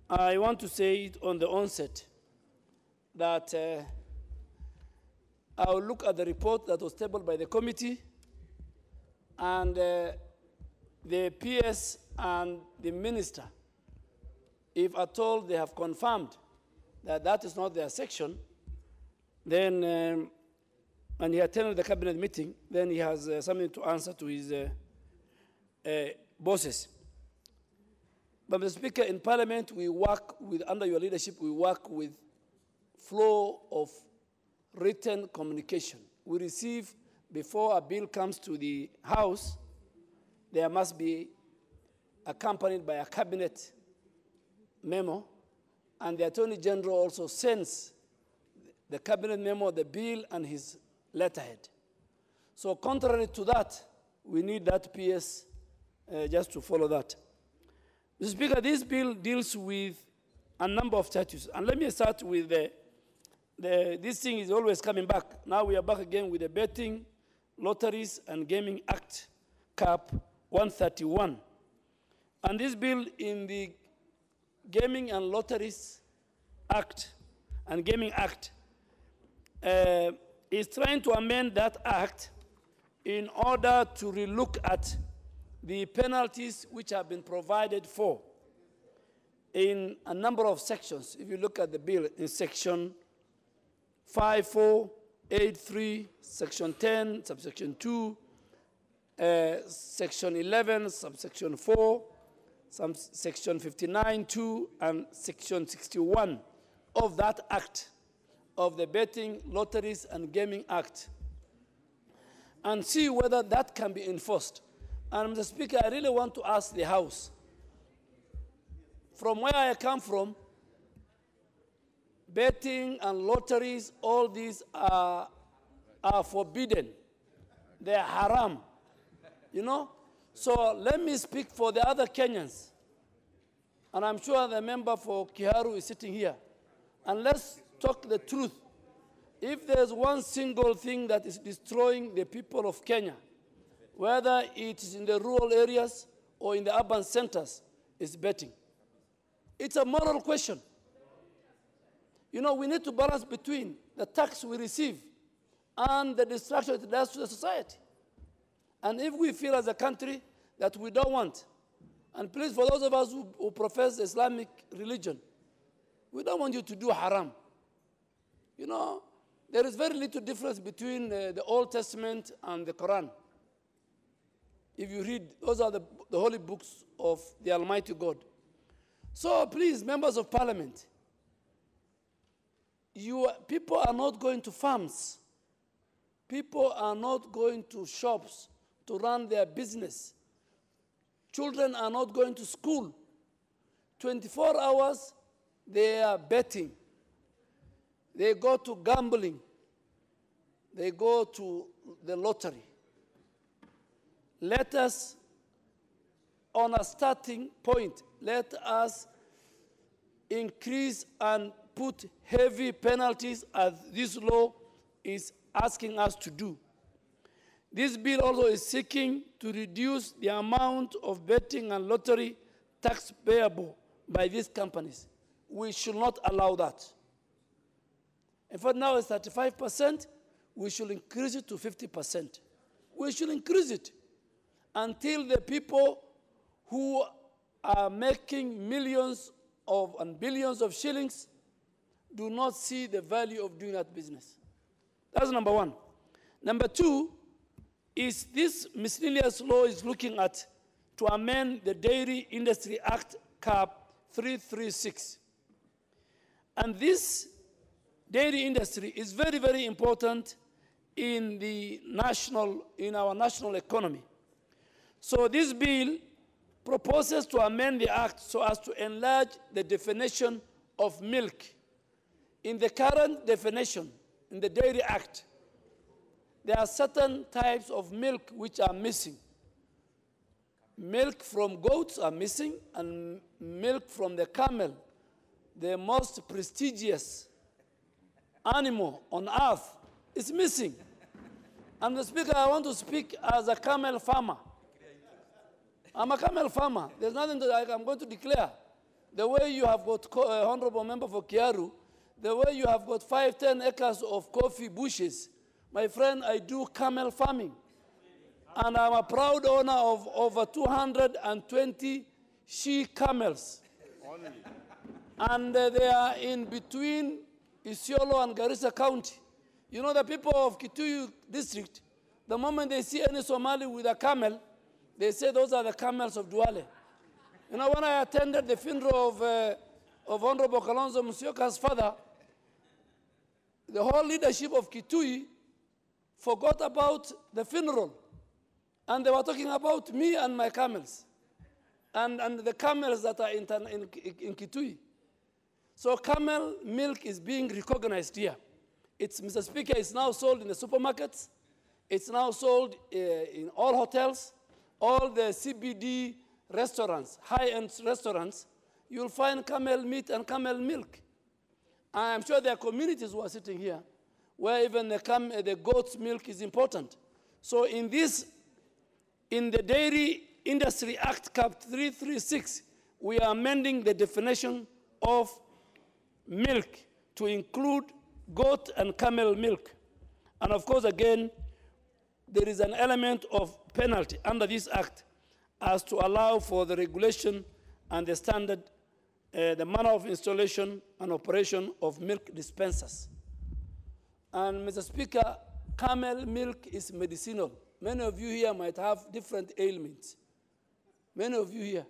I want to say it on the onset that I will look at the report that was tabled by the committee, and the PS and the minister, if at all they have confirmed that that is not their section, then, and he attended the cabinet meeting, then he has something to answer to his bosses. But Mr. Speaker, in Parliament, we work with, under your leadership, we work with flow of written communication. We receive, before a bill comes to the House, there must be accompanied by a cabinet memo, and the Attorney General also sends the cabinet memo, the bill, and his letterhead. So contrary to that, we need that PS just to follow that. Mr. Speaker, this bill deals with a number of statutes. And let me start with this thing is always coming back. Now we are back again with the Betting, Lotteries, and Gaming Act, Cap 131. And this bill in the Gaming and Lotteries Act and Gaming Act is trying to amend that act in order to relook at the penalties which have been provided for in a number of sections. If you look at the bill in section 5483, section 10, subsection 2, section 11, subsection 4, section 59.2, and section 61 of that act of the Betting, Lotteries, and Gaming Act, and see whether that can be enforced. And Mr. Speaker, I really want to ask the House, from where I come from, betting and lotteries, all these are forbidden. They are haram, you know? So let me speak for the other Kenyans. And I'm sure the member for Kiharu is sitting here. And let's talk the truth. If there's one single thing that is destroying the people of Kenya, whether it is in the rural areas or in the urban centers, it's betting. It's a moral question. You know, we need to balance between the tax we receive and the destruction it does to the society. And if we feel as a country that we don't want, and please, for those of us who profess Islamic religion, we don't want you to do haram. You know, there is very little difference between the Old Testament and the Quran. If you read, those are the holy books of the Almighty God. So please, members of parliament, people are not going to farms. People are not going to shops to run their business. Children are not going to school. 24 hours, they are betting. They go to gambling. They go to the lottery. Let us, on a starting point, let us increase and put heavy penalties as this law is asking us to do. This bill also is seeking to reduce the amount of betting and lottery tax payable by these companies. We should not allow that. In fact, now it's 35%. We should increase it to 50%. We should increase it until the people who are making millions and billions of shillings do not see the value of doing that business. That's number one. Number two is this miscellaneous law is looking at to amend the Dairy Industry Act, Cap 336. And this dairy industry is very, very important in our national economy. So this bill proposes to amend the act so as to enlarge the definition of milk. In the current definition, in the Dairy Act, there are certain types of milk which are missing. Milk from goats are missing, and milk from the camel, the most prestigious animal on earth, is missing. And the Speaker, I want to speak as a camel farmer. I'm a camel farmer. There's nothing that I'm going to declare. the way you have got, Honorable Member for Kiaru, the way you have got 5, 10 acres of coffee bushes. My friend, I do camel farming. And I'm a proud owner of over 220 she-camels. And they are in between Isiolo and Garissa County. You know, the people of Kituyu district, the moment they see any Somali with a camel, they say those are the camels of Duale. You know, when I attended the funeral of Honorable Kalonzo Musyoka's father, the whole leadership of Kituyu forgot about the funeral. And they were talking about me and my camels. And the camels that are in Kitui. So camel milk is being recognized here. It's, Mr. Speaker, it's now sold in the supermarkets. It's now sold in all hotels, all the CBD restaurants, high-end restaurants. You'll find camel meat and camel milk. I'm sure there are communities who are sitting here where even the goat's milk is important. So in the Dairy Industry Act, Cap 336, we are amending the definition of milk to include goat and camel milk. And of course, again, there is an element of penalty under this act as to allow for the regulation and the standard, the manner of installation and operation of milk dispensers. And Mr. Speaker, camel milk is medicinal. Many of you here might have different ailments. Many of you here.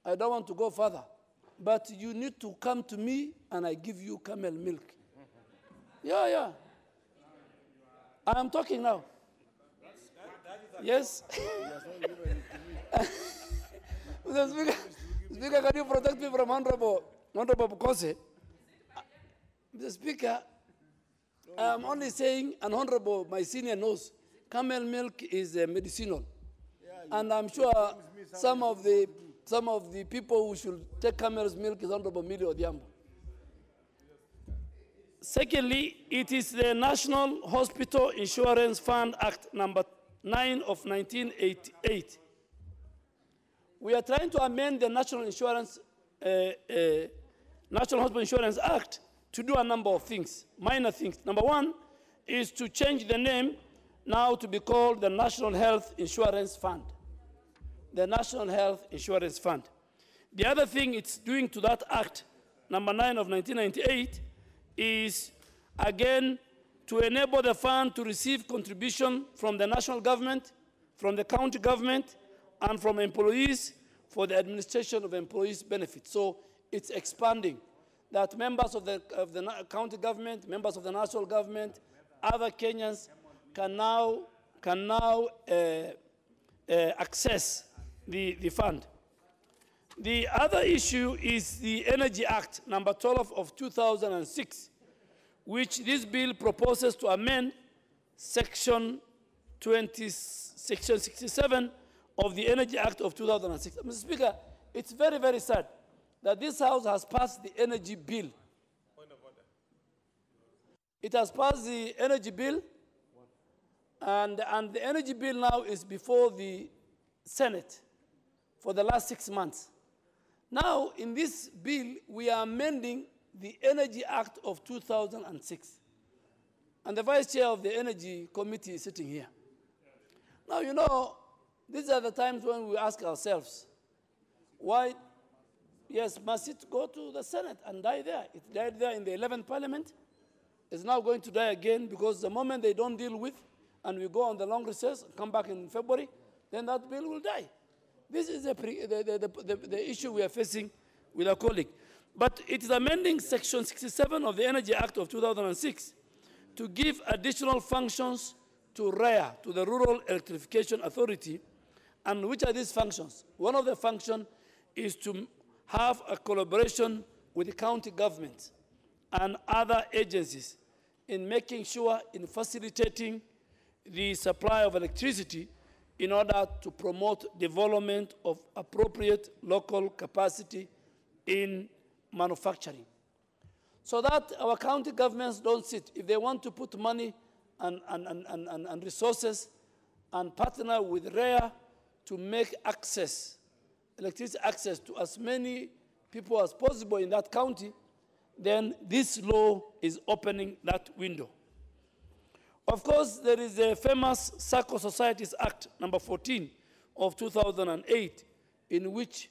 I don't want to go further. But you need to come to me and I give you camel milk. Yeah. I am talking now. Yes? Mr. Speaker, can you protect me from Honorable Bukose? Mr. Speaker, I am only saying, and Honorable, my senior knows, camel milk is medicinal. And I'm sure some of the people who should take camel's milk is Honorable Millie Odhiambo. Secondly, it is the National Hospital Insurance Fund Act number 9 of 1988. We are trying to amend the National Hospital Insurance Act to do a number of things, minor things. Number one is to change the name now to be called the National Health Insurance Fund. The National Health Insurance Fund. The other thing it's doing to that act, number 9 of 1998, is again to enable the fund to receive contribution from the national government, from the county government, and from employees for the administration of employees' benefits. So it's expanding that members of the county government, members of the national government, other Kenyans can now access the fund. The other issue is the Energy Act, number 12 of 2006, which this bill proposes to amend Section 67 of the Energy Act of 2006. Mr. Speaker, it's very, very sad that this House has passed the energy bill. Point of order. It has passed the energy bill, and the energy bill now is before the Senate for the last 6 months. Now, in this bill, we are amending the Energy Act of 2006. And the Vice Chair of the Energy Committee is sitting here. Now, you know, these are the times when we ask ourselves, why, yes, must it go to the Senate and die there? It died there in the 11th Parliament. It's now going to die again because the moment they don't deal with, and we go on the long recess, come back in February, then that bill will die. This is the issue we are facing with our colleague. But it is amending Section 67 of the Energy Act of 2006 to give additional functions to REA, to the Rural Electrification Authority. And which are these functions? One of the functions is to have a collaboration with the county government and other agencies in making sure, in facilitating the supply of electricity in order to promote development of appropriate local capacity in manufacturing. So that our county governments don't sit. If they want to put money and resources and partner with REA to make access electricity access to as many people as possible in that county, then this law is opening that window. Of course, there is a famous Sacco Societies Act, number 14 of 2008, in which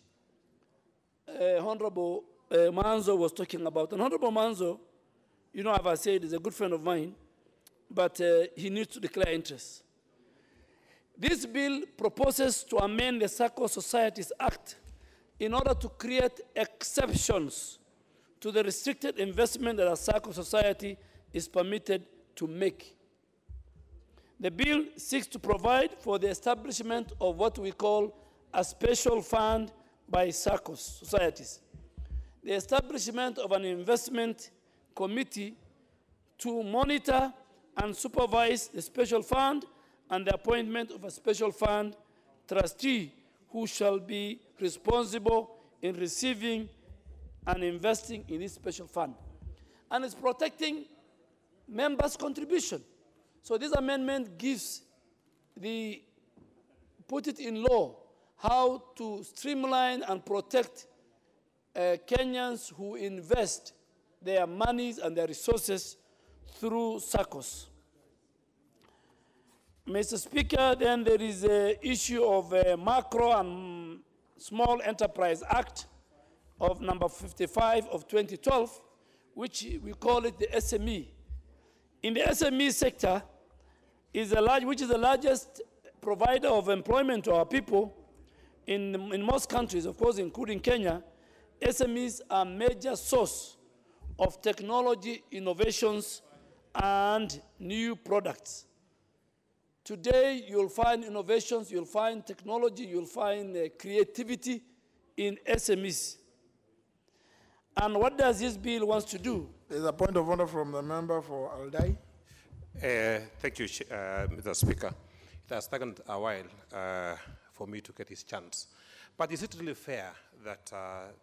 Honorable Manzo was talking about. And Honorable Manzo, you know, as I said, is a good friend of mine, but he needs to declare interest. This bill proposes to amend the Sacco Societies Act in order to create exceptions to the restricted investment that a Sacco society is permitted to make. The bill seeks to provide for the establishment of what we call a special fund by Sacco societies, the establishment of an investment committee to monitor and supervise the special fund, and the appointment of a special fund trustee who shall be responsible in receiving and investing in this special fund. And it's protecting members' contribution. So this amendment put it in law how to streamline and protect Kenyans who invest their monies and their resources through SACCOs. Mr. Speaker, then there is an issue of Macro and Small Enterprise Act of number 55 of 2012, which we call it the SME. In the SME sector, which is the largest provider of employment to our people in most countries, of course, including Kenya, SMEs are a major source of technology innovations and new products. Today, you'll find innovations, you'll find technology, you'll find creativity in SMEs. And what does this bill want to do? There's a point of order from the member for Aldai. Thank you, Mr. Speaker. It has taken a while for me to get his chance. But is it really fair that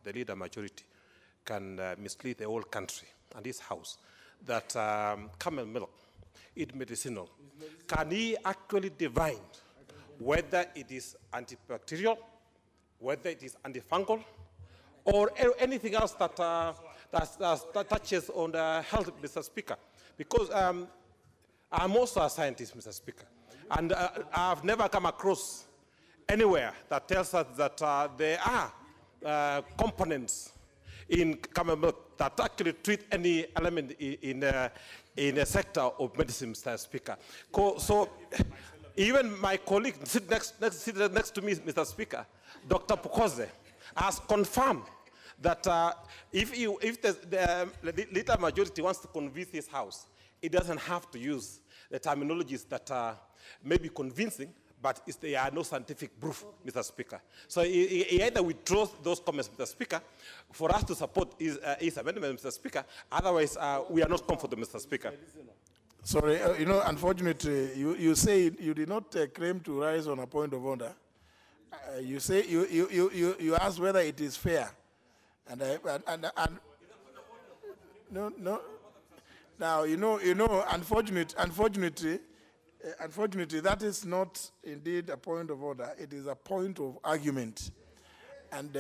the leader majority can mislead the whole country and this House that camel milk is medicinal? Can he actually divine whether it is antibacterial, whether it is antifungal, or anything else that, that touches on the health, Mr. Speaker? Because I'm also a scientist, Mr. Speaker, and I've never come across anywhere that tells us that there are components in camel milk that actually treat any element in a sector of medicine, Mr. Speaker. So even my colleague sit next to me, Mr. Speaker, Dr. Pukoze, has confirmed that if the leader majority wants to convince this House, it doesn't have to use the terminologies that may be convincing, but there are no scientific proof, Mr. Speaker. So he either withdraws those comments, Mr. Speaker, for us to support his amendment, Mr. Speaker. Otherwise, we are not comfortable, Mr. Speaker. Sorry, you know, unfortunately, you say you did not claim to rise on a point of order. You say you asked whether it is fair, and no. Now you know, unfortunately, that is not indeed a point of order. It is a point of argument, and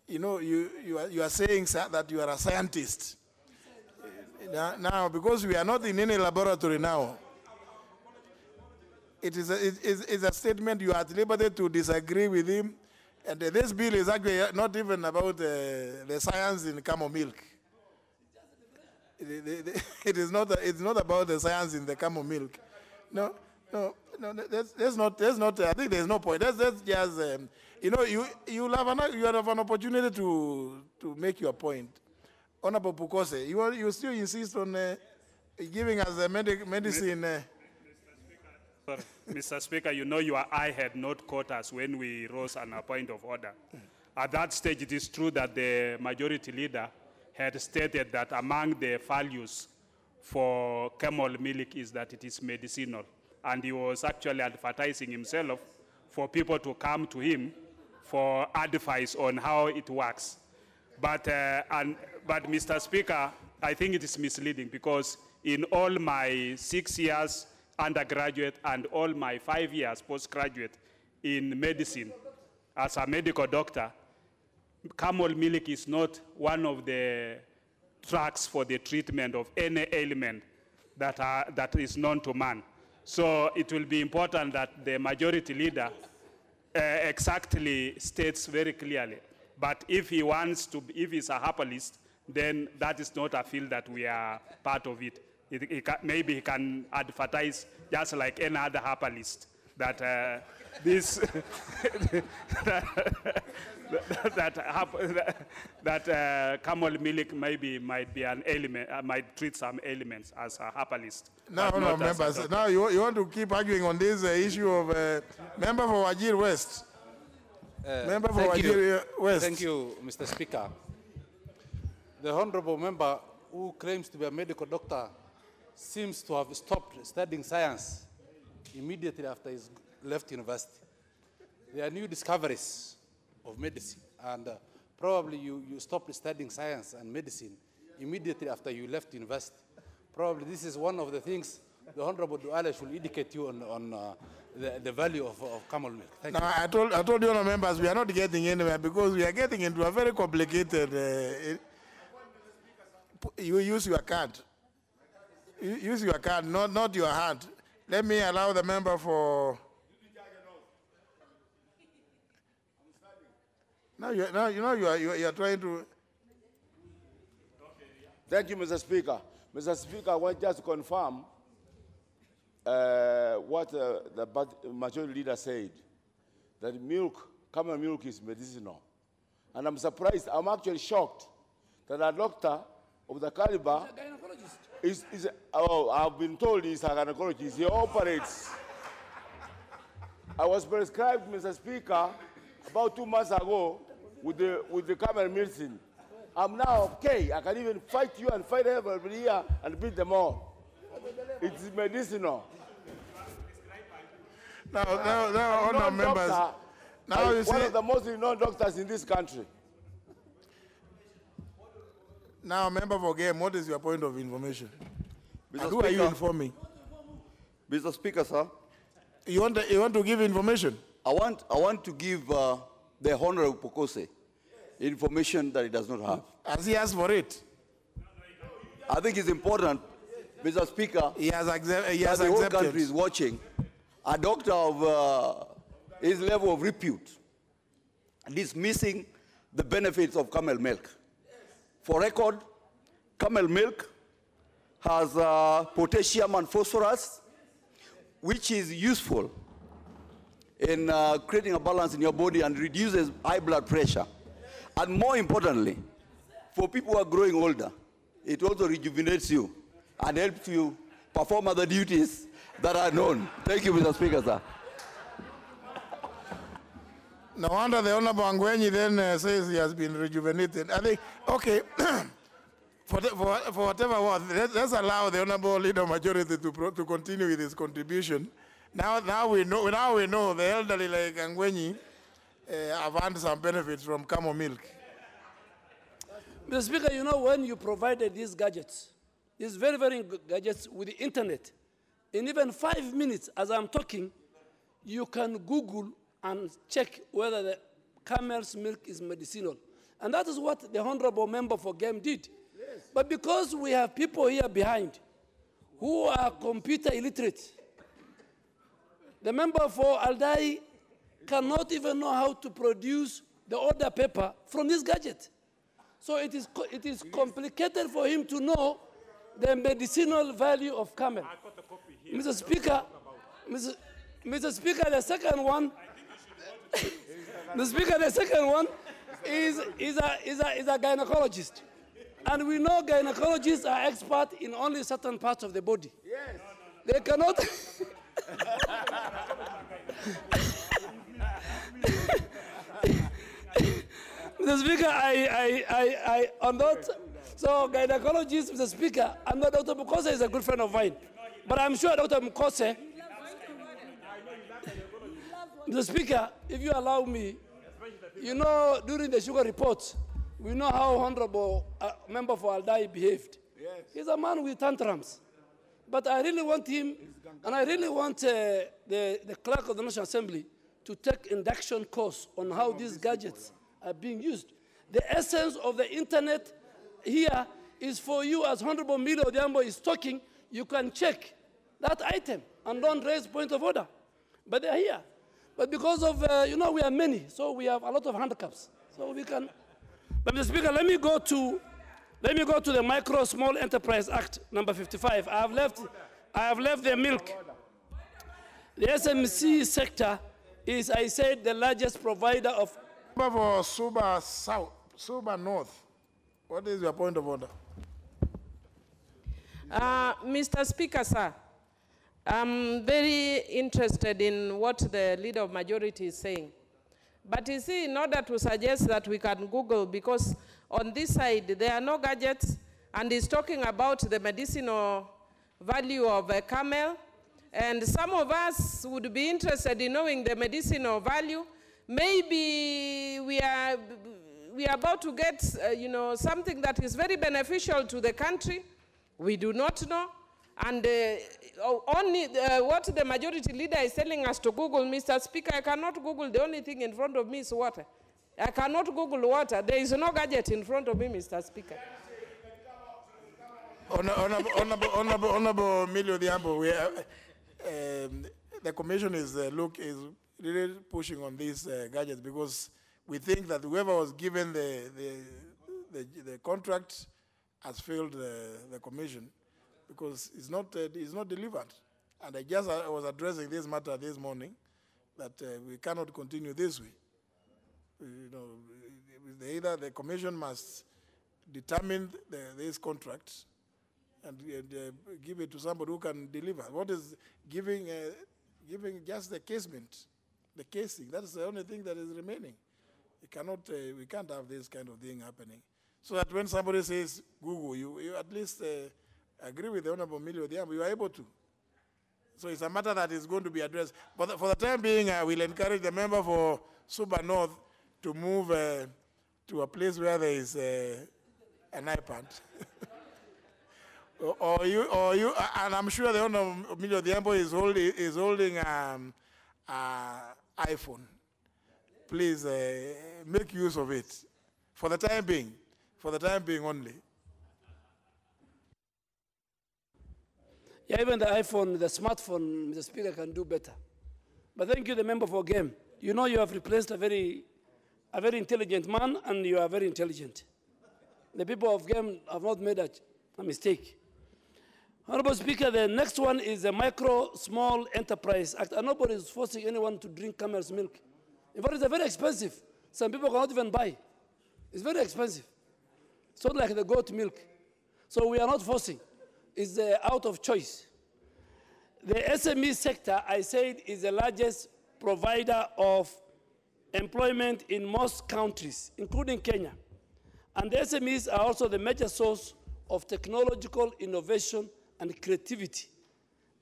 you know, you are saying that you are a scientist. Now, because we are not in any laboratory now, it is a statement you are at liberty to disagree with him. And this bill is actually not even about the science in camel milk. It's not about the science in the camel milk. No. There's not. I think there's no point. That's just you know, you have an opportunity to make your point. Honorable Pukose, you still insist on giving us a medicine. Mr. Speaker, you know your eye had not caught us when we rose on a point of order. At that stage, it is true that the majority leader had stated that among the values for camel milk is that it is medicinal. And he was actually advertising himself for people to come to him for advice on how it works. But Mr. Speaker, I think it is misleading, because in all my 6 years undergraduate and all my 5 years postgraduate in medicine, as a medical doctor, camel milk is not one of the drugs for the treatment of any ailment that is known to man. So it will be important that the majority leader exactly states very clearly. But if he wants to, if he's a herbalist, then that is not a field that we are part of it. Maybe he can advertise just like any other herbalist that this that camel milk might be an element, might treat some ailments as a herbalist. No, members. Now you want to keep arguing on this issue of member for Wajir West. Member for Wajir West. Thank you, Mr. Speaker. The honorable member who claims to be a medical doctor seems to have stopped studying science immediately after he left university. There are new discoveries of medicine, and probably you stopped studying science and medicine immediately after you left university. Probably this is one of the things the Honorable Duale should educate you on the value of camel milk. Thank you. I told you, members, we are not getting anywhere because we are getting into a very complicated. You use your card. Use your card, not your hand. Let me allow the member for. Now you are trying to. Thank you, Mr. Speaker. Mr. Speaker, I want just to confirm what the majority leader said, that camel milk is medicinal. And I'm surprised, I'm actually shocked that a doctor of the caliber I've been told he's a gynecologist. He operates. I was prescribed, Mr. Speaker, about 2 months ago with the camel medicine. I'm now okay. I can even fight you and fight everybody here and beat them all. It's medicinal. Now, honourable members. Now you see, one of the most renowned doctors in this country. Now, member for Game, what is your point of information? Who are you informing? Mr. Speaker, sir. You want to give information? I want to give the Honorable Pokose information that he does not have. Has he asked for it? I think it's important, Mr. Speaker, he has accepted. The whole country is watching a doctor of his level of repute dismissing the benefits of camel milk. For record, camel milk has potassium and phosphorus, which is useful in creating a balance in your body and reduces high blood pressure. And more importantly, for people who are growing older, it also rejuvenates you and helps you perform other duties that are known. Thank you, Mr. Speaker, sir. No wonder the Honorable Angwenyi then says he has been rejuvenated. I think, okay, for whatever was, let's allow the Honorable Leader Majority to continue with his contribution. Now we know the elderly like Angwenyi have had some benefits from camel milk. Mr. Speaker, you know, when you provided these gadgets, these very, very good gadgets with the internet, in even 5 minutes as I'm talking, you can Google and check whether the camel's milk is medicinal. And that is what the Honorable Member for Game did. Yes. But because we have people here behind who are computer illiterate, the member for Aldai cannot even know how to produce the order paper from this gadget. So it is complicated for him to know the medicinal value of camel. Mr. Speaker, Mr. Speaker, the second one, the Speaker, the second one is a gynecologist. And we know gynecologists are experts in only certain parts of the body. Yes. They cannot. Mr. Speaker, I'm not. So, gynecologist, Mr. Speaker, I'm not. Dr. Mukose is a good friend of mine. But I'm sure Dr. Mukose. Mr. Speaker, if you allow me, you know, during the sugar report, we know how Honorable Member for Aldai behaved. Yes. He's a man with tantrums. But I really want him, and I really want the clerk of the National Assembly to take induction course on how these gadgets are being used. The essence of the internet here is for you, as Honorable Milo Odhiambo is talking, you can check that item and don't raise point of order. But they're here. But because of, we are many, so we have a lot of handicaps. So we can. But Mr. Speaker, let me go to the Micro Small Enterprise Act, number 55. I have left the milk. The SMC sector is, I said, the largest provider of. For Suba South, Suba North, what is your point of order? Mr. Speaker, sir, I'm very interested in what the Leader of Majority is saying. But you see, in order to suggest that we can Google, because on this side, there are no gadgets, and he's talking about the medicinal value of a camel, and some of us would be interested in knowing the medicinal value. Maybe we are about to get, something that is very beneficial to the country. We do not know. And only what the majority leader is telling us to Google, Mr. Speaker, I cannot Google. The only thing in front of me is water. I cannot Google water. There is no gadget in front of me, Mr. Speaker. Honorable Milo Odhiambo, the commission is really pushing on these gadgets because we think that whoever was given the contract has failed the commission because it's not delivered. And I was addressing this matter this morning that we cannot continue this way. Either the commission must determine these contracts and give it to somebody who can deliver. What is giving just the casement, the casing? That's the only thing that is remaining. We can't have this kind of thing happening. So that when somebody says Google, you at least agree with the Honorable Milo Odhiambo, you are able to. So it's a matter that is going to be addressed. But for the time being, I will encourage the member for Suba North to move to a place where there is an iPad. or you, and I'm sure the Honorable Milo Odhiambo is holding an iPhone. Please make use of it for the time being. For the time being only. Yeah, even the iPhone, the smartphone, Mr. Speaker, can do better. But thank you, the member for GAME. You know you have replaced a very intelligent man, and you are very intelligent. The people of GAME have not made a mistake. Honorable Speaker, the next one is the Micro Small Enterprise Act. And nobody is forcing anyone to drink camel's milk. In fact, it's very expensive. Some people cannot even buy. It's very expensive. It's not like the goat milk. So we are not forcing. It's out of choice. The SME sector, I said, is the largest provider of employment in most countries, including Kenya. And the SMEs are also the major source of technological innovation and creativity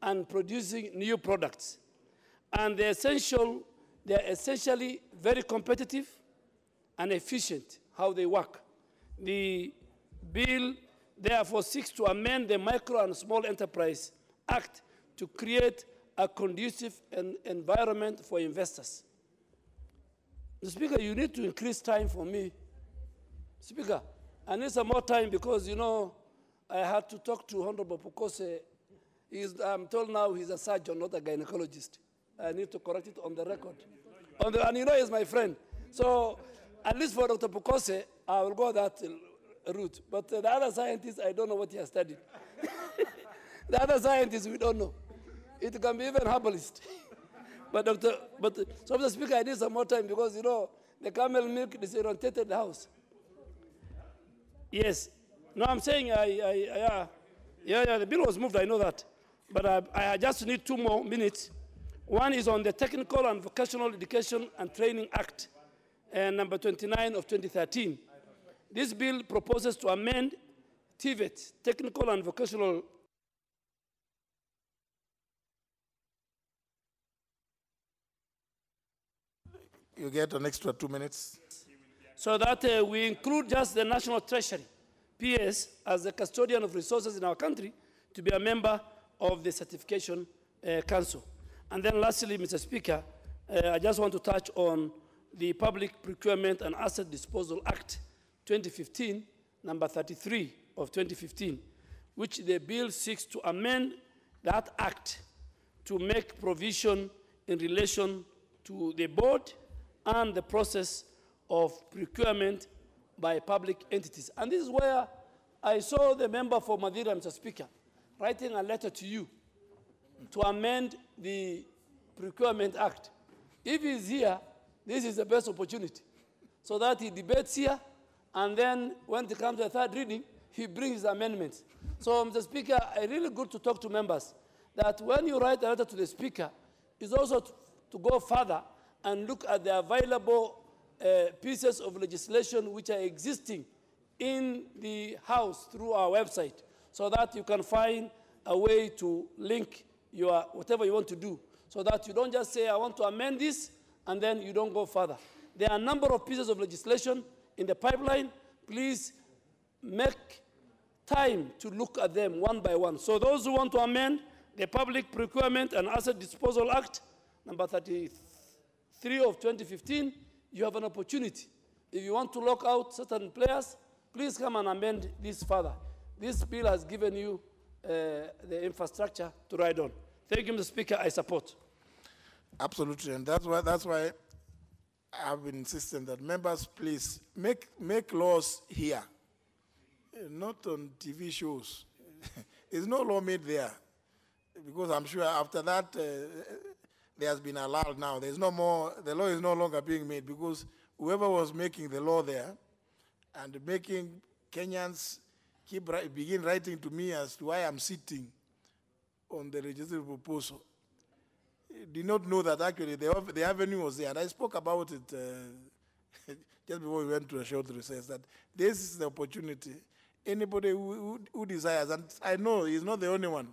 and producing new products. And they're essentially very competitive and efficient how they work. The bill, therefore, seeks to amend the Micro and Small Enterprise Act to create a conducive environment for investors. Mr. Speaker, you need to increase time for me. Speaker, I need some more time because, I had to talk to Honorable Pukose. I'm told now he's a surgeon, not a gynecologist. I need to correct it on the record. And he's my friend. So at least for Dr. Pukose, I will go that route. But the other scientists, I don't know what he has studied. The other scientists, we don't know. It can be even herbalist. So Mr. Speaker, I need some more time because, the camel milk disorientated the house. Yes. No, I'm saying, the bill was moved, I know that. But I just need 2 more minutes. One is on the Technical and Vocational Education and Training Act, number 29 of 2013. This bill proposes to amend TVET, Technical and Vocational. You get an extra 2 minutes. So that we include just the National Treasury, PS, as the custodian of resources in our country, to be a member of the Certification Council. And then lastly, Mr. Speaker, I just want to touch on the Public Procurement and Asset Disposal Act 2015, number 33 of 2015, which the bill seeks to amend that act to make provision in relation to the board and the process of procurement by public entities. And this is where I saw the member for Madira, Mr. Speaker, writing a letter to you to amend the Procurement Act. If he's here, this is the best opportunity, so that he debates here, and then when it comes to the third reading, he brings his amendments. So, Mr. Speaker, it's really good to talk to members that when you write a letter to the Speaker, it's also to go further and look at the available pieces of legislation which are existing in the House through our website, so that you can find a way to link your whatever you want to do, so that you don't just say, I want to amend this, and then you don't go further. There are a number of pieces of legislation in the pipeline. Please make time to look at them one by one. So those who want to amend the Public Procurement and Asset Disposal Act, number 33 of 2015, you have an opportunity. If you want to lock out certain players, please come and amend this further. This bill has given you the infrastructure to ride on. Thank you, Mr. Speaker. I support. Absolutely, and that's why I've been insisting that members please make laws here, not on TV shows. There's no law made there, because I'm sure after that there has been a lull now. There's no more. The law is no longer being made, because whoever was making the law there and making Kenyans begin writing to me as to why I'm sitting on the legislative proposal did not know that actually the avenue was there. And I spoke about it just before we went to a short recess, that this is the opportunity. Anybody who desires, and I know he's not the only one.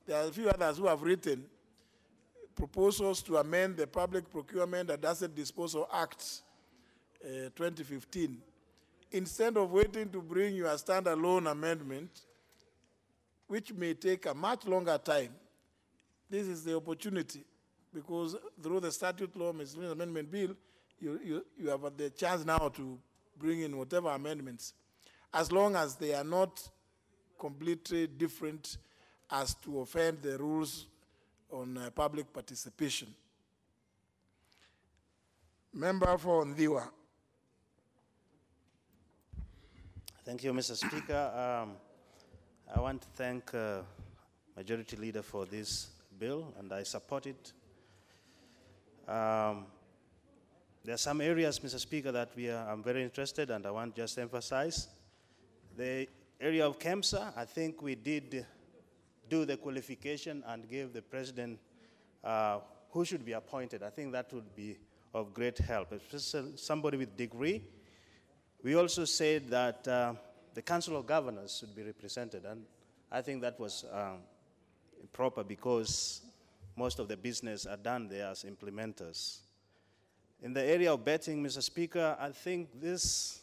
There are a few others who have written proposals to amend the Public Procurement and Asset Disposal Act 2015. Instead of waiting to bring you a standalone amendment, which may take a much longer time, this is the opportunity, because through the statute law amendment bill, you have the chance now to bring in whatever amendments, as long as they are not completely different as to offend the rules on public participation. Member for Ndhiwa. Thank you, Mr. Speaker. I want to thank Majority Leader for this bill, and I support it. There are some areas, Mr. Speaker, that I'm very interested, and I want to just emphasize. The area of KEMSA, I think we did do the qualification and give the president who should be appointed. I think that would be of great help, especially somebody with degree. We also said that the Council of Governors should be represented, and I think that was proper, because most of the business are done there as implementers. In the area of betting, Mr. Speaker, I think this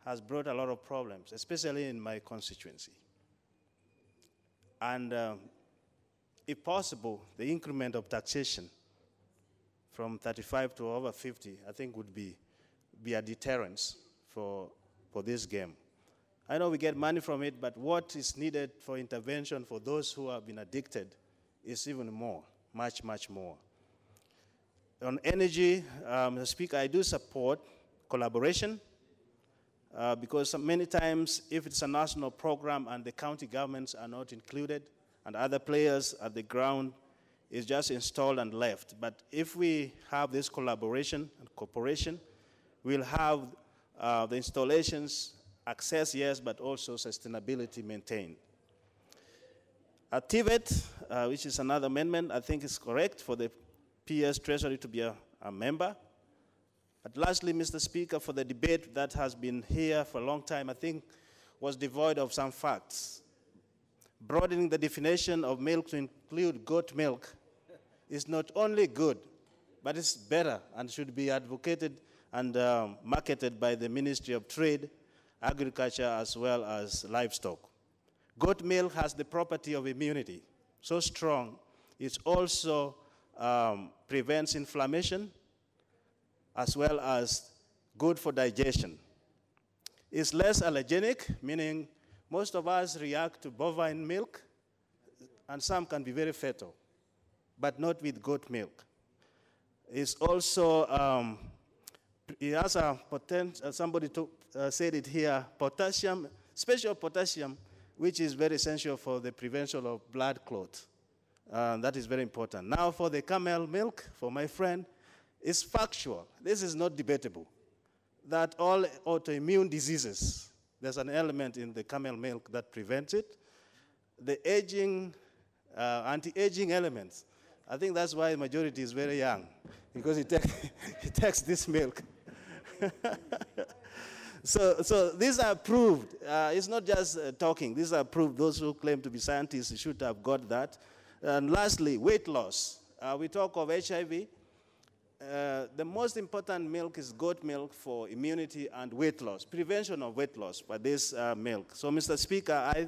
has brought a lot of problems, especially in my constituency. And if possible, the increment of taxation from 35 to over 50, I think would be a deterrence for this game. I know we get money from it, but what is needed for intervention for those who have been addicted is even more, much, much more. On energy, Mr. Speaker, I do support collaboration, because many times if it's a national program and the county governments are not included and other players at the ground, it's just installed and left. But if we have this collaboration and cooperation, we'll have the installations, access, yes, but also sustainability maintained. TVET, which is another amendment, I think is correct for the PS Treasury to be a member. But lastly, Mr. Speaker, for the debate that has been here for a long time, I think was devoid of some facts. Broadening the definition of milk to include goat milk is not only good, but it's better and should be advocated and marketed by the Ministry of Trade, Agriculture, as well as Livestock. Goat milk has the property of immunity, so strong. It's also prevents inflammation, as well as good for digestion. It's less allergenic, meaning most of us react to bovine milk, and some can be very fatal, but not with goat milk. It's also, it has a potential, somebody said it here, potassium, special potassium, which is very essential for the prevention of blood clot. That is very important. Now for the camel milk, for my friend, it's factual. This is not debatable. That all autoimmune diseases, there's an element in the camel milk that prevents it. The aging, anti-aging elements, I think that's why the majority is very young, because it takes this milk. So these are proved. It's not just talking. These are proved. Those who claim to be scientists should have got that. And lastly, weight loss. We talk of HIV. The most important milk is goat milk for immunity and weight loss, prevention of weight loss by this milk. So, Mr. Speaker,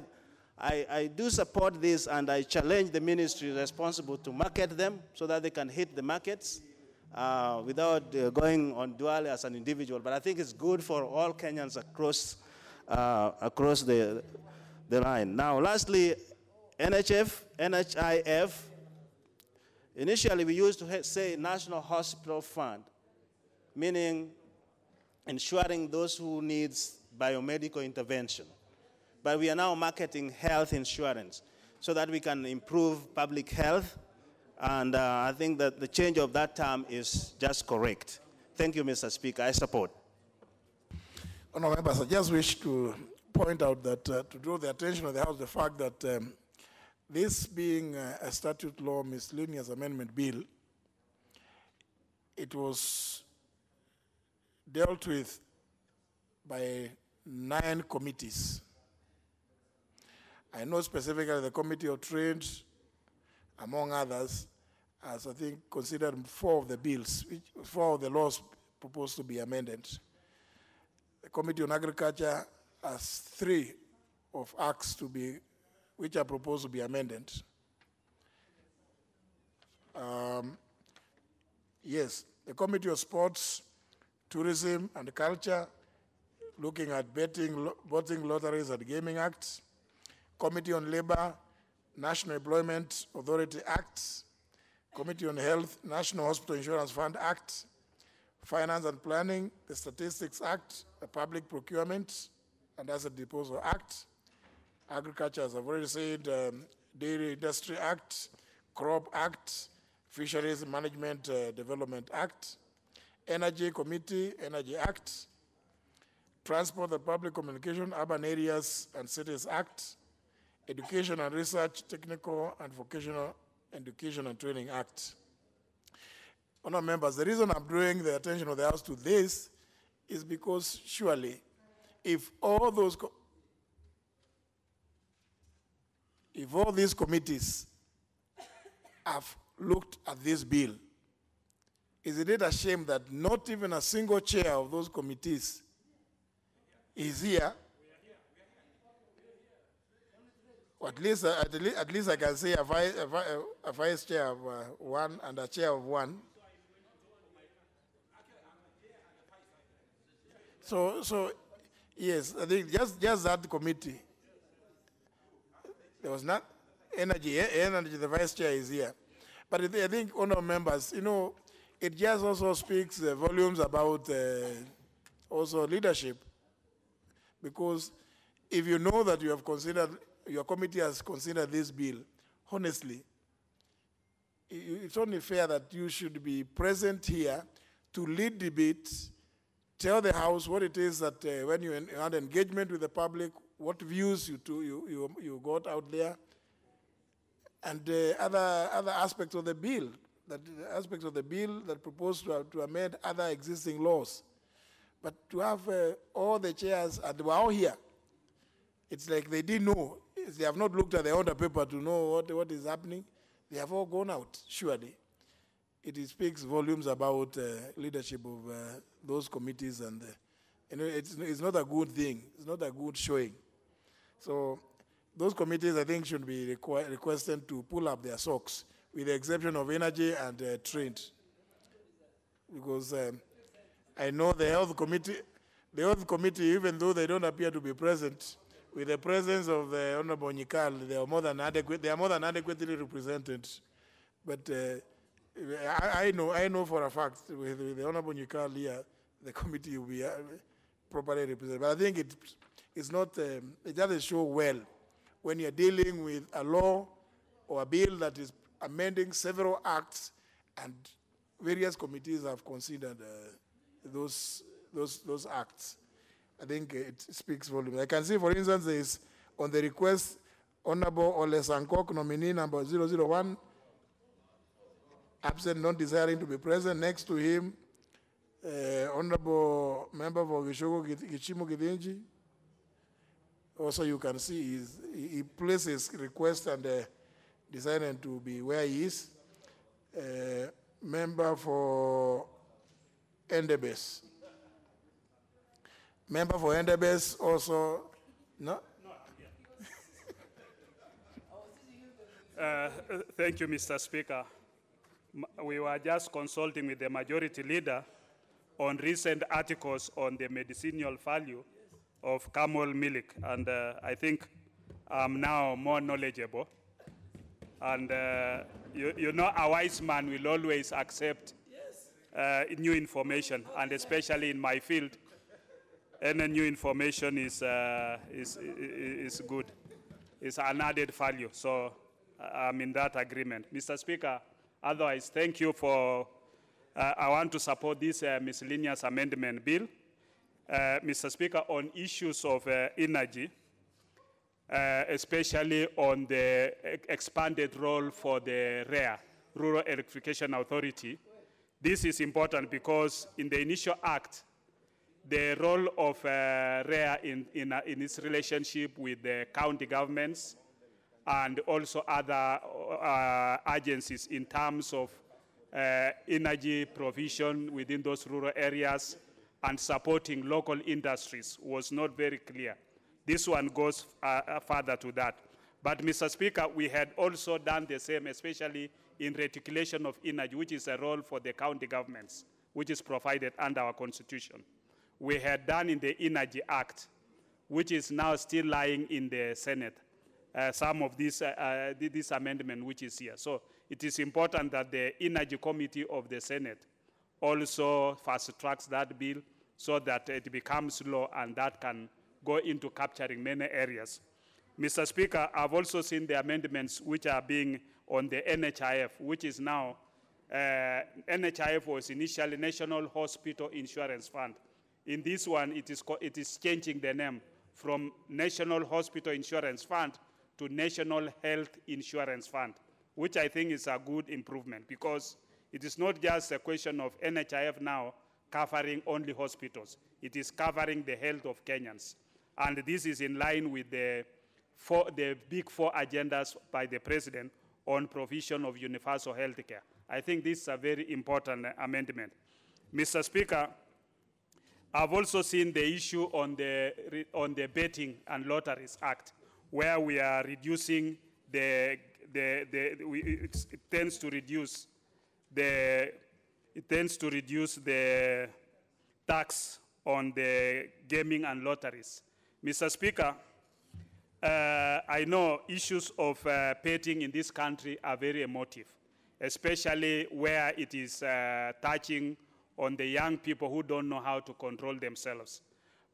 I do support this, and I challenge the ministry responsible to market them so that they can hit the markets without going on dual as an individual. But I think it's good for all Kenyans across the line. Now, lastly, NHIF. Initially, we used to say National Hospital Fund, meaning ensuring those who need biomedical intervention. But we are now marketing health insurance so that we can improve public health, and I think that the change of that term is just correct. Thank you, Mr. Speaker. I support. Honourable members, I just wish to point out that, to draw the attention of the House, the fact that this being a statute law miscellaneous amendment bill, it was dealt with by 9 committees. I know specifically the Committee of Trade, among others, has, I think, considered 4 of the bills, 4 of the laws proposed to be amended. The Committee on Agriculture has 3 of acts to be, which are proposed to be amended. Yes, the Committee of Sports, Tourism and Culture, looking at betting lotteries and gaming acts. Committee on Labor, National Employment Authority Act. Committee on Health, National Hospital Insurance Fund Act. Finance and Planning, the Statistics Act, the Public Procurement and Asset Disposal Act. Agriculture, as I've already said, Dairy Industry Act, Crop Act, Fisheries Management Development Act, Energy Committee, Energy Act, Transport and Public Communication, Urban Areas and Cities Act, Education and Research, Technical and Vocational Education and Training Act. Honourable members, the reason I'm drawing the attention of the House to this is because surely if all these committees have looked at this bill, is it a shame that not even a single chair of those committees is here? Or at least I can say a vice chair of 1 and a chair of 1. So yes, I think just that committee. There was not energy, the vice chair is here. But I think, honourable members, it just also speaks volumes about also leadership. Because if you know that you have considered, your committee has considered this bill, honestly, it's only fair that you should be present here to lead debate, tell the House what it is that when you had engagement with the public, what views you got out there, and other aspects of the bill, that propose to amend other existing laws. But to have all the chairs, and they were all here, it's like they didn't know. They have not looked at the order paper to know what is happening. They have all gone out, surely. It speaks volumes about leadership of those committees, and it's not a good thing. It's not a good showing. So those committees, I think, should be requested to pull up their socks with the exception of energy and trade. Because I know the health committee, even though they don't appear to be present, with the presence of the Honorable Nyikal, they are more than adequately represented. But I know for a fact with the Honorable Nyikal here, the committee will be properly represented. But I think it's not, it doesn't show well when you're dealing with a law or a bill that is amending several acts, and various committees have considered those acts. I think it speaks volumes. I can see, for instance, there is on the request, Honorable Ole Sankok, nominee number 001, absent, not desiring to be present. Next to him, Honorable Member for Gishogo Gichimo Gidinji. Also, you can see he placed his request and decided to be where he is. Member for Endebes. Member for Endebes also, no? Thank you, Mr. Speaker. We were just consulting with the majority leader on recent articles on the medicinal value of camel milk, and I think I'm now more knowledgeable. And you know, a wise man will always accept new information, and especially in my field, any new information is good. It's an added value, so I'm in that agreement. Mr. Speaker, otherwise, thank you for, I want to support this miscellaneous amendment bill. Mr. Speaker, on issues of energy, especially on the expanded role for the REA, Rural Electrification Authority. This is important because in the initial act, the role of REA in its relationship with the county governments and also other agencies in terms of energy provision within those rural areas and supporting local industries was not very clear. This one goes further to that. But, Mr. Speaker, we had also done the same, especially in reticulation of energy, which is a role for the county governments, which is provided under our Constitution. We had done in the Energy Act, which is now still lying in the Senate, some of this amendment which is here. So it is important that the Energy Committee of the Senate also fast-tracks that bill so that it becomes law and that can go into capturing many areas. Mr. Speaker, I've also seen the amendments which are being on the NHIF, which is now, NHIF was initially National Hospital Insurance Fund. In this one, it is changing the name from National Hospital Insurance Fund to National Health Insurance Fund, which I think is a good improvement because it is not just a question of NHIF now covering only hospitals. It is covering the health of Kenyans. And this is in line with the big four agendas by the President on provision of universal health care. I think this is a very important amendment. Mr. Speaker, I've also seen the issue on the Betting and Lotteries Act, where we are reducing it tends to reduce the tax on the gaming and lotteries. Mr. Speaker, I know issues of betting in this country are very emotive, especially where it is touching on the young people who don't know how to control themselves.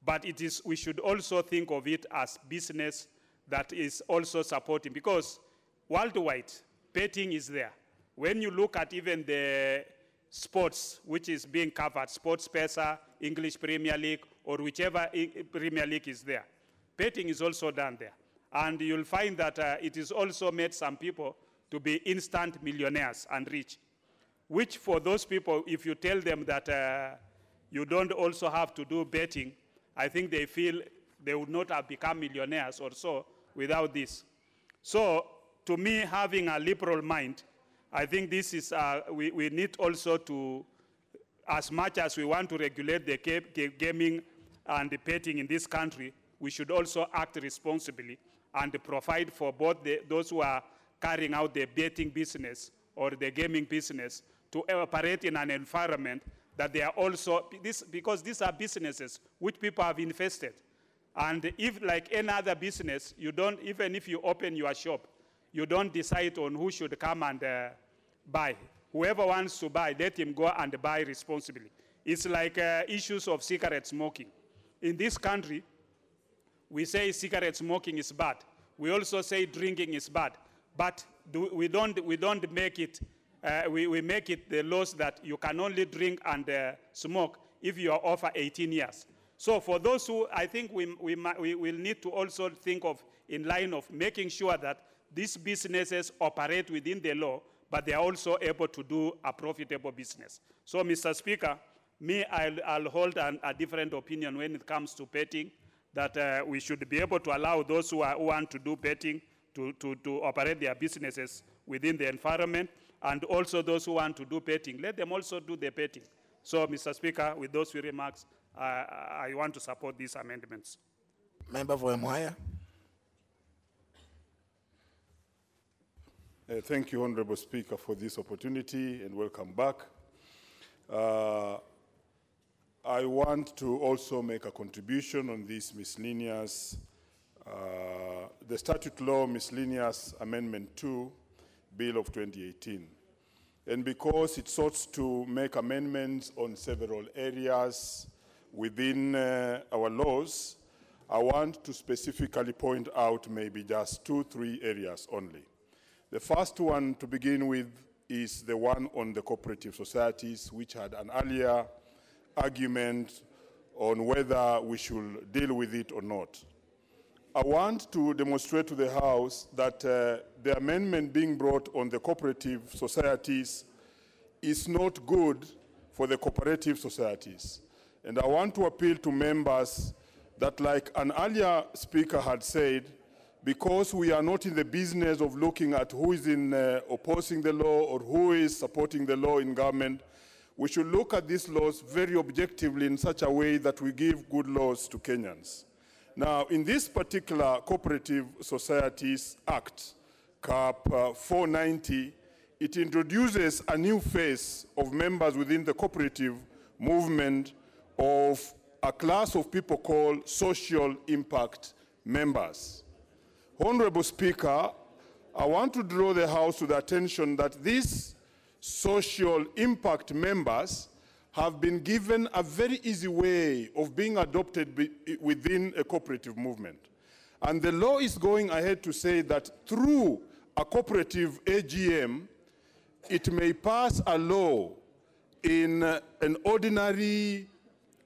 But we should also think of it as business that is also supporting, because worldwide, betting is there. When you look at even the sports, which is being covered, Sports Pesa, English Premier League, or whichever Premier League is there, betting is also done there. And you'll find that it has also made some people to be instant millionaires and rich, which for those people, if you tell them that you don't also have to do betting, I think they feel they would not have become millionaires or so without this. So to me, having a liberal mind, I think this is, we need also to, as much as we want to regulate the gaming and the betting in this country, we should also act responsibly and provide for both those who are carrying out the betting business or the gaming business to operate in an environment that they are also, because these are businesses which people have invested. And if, like any other business, you don't, even if you open your shop, you don't decide on who should come and buy. Whoever wants to buy, let him go and buy responsibly. It's like issues of cigarette smoking. In this country, we say cigarette smoking is bad. We also say drinking is bad. But we don't make it, we make it the laws that you can only drink and smoke if you are over 18 years. So for those who, I think we will need to also think of in line of making sure that these businesses operate within the law, but they are also able to do a profitable business. So, Mr. Speaker, I'll hold a different opinion when it comes to betting, that we should be able to allow those who want to do betting to operate their businesses within the environment, and also those who want to do betting, let them also do the betting. So, Mr. Speaker, with those few remarks, I want to support these amendments. Member for Mwaya. Thank you, Honorable Speaker, for this opportunity, and welcome back. I want to also make a contribution on this miscellaneous, the Statute Law Miscellaneous Amendment 2, Bill of 2018. And because it sought to make amendments on several areas within our laws, I want to specifically point out maybe just 2-3 areas only. The first one to begin with is the one on the cooperative societies, which had an earlier argument on whether we should deal with it or not. I want to demonstrate to the House that the amendment being brought on the cooperative societies is not good for the cooperative societies. And I want to appeal to members that, like an earlier speaker had said, because we are not in the business of looking at who is opposing the law or who is supporting the law in government, we should look at these laws very objectively in such a way that we give good laws to Kenyans. Now, in this particular Cooperative Societies Act, CAP 490, it introduces a new phase of members within the cooperative movement of a class of people called social impact members. Honorable Speaker, I want to draw the House to the attention that these social impact members have been given a very easy way of being adopted within a cooperative movement. And the law is going ahead to say that through a cooperative AGM, it may pass a law in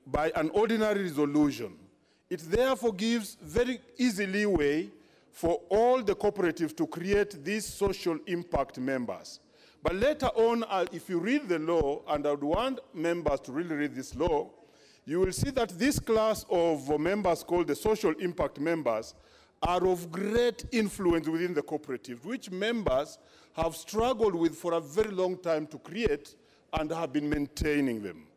by an ordinary resolution. It therefore gives very easy leeway for all the cooperatives to create these social impact members. But later on, if you read the law, and I would want members to really read this law, you will see that this class of members called the social impact members are of great influence within the cooperative, which members have struggled with for a very long time to create and have been maintaining them.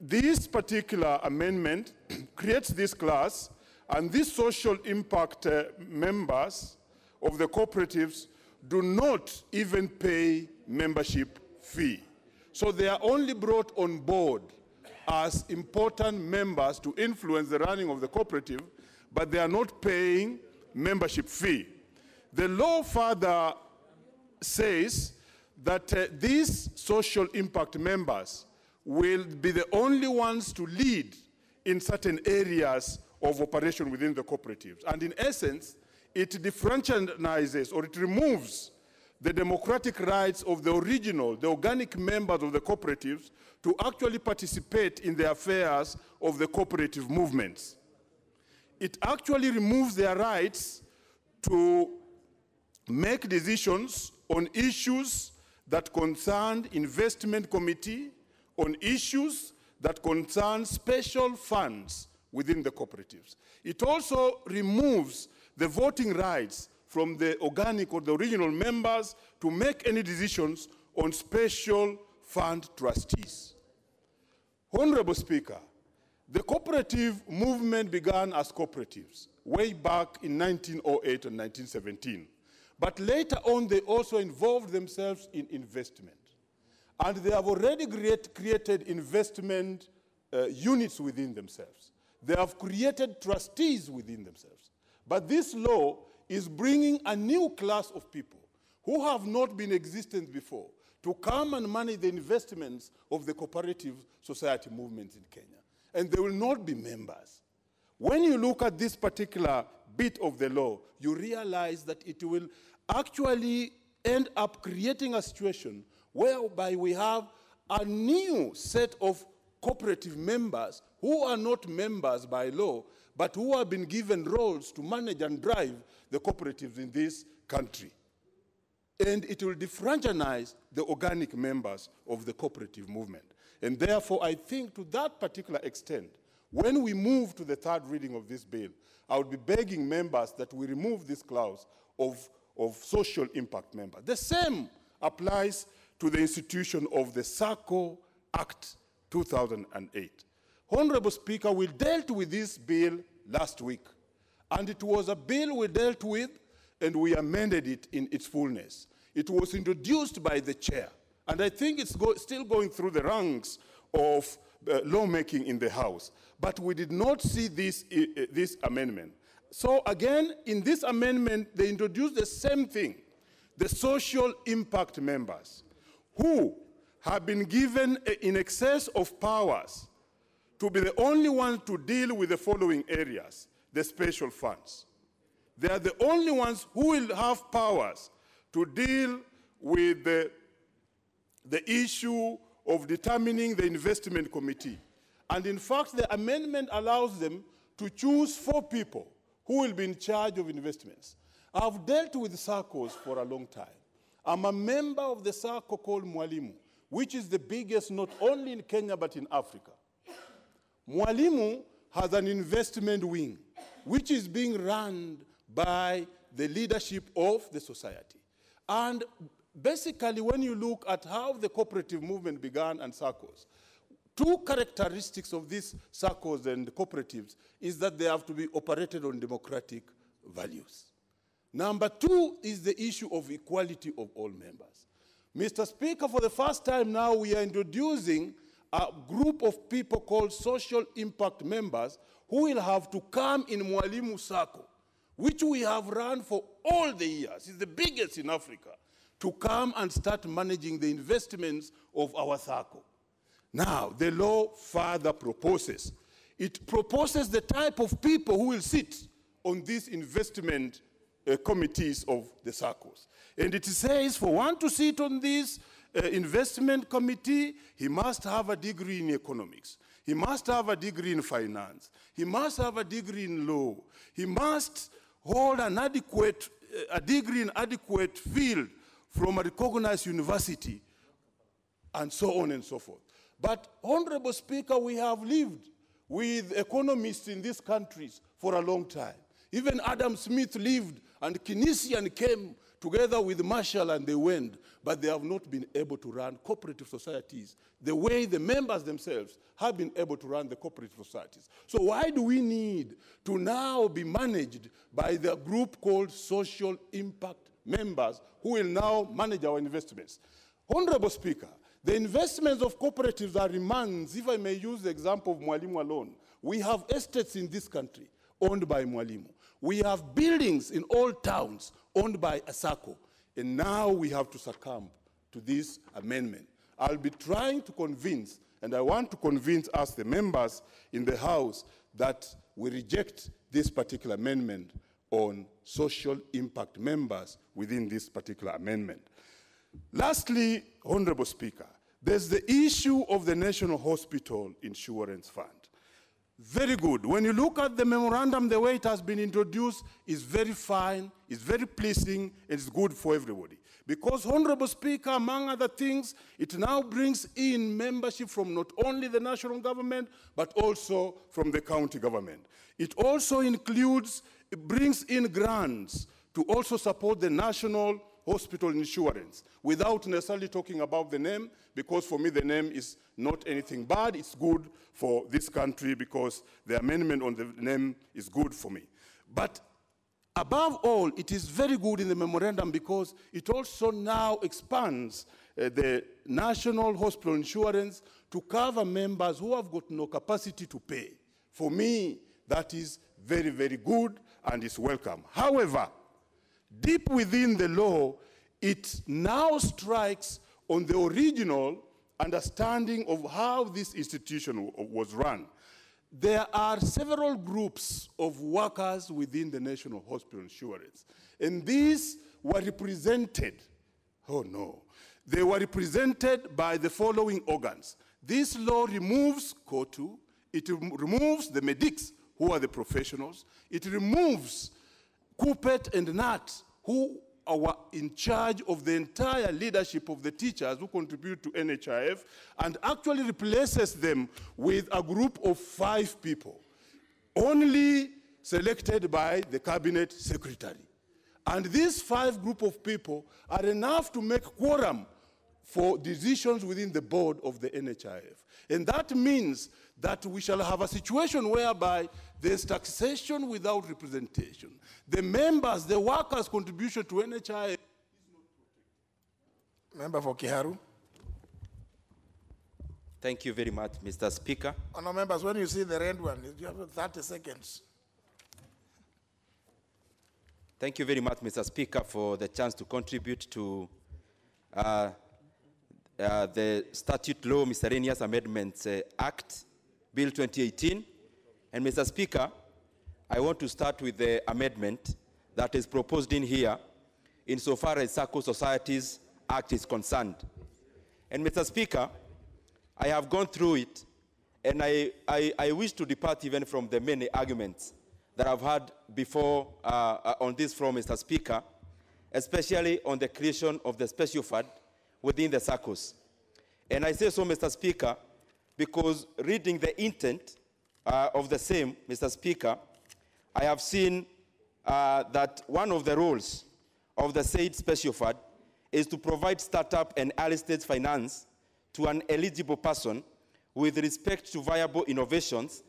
This particular amendment creates this class, and these social impact members of the cooperatives do not even pay membership fee. So they are only brought on board as important members to influence the running of the cooperative, but they are not paying membership fee. The law further says that these social impact members will be the only ones to lead in certain areas of operation within the cooperatives. And in essence, it defranchises or it removes the democratic rights of the original, the organic members of the cooperatives to actually participate in the affairs of the cooperative movements. It actually removes their rights to make decisions on issues that concern investment committee, on issues that concern special funds within the cooperatives. It also removes the voting rights from the organic or the original members to make any decisions on special fund trustees. Honorable Speaker, the cooperative movement began as cooperatives way back in 1908 and 1917. But later on, they also involved themselves in investment. And they have already created investment units within themselves. They have created trustees within themselves. But this law is bringing a new class of people who have not been existent before to come and manage the investments of the cooperative society movements in Kenya. And they will not be members. When you look at this particular bit of the law, you realize that it will actually end up creating a situation whereby we have a new set of cooperative members who are not members by law, but who have been given roles to manage and drive the cooperatives in this country. And it will defranchise the organic members of the cooperative movement. And therefore, I think to that particular extent, when we move to the third reading of this bill, I would be begging members that we remove this clause of social impact member. The same applies to the institution of the SACCO Act 2008. Honorable Speaker, we dealt with this bill last week, and it was a bill we dealt with, and we amended it in its fullness. It was introduced by the chair, and I think it's still going through the ranks of lawmaking in the House, but we did not see this amendment. So again, in this amendment, they introduced the same thing, the social impact members, who have been given in excess of powers to be the only ones to deal with the following areas: the special funds. They are the only ones who will have powers to deal with the issue of determining the investment committee. And in fact, the amendment allows them to choose 4 people who will be in charge of investments. I've dealt with SACCOs for a long time. I'm a member of the SACCO called Mwalimu, which is the biggest not only in Kenya but in Africa. Mwalimu has an investment wing, which is being run by the leadership of the society. And basically, when you look at how the cooperative movement began and SACCOs, 2 characteristics of these SACCOs and cooperatives is that they have to be operated on democratic values. Number 2 is the issue of equality of all members. Mr. Speaker, for the first time now, we are introducing a group of people called social impact members who will have to come in Mwalimu SACCO, which we have run for all the years. It's the biggest in Africa, to come and start managing the investments of our SACCO. Now, the law further proposes. It proposes the type of people who will sit on these investment committees of the SACCOs. And it says for one to sit on this investment committee, he must have a degree in economics. He must have a degree in finance. He must have a degree in law. He must hold a degree in adequate field from a recognized university, and so on and so forth. But, Honorable Speaker, we have lived with economists in these countries for a long time. Even Adam Smith lived, and Keynesian came together with Marshall, and they went, but they have not been able to run cooperative societies the way the members themselves have been able to run the cooperative societies. So why do we need to now be managed by the group called social impact members who will now manage our investments? Honorable Speaker, the investments of cooperatives are remands. If I may use the example of Mwalimu alone, we have estates in this country owned by Mwalimu. We have buildings in all towns owned by a SACCO. And now we have to succumb to this amendment. I'll be trying to convince, and I want to convince us, the members in the House, that we reject this particular amendment on social impact members within this particular amendment. Lastly, Honorable Speaker, there's the issue of the National Hospital Insurance Fund. Very good. When you look at the memorandum, the way it has been introduced is very fine, it's very pleasing, and it's good for everybody. Because, Honorable Speaker, among other things, it now brings in membership from not only the national government, but also from the county government. It also brings in grants to also support the national hospital insurance, without necessarily talking about the name, because for me the name is not anything bad. It's good for this country because the amendment on the name is good for me. But Above all, it is very good in the memorandum because it also now expands the national hospital insurance to cover members who have got no capacity to pay. For me, that is very, very good and is welcome. However, deep within the law, it now strikes on the original understanding of how this institution was run. There are several groups of workers within the National Hospital Insurance, and these were represented, they were represented by the following organs. This law removes COTU, it removes the medics, who are the professionals, it removes CUPET and NAT, who are in charge of the entire leadership of the teachers who contribute to NHIF, and actually replaces them with a group of 5 people, only selected by the cabinet secretary. And these 5 group of people are enough to make quorum for decisions within the board of the NHIF. And that means that we shall have a situation whereby there's taxation without representation. The members, the workers' contribution to NHIF is not protected. Member for Kiharu. Thank you very much, Mr. Speaker. Honour members, when you see the red one, you have 30 seconds. Thank you very much, Mr. Speaker, for the chance to contribute to the Statute Law Miscellaneous Amendments Act, Bill 2018. And Mr. Speaker, I want to start with the amendment that is proposed in here insofar as Circle Societies Act is concerned. And Mr. Speaker, I have gone through it, and I wish to depart even from the many arguments that I've had before on this floor, Mr. Speaker, especially on the creation of the special fund within the circles. And I say so, Mr. Speaker, because reading the intent of the same, Mr. Speaker, I have seen that one of the roles of the said special fund is to provide startup and early stage finance to an eligible person with respect to viable innovations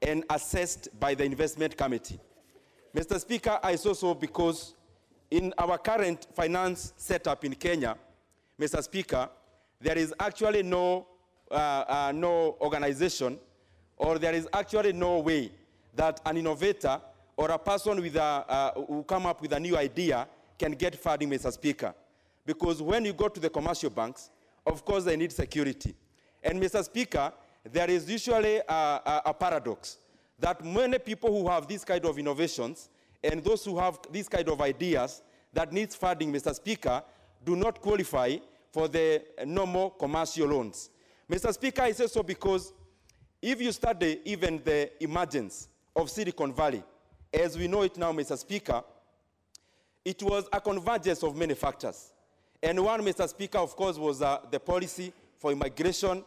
and assessed by the investment committee. Mr. Speaker, I say so because in our current finance setup in Kenya, Mr. Speaker, there is actually no organization, or there is actually no way that an innovator or a person with who come up with a new idea can get funding, Mr. Speaker. Because when you go to the commercial banks, of course they need security. And Mr. Speaker, there is usually a paradox that many people who have this kind of innovations and those who have this kind of ideas that needs funding, Mr. Speaker, do not qualify for the normal commercial loans. Mr. Speaker, I say so because if you study even the emergence of Silicon Valley, as we know it now, Mr. Speaker, it was a convergence of many factors. And one, Mr. Speaker, of course, was the policy for immigration,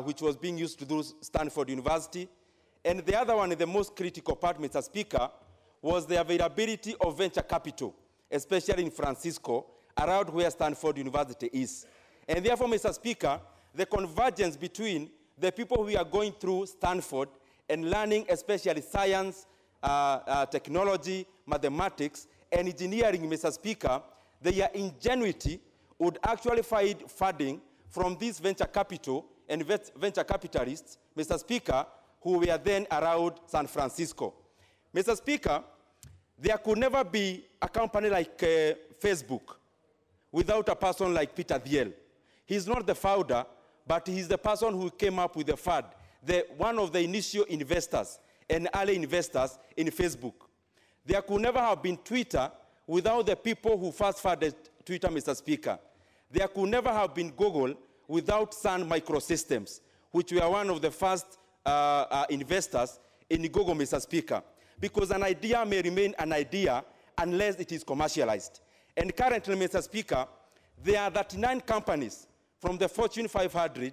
which was being used to do Stanford University. And the other one, the most critical part, Mr. Speaker, was the availability of venture capital, especially in Francisco, around where Stanford University is. And therefore, Mr. Speaker, the convergence between the people who are going through Stanford and learning especially science, technology, mathematics, and engineering, Mr. Speaker, their ingenuity would actually find funding from these venture capital and venture capitalists, Mr. Speaker, who were then around San Francisco. Mr. Speaker, there could never be a company like Facebook without a person like Peter Thiel. He's not the founder, but he's the person who came up with the fund, one of the initial investors and early investors in Facebook. There could never have been Twitter without the people who first funded Twitter, Mr. Speaker. There could never have been Google without Sun Microsystems, which were one of the first investors in Google, Mr. Speaker. Because an idea may remain an idea unless it is commercialized. And currently, Mr. Speaker, there are 39 companies from the Fortune 500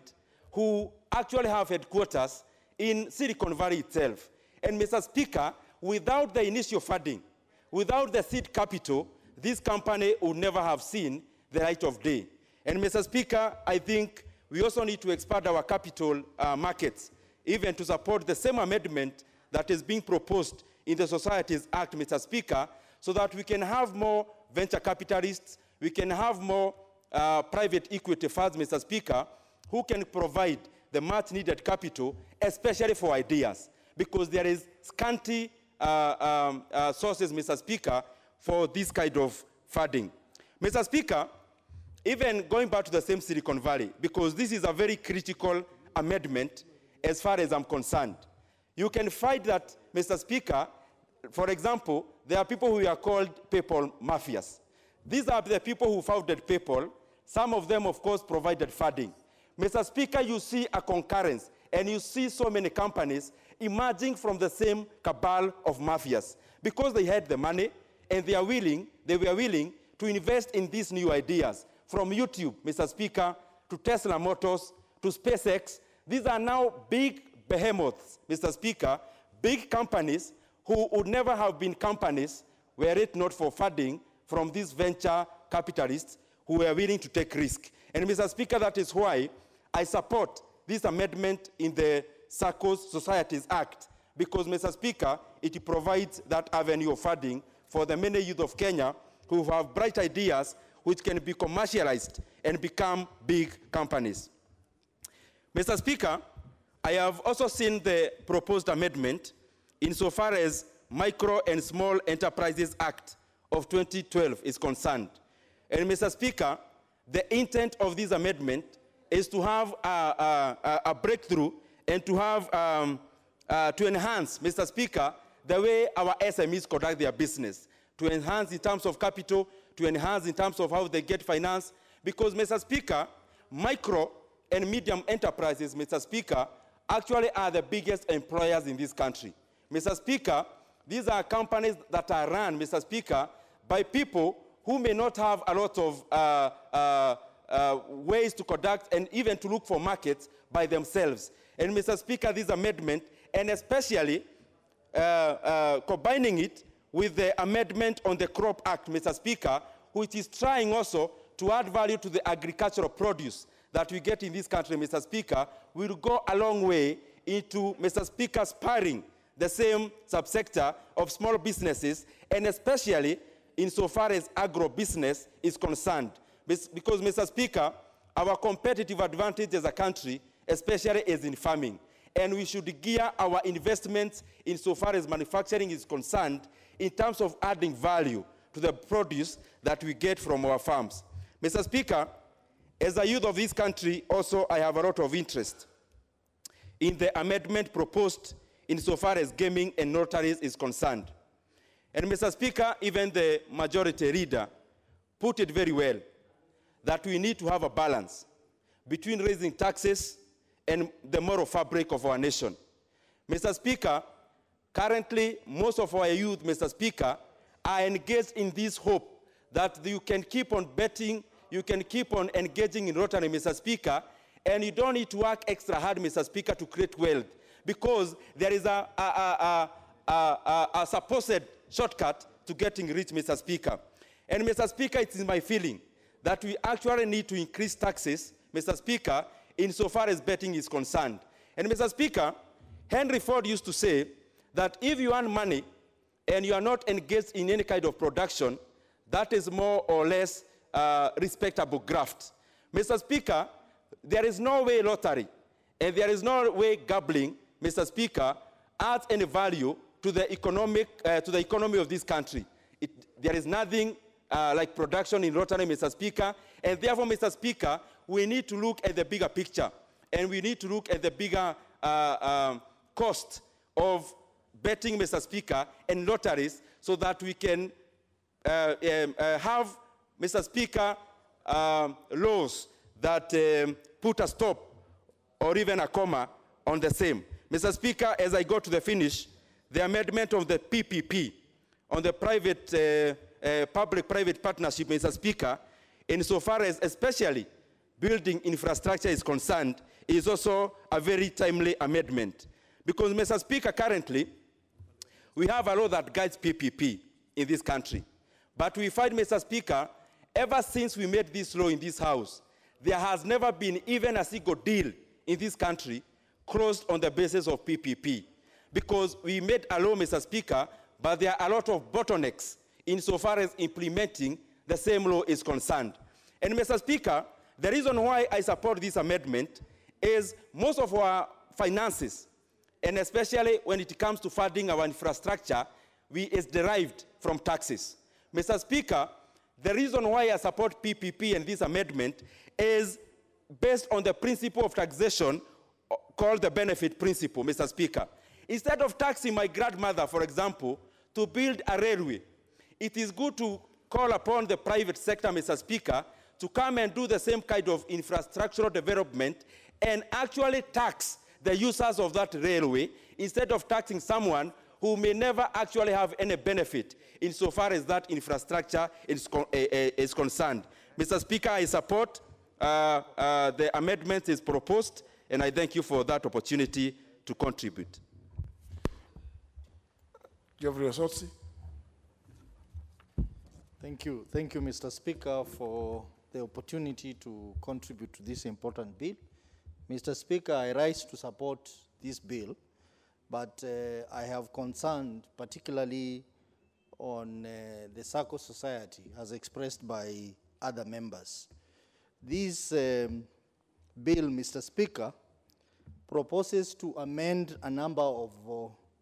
who actually have headquarters in Silicon Valley itself. And Mr. Speaker, without the initial funding, without the seed capital, this company would never have seen the light of day. And Mr. Speaker, I think we also need to expand our capital markets, even to support the same amendment that is being proposed in the Societies Act, Mr. Speaker, so that we can have more venture capitalists, we can have more private equity funds, Mr. Speaker, who can provide the much needed capital, especially for ideas, because there is scanty sources, Mr. Speaker, for this kind of funding. Mr. Speaker, even going back to the same Silicon Valley, because this is a very critical amendment as far as I'm concerned. You can find that, Mr. Speaker, for example, there are people who are called PayPal mafias. These are the people who founded PayPal. Some of them, of course, provided funding. Mr. Speaker, you see a concurrence, and you see so many companies emerging from the same cabal of mafias because they had the money and they were willing to invest in these new ideas. From YouTube, Mr. Speaker, to Tesla Motors, to SpaceX, these are now big behemoths, Mr. Speaker, big companies who would never have been companies were it not for funding from these venture capitalists who were willing to take risk. And Mr. Speaker, that is why I support this amendment in the Societies Act, because, Mr. Speaker, it provides that avenue of funding for the many youth of Kenya who have bright ideas which can be commercialized and become big companies. Mr. Speaker, I have also seen the proposed amendment insofar as Micro and Small Enterprises Act of 2012 is concerned. And Mr. Speaker, the intent of this amendment is to have a breakthrough and to have, to enhance, Mr. Speaker, the way our SMEs conduct their business, to enhance in terms of capital, to enhance in terms of how they get finance, because, Mr. Speaker, micro and medium enterprises, Mr. Speaker, actually are the biggest employers in this country. Mr. Speaker, these are companies that are run, Mr. Speaker, by people who may not have a lot of ways to conduct and even to look for markets by themselves. And, Mr. Speaker, this amendment, and especially combining it with the amendment on the Crop Act, Mr. Speaker, which is trying also to add value to the agricultural produce that we get in this country, Mr. Speaker, will go a long way into, Mr. Speaker, spurring the same subsector of small businesses, and especially insofar as agro-business is concerned. Because, Mr. Speaker, our competitive advantage as a country, especially is in farming, and we should gear our investments insofar as manufacturing is concerned in terms of adding value to the produce that we get from our farms. Mr. Speaker, as a youth of this country, also I have a lot of interest in the amendment proposed insofar as gaming and notaries is concerned. And, Mr. Speaker, even the majority leader put it very well, that we need to have a balance between raising taxes and the moral fabric of our nation. Mr. Speaker, currently most of our youth, Mr. Speaker, are engaged in this hope that you can keep on betting, you can keep on engaging in lottery, Mr. Speaker, and you don't need to work extra hard, Mr. Speaker, to create wealth, because there is a supposed shortcut to getting rich, Mr. Speaker. And, Mr. Speaker, it is my feeling that we actually need to increase taxes, Mr. Speaker, insofar as betting is concerned. And, Mr. Speaker, Henry Ford used to say that if you earn money and you are not engaged in any kind of production, that is more or less respectable graft. Mr. Speaker, there is no way lottery and there is no way gambling, Mr. Speaker, adds any value to the economy of this country. There is nothing like production in lottery, Mr. Speaker, and therefore, Mr. Speaker, we need to look at the bigger picture, and we need to look at the bigger cost of betting, Mr. Speaker, and lotteries, so that we can have, Mr. Speaker, laws that put a stop or even a comma on the same. Mr. Speaker, as I go to the finish, the amendment of the PPP on the public-private partnership, Mr. Speaker, insofar as especially building infrastructure is concerned, is also a very timely amendment. Because, Mr. Speaker, currently, we have a law that guides PPP in this country. But we find, Mr. Speaker, ever since we made this law in this House, there has never been even a single deal in this country closed on the basis of PPP. because we made a law, Mr. Speaker, but there are a lot of bottlenecks insofar as implementing the same law is concerned. And Mr. Speaker, the reason why I support this amendment is most of our finances, and especially when it comes to funding our infrastructure, is derived from taxes. Mr. Speaker, the reason why I support PPP and this amendment is based on the principle of taxation called the benefit principle, Mr. Speaker. Instead of taxing my grandmother, for example, to build a railway, it is good to call upon the private sector, Mr. Speaker, to come and do the same kind of infrastructural development and actually tax the users of that railway instead of taxing someone who may never actually have any benefit insofar as that infrastructure is concerned. Mr. Speaker, I support the amendment is proposed, and I thank you for that opportunity to contribute. Geoffrey Osotsi. Thank you, Mr. Speaker, for the opportunity to contribute to this important bill. Mr. Speaker, I rise to support this bill, but I have concern particularly on the SACCO society as expressed by other members. This bill, Mr. Speaker, proposes to amend a number of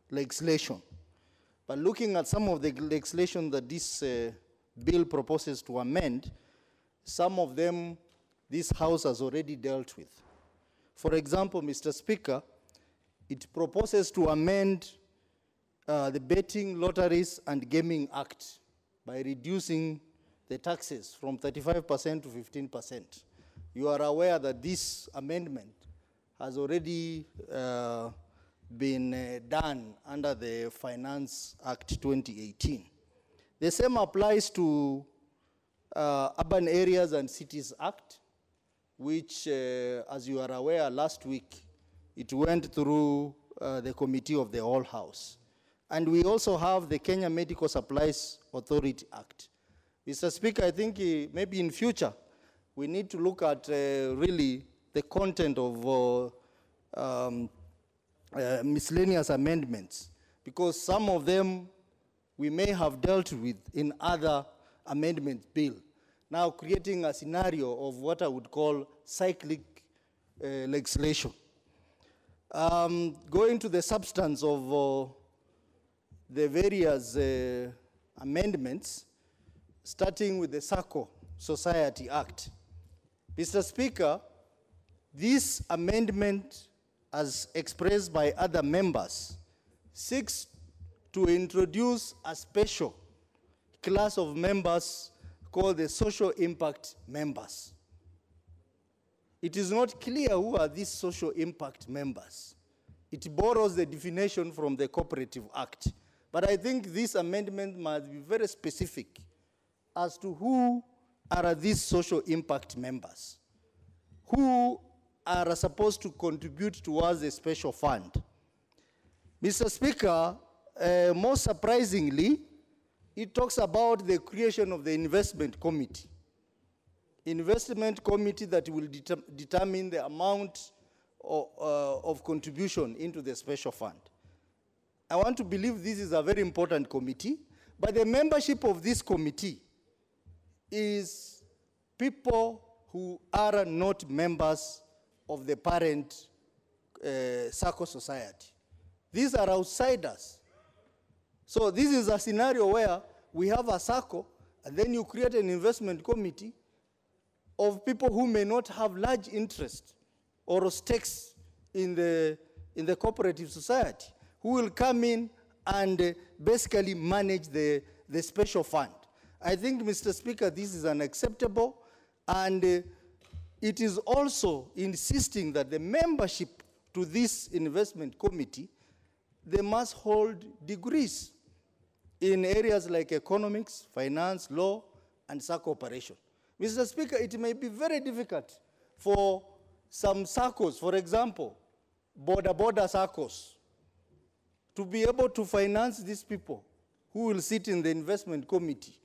legislation. But looking at some of the legislation that this bill proposes to amend, some of them this House has already dealt with. For example, Mr. Speaker, it proposes to amend the Betting, Lotteries and Gaming Act by reducing the taxes from 35% to 15%. You are aware that this amendment has already been done under the Finance Act 2018. The same applies to Urban Areas and Cities Act, which, as you are aware, last week, it went through the committee of the whole House. And we also have the Kenya Medical Supplies Authority Act. Mr. Speaker, I think maybe in future, we need to look at really the content of miscellaneous amendments, because some of them we may have dealt with in other amendment bill, now creating a scenario of what I would call cyclic legislation. Going to the substance of the various amendments, starting with the SACCO Society Act. Mr. Speaker, this amendment, as expressed by other members, seeks to introduce a special class of members called the social impact members. It is not clear who are these social impact members. It borrows the definition from the Cooperative Act. But I think this amendment must be very specific as to who are these social impact members, who are supposed to contribute towards a special fund. Mr. Speaker, most surprisingly, it talks about the creation of the investment committee. Investment committee that will determine the amount of contribution into the special fund. I want to believe this is a very important committee, but the membership of this committee is people who are not members of the parent SACCO society. These are outsiders. So this is a scenario where we have a SACCO, and then you create an investment committee of people who may not have large interest or stakes in the cooperative society, who will come in and basically manage the special fund. I think, Mr. Speaker, this is unacceptable, and it is also insisting that the membership to this investment committee, they must hold degrees in areas like economics, finance, law, and SACCO operation. Mr. Speaker, it may be very difficult for some SACCOs, for example, border SACCOs, to be able to finance these people who will sit in the investment committee.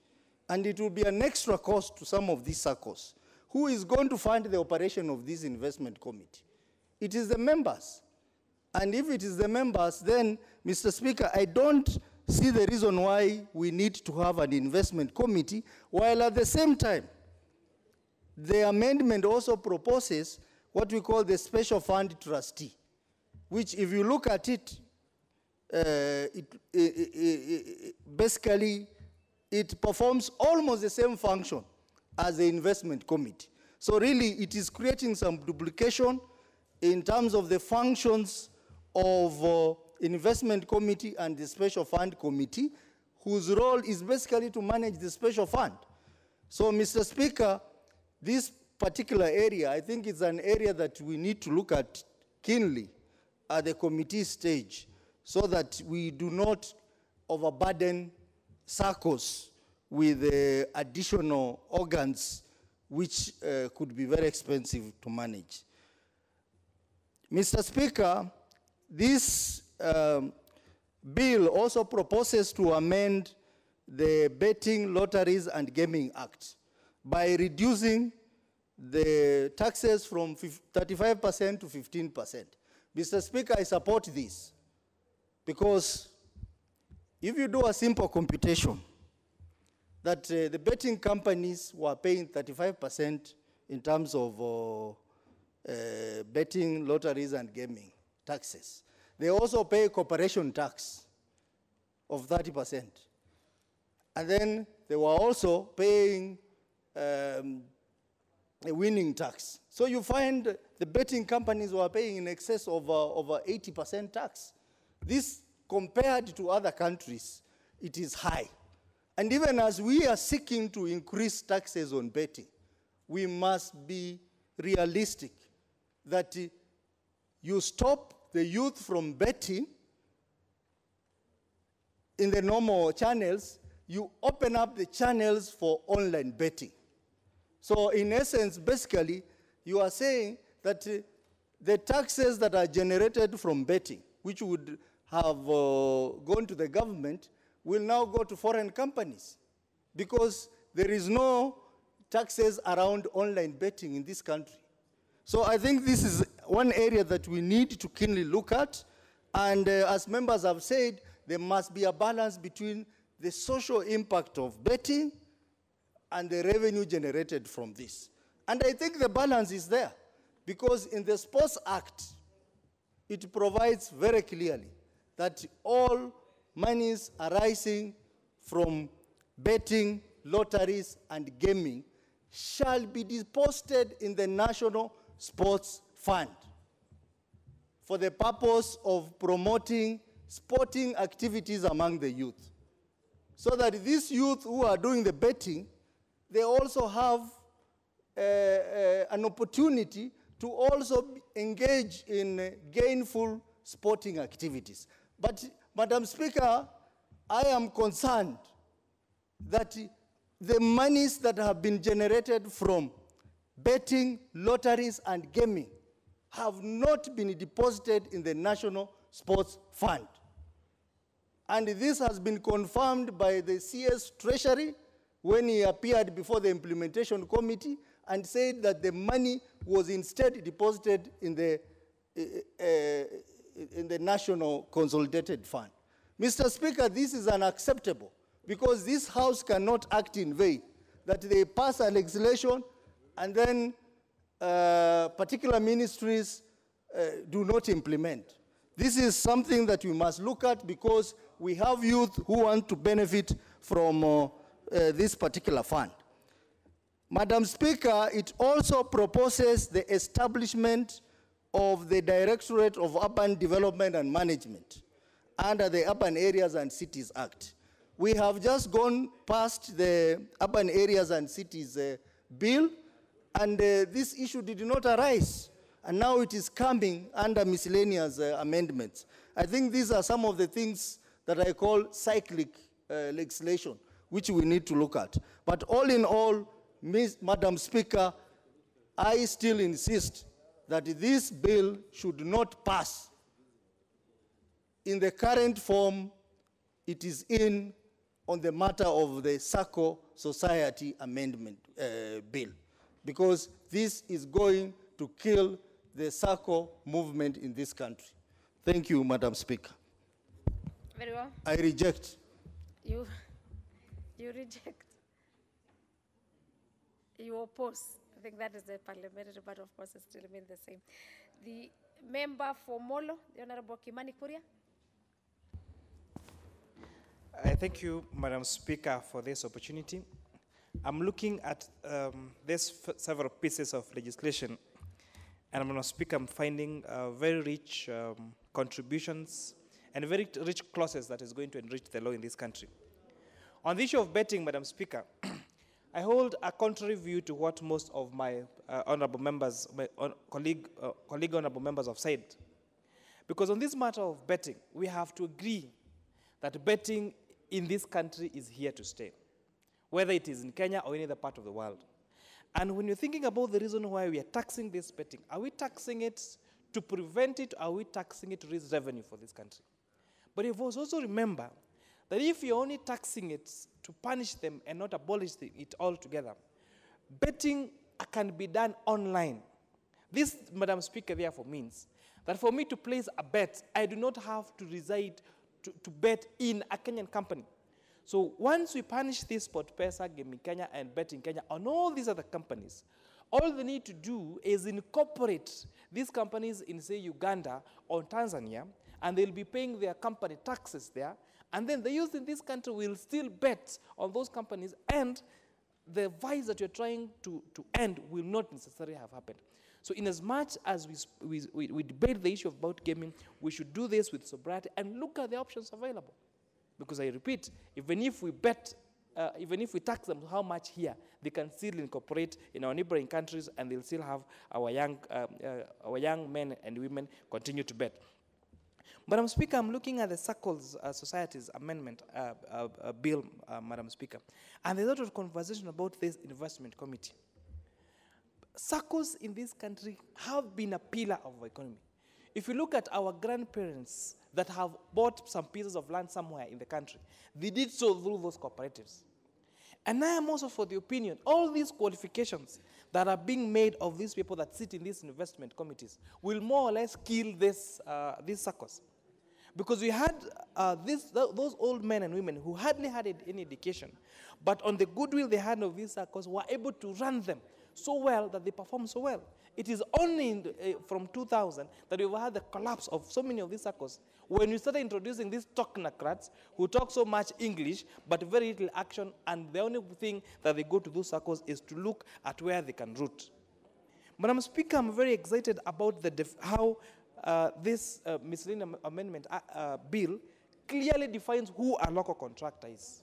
And it will be an extra cost to some of these SACCOs. Who is going to fund the operation of this investment committee? It is the members. And if it is the members, then, Mr. Speaker, I don't see the reason why we need to have an investment committee, while at the same time, the amendment also proposes what we call the special fund trustee, which if you look at it, basically, it performs almost the same function as the investment committee. So really, it is creating some duplication in terms of the functions of investment committee and the special fund committee, whose role is basically to manage the special fund. So, Mr. Speaker, this particular area, I think it's an area that we need to look at keenly at the committee stage, so that we do not overburden SACCOs with additional organs which could be very expensive to manage. Mr. Speaker, this bill also proposes to amend the Betting, Lotteries and Gaming Act by reducing the taxes from 35% to 15%. Mr. Speaker, I support this because if you do a simple computation that the betting companies were paying 35% in terms of betting, lotteries and gaming taxes. They also pay corporation tax of 30%. And then they were also paying a winning tax. So you find the betting companies were paying in excess of over 80% tax. This, compared to other countries, it is high. And even as we are seeking to increase taxes on betting, we must be realistic that you stop the youth from betting in the normal channels, you open up the channels for online betting. So in essence, basically, you are saying that the taxes that are generated from betting, which would have gone to the government, will now go to foreign companies because there is no taxes around online betting in this country. So I think this is one area that we need to keenly look at. And as members have said, there must be a balance between the social impact of betting and the revenue generated from this. And I think the balance is there because in the Sports Act, it provides very clearly that all monies arising from betting, lotteries, and gaming shall be deposited in the National Sports Fund for the purpose of promoting sporting activities among the youth. So that these youth who are doing the betting, they also have an opportunity to also engage in gainful sporting activities. But, Madam Speaker, I am concerned that the monies that have been generated from betting, lotteries, and gaming have not been deposited in the National Sports Fund. And this has been confirmed by the CS Treasury when he appeared before the Implementation Committee and said that the money was instead deposited in the National Consolidated Fund. Mr. Speaker, this is unacceptable because this House cannot act in vain, that they pass a legislation and then particular ministries do not implement. This is something that we must look at because we have youth who want to benefit from this particular fund. Madam Speaker, it also proposes the establishment of the Directorate of Urban Development and Management under the Urban Areas and Cities Act. We have just gone past the Urban Areas and Cities bill, and this issue did not arise. And now it is coming under miscellaneous amendments. I think these are some of the things that I call cyclic legislation, which we need to look at. But all in all, Madam Speaker, I still insist that this bill should not pass in the current form it is in on the matter of the SACCO Society Amendment Bill, because this is going to kill the SACCO movement in this country. Thank you, Madam Speaker. Very well. I reject. You reject. You oppose. I think that is the parliamentary, but of course it still remains the same. The member for Molo, the Honorable Kimani Kuria. I thank you, Madam Speaker, for this opportunity. I'm looking at these several pieces of legislation, and Madam Speaker, I'm finding very rich contributions and very rich clauses that is going to enrich the law in this country. On the issue of betting, Madam Speaker, I hold a contrary view to what most of my honorable members, my colleague honorable members have said. Because on this matter of betting, we have to agree that betting in this country is here to stay, whether it is in Kenya or any other part of the world. And when you're thinking about the reason why we are taxing this betting, are we taxing it to prevent it, or are we taxing it to raise revenue for this country? But you must also remember that if you're only taxing it to punish them and not abolish it altogether, betting can be done online. This, Madam Speaker, therefore means that for me to place a bet, I do not have to reside to bet in a Kenyan company. So once we punish this SportPesa, Game in Kenya, and Bet in Kenya on all these other companies, all they need to do is incorporate these companies in, say, Uganda or Tanzania, and they'll be paying their company taxes there, and then the youth in this country will still bet on those companies, and the vice that you're trying to end will not necessarily have happened. So in as much as we debate the issue about gaming, we should do this with sobriety and look at the options available. Because I repeat, even if we bet, even if we tax them how much here, they can still incorporate in our neighboring countries, and they'll still have our young men and women continue to bet. Madam Speaker, I'm looking at the Circles Societies Amendment Bill, Madam Speaker, and there's a lot of conversation about this investment committee. Circles in this country have been a pillar of our economy. If you look at our grandparents that have bought some pieces of land somewhere in the country, they did so through those cooperatives. And I am also for the opinion, all these qualifications that are being made of these people that sit in these investment committees will more or less kill these circles. Because we had those old men and women who hardly had any education, but on the goodwill they had of these circles were able to run them so well that they perform so well. It is only from 2000 that we've had the collapse of so many of these circles. When we started introducing these technocrats who talk so much English but very little action, and the only thing that they go to those circles is to look at where they can root. Madam Speaker, I'm very excited about how this miscellaneous amendment bill clearly defines who a local contractor is.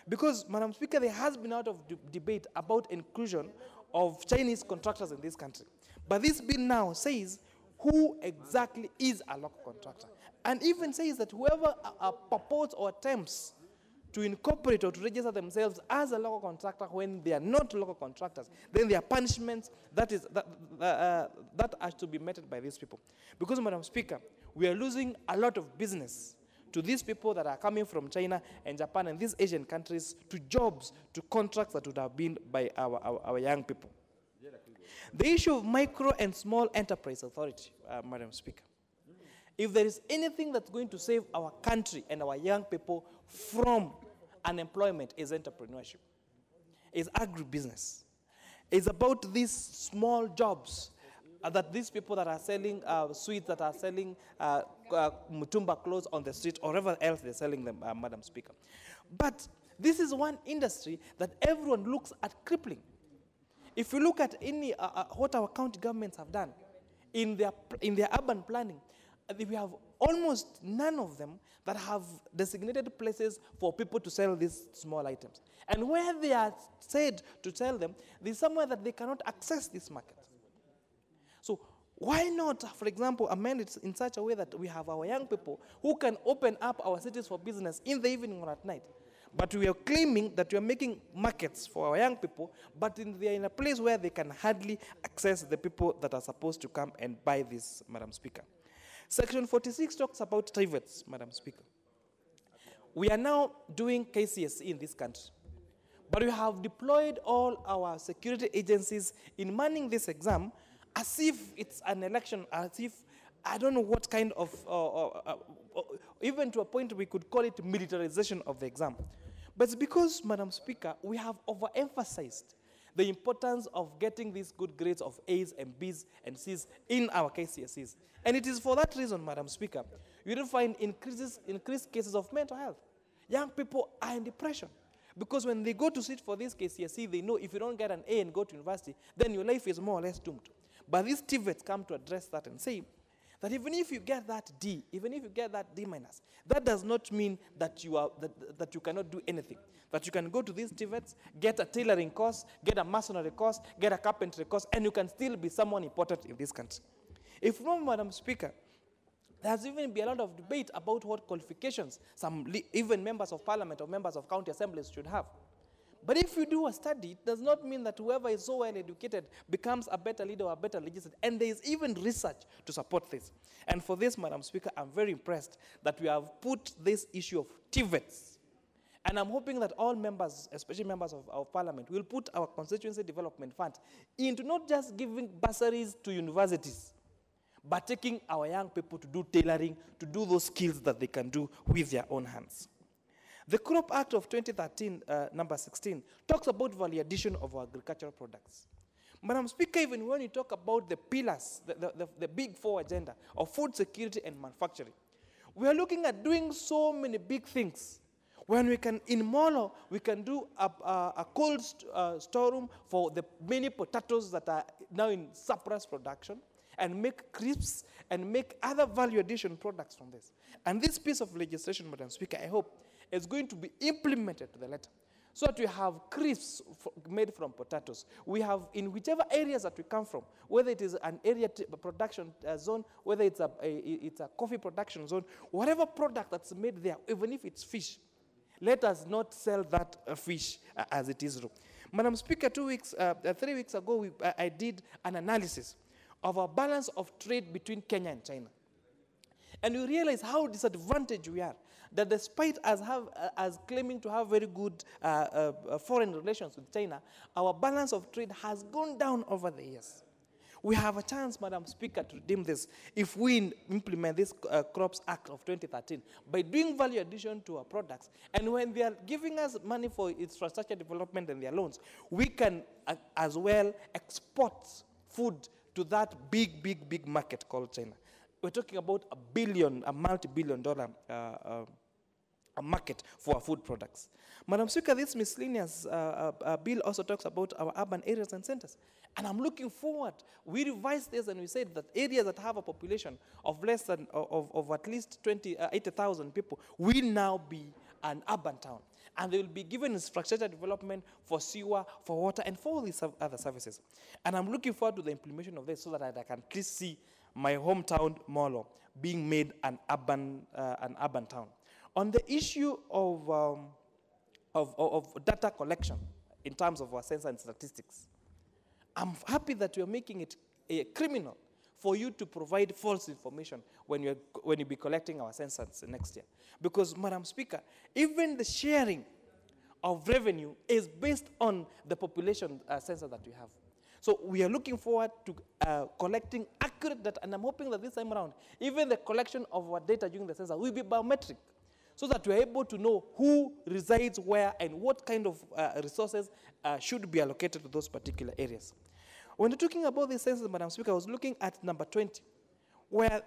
Because, Madam Speaker, there has been a lot of debate about inclusion of Chinese contractors in this country. But this bill now says who exactly is a local contractor. And even says that whoever purports or attempts to incorporate or to register themselves as a local contractor when they are not local contractors, then there are punishments that are to be meted by these people. Because, Madam Speaker, we are losing a lot of business to these people that are coming from China and Japan and these Asian countries, to jobs, to contracts that would have been by our young people. The issue of micro and small enterprise authority, Madam Speaker. If there is anything that's going to save our country and our young people from unemployment, is entrepreneurship, is agribusiness. It's about these small jobs that these people that are selling sweets, that are selling mutumba clothes on the street, or wherever else they're selling them, Madam Speaker. But this is one industry that everyone looks at crippling. If you look at any what our county governments have done in their urban planning, we have almost none of them that have designated places for people to sell these small items. And where they are said to sell them, there's somewhere that they cannot access this market. So why not, for example, amend it in such a way that we have our young people who can open up our cities for business in the evening or at night? But we are claiming that we are making markets for our young people, but they are in a place where they can hardly access the people that are supposed to come and buy this, Madam Speaker. Section 46 talks about TVETs, Madam Speaker. We are now doing KCSE in this country, but we have deployed all our security agencies in manning this exam as if it's an election, as if I don't know what kind of, even to a point we could call it militarization of the exam. But it's because, Madam Speaker, we have overemphasized the importance of getting these good grades of A's and B's and C's in our KCSEs. And it is for that reason, Madam Speaker, you will find increased cases of mental health. Young people are in depression. Because when they go to sit for this KCSE, they know if you don't get an A and go to university, then your life is more or less doomed. But these TVETs come to address that and say that even if you get that D, even if you get that D minus, that does not mean that you, that you cannot do anything. That you can go to these TVETs, get a tailoring course, get a masonry course, get a carpentry course, and you can still be someone important in this country. If not, Madam Speaker, there's even been a lot of debate about what qualifications even members of parliament or members of county assemblies should have. But if you do a study, it does not mean that whoever is so well educated becomes a better leader or a better legislator. And there is even research to support this. And for this, Madam Speaker, I'm very impressed that we have put this issue of TVETs. And I'm hoping that all members, especially members of parliament, will put our constituency development fund into not just giving bursaries to universities, but taking our young people to do tailoring, to do those skills that they can do with their own hands. The Crop Act of 2013, number 16, talks about value addition of our agricultural products. Madam Speaker, even when you talk about the pillars, the big four agenda of food security and manufacturing, we are looking at doing so many big things. When we can, in Molo, we can do a cold storeroom for the many potatoes that are now in surplus production, and make crisps and make other value addition products from this. And this piece of legislation, Madam Speaker, I hope, is going to be implemented to the letter. So that we have crisps made from potatoes. We have, in whichever areas that we come from, whether it is an area production zone, whether it's a coffee production zone, whatever product that's made there, even if it's fish, let us not sell that fish as it is raw. Madam Speaker, 3 weeks ago, I did an analysis of our balance of trade between Kenya and China. And we realize how disadvantaged we are, that despite us claiming to have very good foreign relations with China, our balance of trade has gone down over the years. We have a chance, Madam Speaker, to redeem this if we implement this Crops Act of 2013 by doing value addition to our products. And when they are giving us money for infrastructure development and their loans, we can as well export food to that big market called China. We're talking about a multi-billion-dollar market for our food products. Madam Speaker, this miscellaneous bill also talks about our urban areas and centers. And I'm looking forward. We revised this and we said that areas that have a population of less than, of at least 80,000 people will now be an urban town. And they will be given infrastructure development for sewer, for water, and for all these other services. And I'm looking forward to the implementation of this so that I can at least see my hometown, Molo, being made an urban town. On the issue of data collection in terms of our census and statistics, I'm happy that you're making it a criminal for you to provide false information when you be collecting our census next year. Because, Madam Speaker, even the sharing of revenue is based on the population census that we have. So we are looking forward to collecting accurate data, and I'm hoping that this time around, even the collection of our data during the census will be biometric, so that we're able to know who resides where and what kind of resources should be allocated to those particular areas. When you're talking about the census, Madam Speaker, I was looking at number 20, where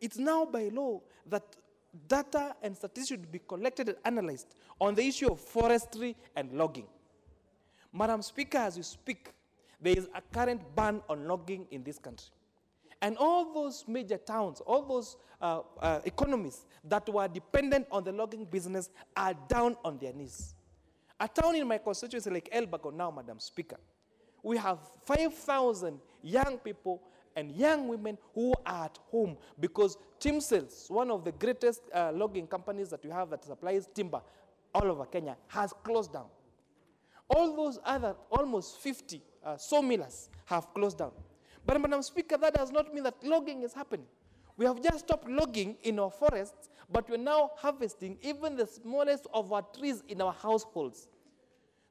it's now by law that data and statistics should be collected and analyzed on the issue of forestry and logging. Madam Speaker, as you speak, there is a current ban on logging in this country. And all those major towns, all those economies that were dependent on the logging business are down on their knees. A town in my constituency like Elbago now, Madam Speaker, we have 5,000 young people and young women who are at home because Timsels, one of the greatest logging companies that we have that supplies timber all over Kenya, has closed down. All those other almost 50 sawmills have closed down. But, Madam Speaker, that does not mean that logging is happening. We have just stopped logging in our forests, but we're now harvesting even the smallest of our trees in our households.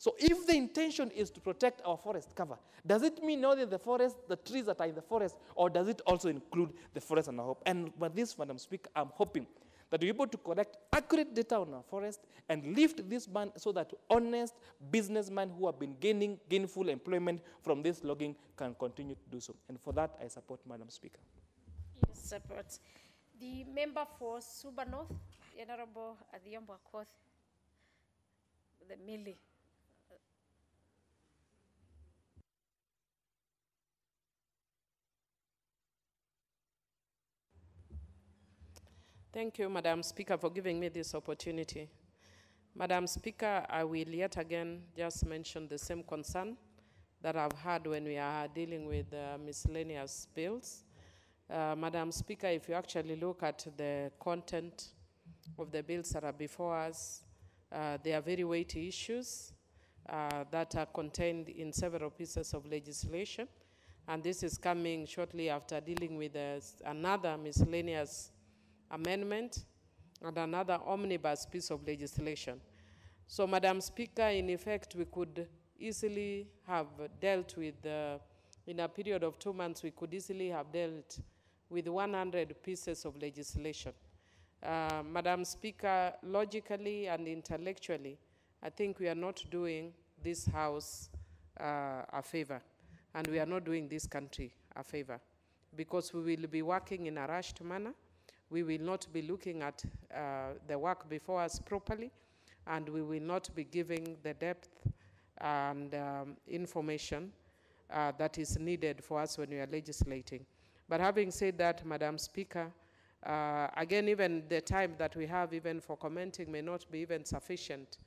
So if the intention is to protect our forest cover, does it mean only the forest, the trees that are in the forest, or does it also include the forest and our hope? And by this, Madam Speaker, I'm hoping that we're able to collect accurate data on our forest and lift this ban so that honest businessmen who have been gaining gainful employment from this logging can continue to do so. And for that, I support Madam Speaker. Yes, support. The member for Suba North, the Honorable Adhiambo Akoth, the Mili. Thank you, Madam Speaker, for giving me this opportunity. Madam Speaker, I will yet again just mention the same concern that I've had when we are dealing with miscellaneous bills. Madam Speaker, if you actually look at the content of the bills that are before us, they are very weighty issues that are contained in several pieces of legislation. And this is coming shortly after dealing with another miscellaneous amendment and another omnibus piece of legislation. So, Madam Speaker, in effect, we could easily have dealt with, in a period of 2 months, we could easily have dealt with 100 pieces of legislation. Madam Speaker, logically and intellectually, I think we are not doing this House a favor, and we are not doing this country a favor, because we will be working in a rushed manner. We will not be looking at the work before us properly, and we will not be giving the depth and information that is needed for us when we are legislating. But having said that, Madam Speaker, again, even the time that we have even for commenting may not be even sufficient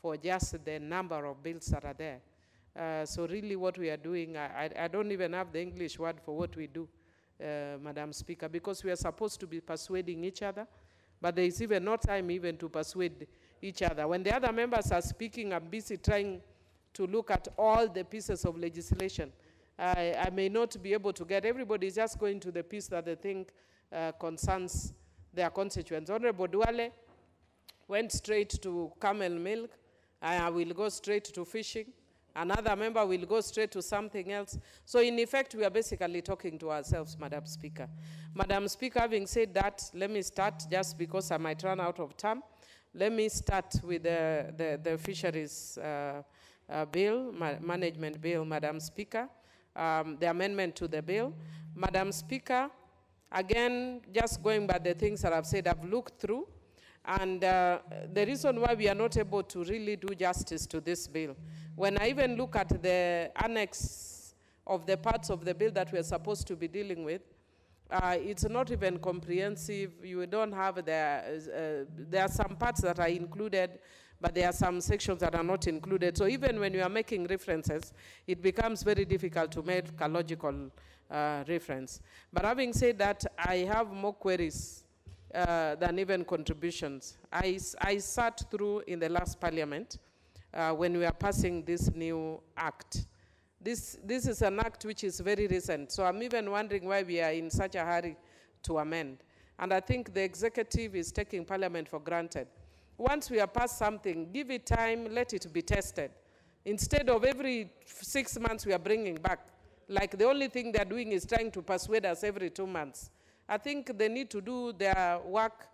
for just the number of bills that are there. So really what we are doing, I don't even have the English word for what we do, Madam Speaker, because we are supposed to be persuading each other, but there is even no time even to persuade each other. When the other members are speaking, I'm busy trying to look at all the pieces of legislation. I may not be able to get, everybody is just going to the piece that they think concerns their constituents. Honorable Duale went straight to camel milk. I will go straight to fishing. Another member will go straight to something else. So in effect, we are basically talking to ourselves, Madam Speaker. Madam Speaker, having said that, let me start, just because I might run out of time. Let me start with the fisheries bill, management bill, Madam Speaker, the amendment to the bill. Madam Speaker, again, just going by the things that I've said, I've looked through, and the reason why we are not able to really do justice to this bill, when I even look at the annex of the parts of the bill that we're supposed to be dealing with, it's not even comprehensive. You don't have there are some parts that are included, but there are some sections that are not included. So even when you are making references, it becomes very difficult to make a logical reference. But having said that, I have more queries than even contributions. I sat through in the last parliament when we are passing this new act. This is an act which is very recent, so I'm even wondering why we are in such a hurry to amend. And I think the executive is taking parliament for granted. Once we have passed something, give it time, let it be tested. Instead of every 6 months we are bringing back, like the only thing they're doing is trying to persuade us every 2 months. I think they need to do their work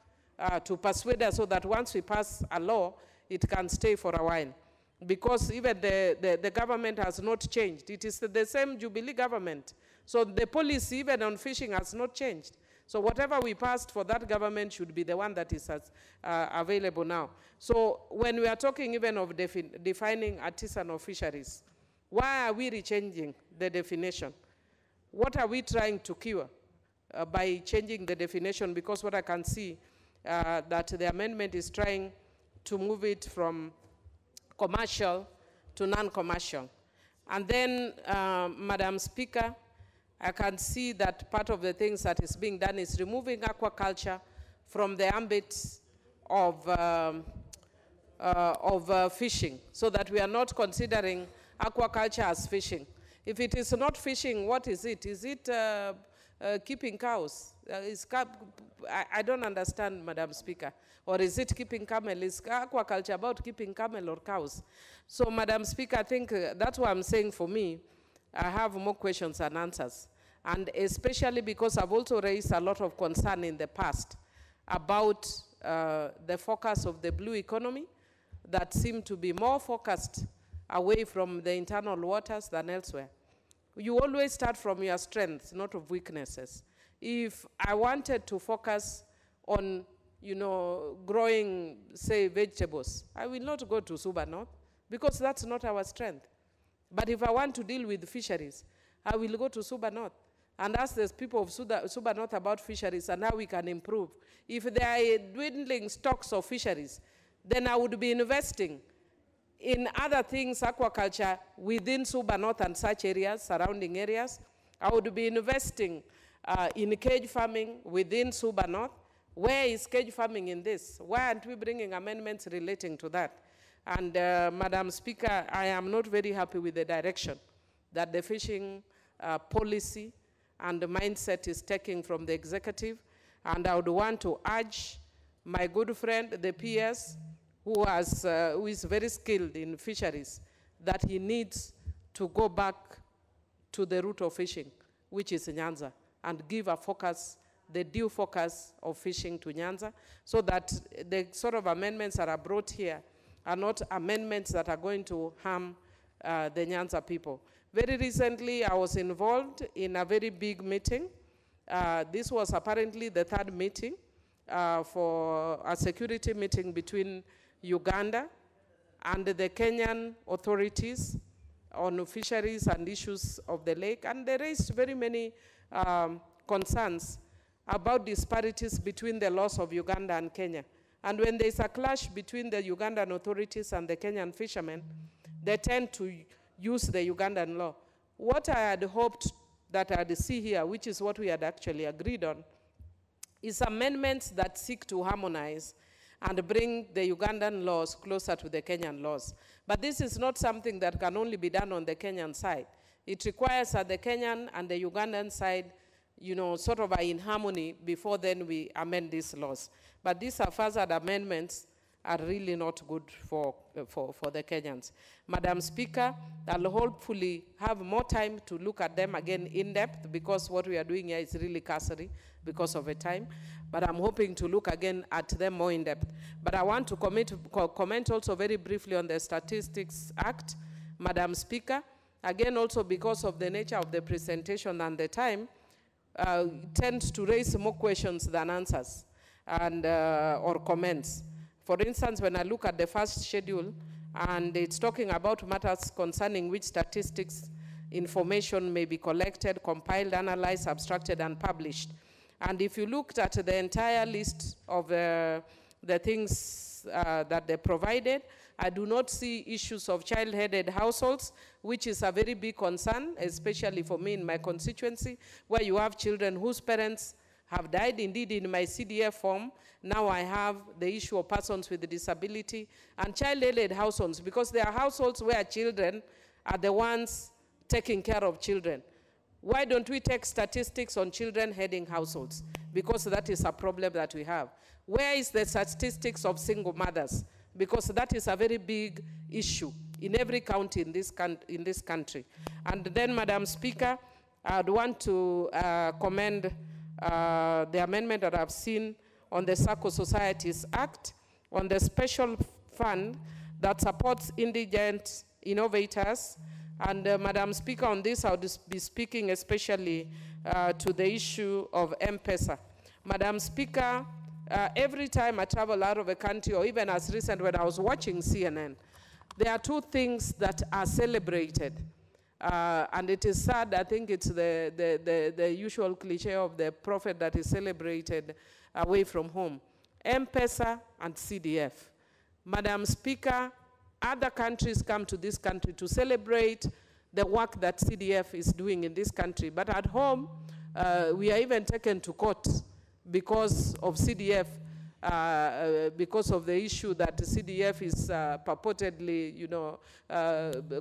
to persuade us so that once we pass a law, it can stay for a while. Because even the government has not changed. It is the same Jubilee government. So the policy even on fishing has not changed. So whatever we passed for that government should be the one that is available now. So when we are talking even of defining artisanal fisheries, why are we rechanging the definition? What are we trying to cure by changing the definition? Because what I can see that the amendment is trying to move it from commercial to non-commercial. And then, Madam Speaker, I can see that part of the things that is being done is removing aquaculture from the ambit of fishing, so that we are not considering aquaculture as fishing. If it is not fishing, what is it? Is it keeping cows? I don't understand, Madam Speaker. Or is it keeping camel? Is aquaculture about keeping camel or cows? So, Madam Speaker, I think that's what I'm saying. For me, I have more questions than answers. And especially because I've also raised a lot of concern in the past about the focus of the blue economy that seem to be more focused away from the internal waters than elsewhere. You always start from your strengths, not of weaknesses. If I wanted to focus on, growing, say, vegetables, I will not go to Suba North because that's not our strength. But if I want to deal with fisheries, I will go to Suba North and ask the people of Suba North about fisheries and how we can improve. If there are dwindling stocks of fisheries, then I would be investing in other things, aquaculture, within Suba North and such areas, surrounding areas. I would be investing in cage farming within Suba North. Where is cage farming in this? Why aren't we bringing amendments relating to that? And Madam Speaker, I am not very happy with the direction that the fishing policy and the mindset is taking from the executive. And I would want to urge my good friend, the PS, who is very skilled in fisheries, that he needs to go back to the root of fishing, which is Nyanza, and give a focus, the due focus of fishing to Nyanza, so that the sort of amendments that are brought here are not amendments that are going to harm the Nyanza people. Very recently, I was involved in a very big meeting. This was apparently the third meeting for a security meeting between Uganda and the Kenyan authorities on fisheries and issues of the lake. And they raised very many concerns about disparities between the laws of Uganda and Kenya. And when there's a clash between the Ugandan authorities and the Kenyan fishermen, they tend to use the Ugandan law. What I had hoped that I'd see here, which is what we had actually agreed on, is amendments that seek to harmonize and bring the Ugandan laws closer to the Kenyan laws. But this is not something that can only be done on the Kenyan side. It requires at the Kenyan and the Ugandan side, sort of in harmony before then we amend these laws. But these haphazard amendments are really not good for the Kenyans. Madam Speaker, I'll hopefully have more time to look at them again in depth, because what we are doing here is really cursory because of the time. But I'm hoping to look again at them more in depth. But I want to comment also very briefly on the Statistics Act, Madam Speaker. Again, also because of the nature of the presentation and the time, tends to raise more questions than answers and or comments. For instance, when I look at the first schedule, and it's talking about matters concerning which statistics information may be collected, compiled, analyzed, abstracted, and published. And if you looked at the entire list of the things that they provided, I do not see issues of child-headed households, which is a very big concern, especially for me in my constituency, where you have children whose parents have died. Indeed, in my CDF form, now I have the issue of persons with disability and child-headed households, because there are households where children are the ones taking care of children. Why don't we take statistics on children heading households? Because that is a problem that we have. Where is the statistics of single mothers? Because that is a very big issue in every county in this country. And then, Madam Speaker, I'd want to commend the amendment that I've seen on the Sacco Societies Act, on the special fund that supports indigent innovators. And Madam Speaker, on this, I'll be speaking especially to the issue of M-Pesa. Madam Speaker, every time I travel out of the country, or even as recent when I was watching CNN, there are two things that are celebrated. And it is sad, I think it's the usual cliche of the prophet that is celebrated away from home. M-Pesa and CDF. Madam Speaker, other countries come to this country to celebrate the work that CDF is doing in this country. But at home, we are even taken to court because of CDF, because of the issue that CDF is purportedly,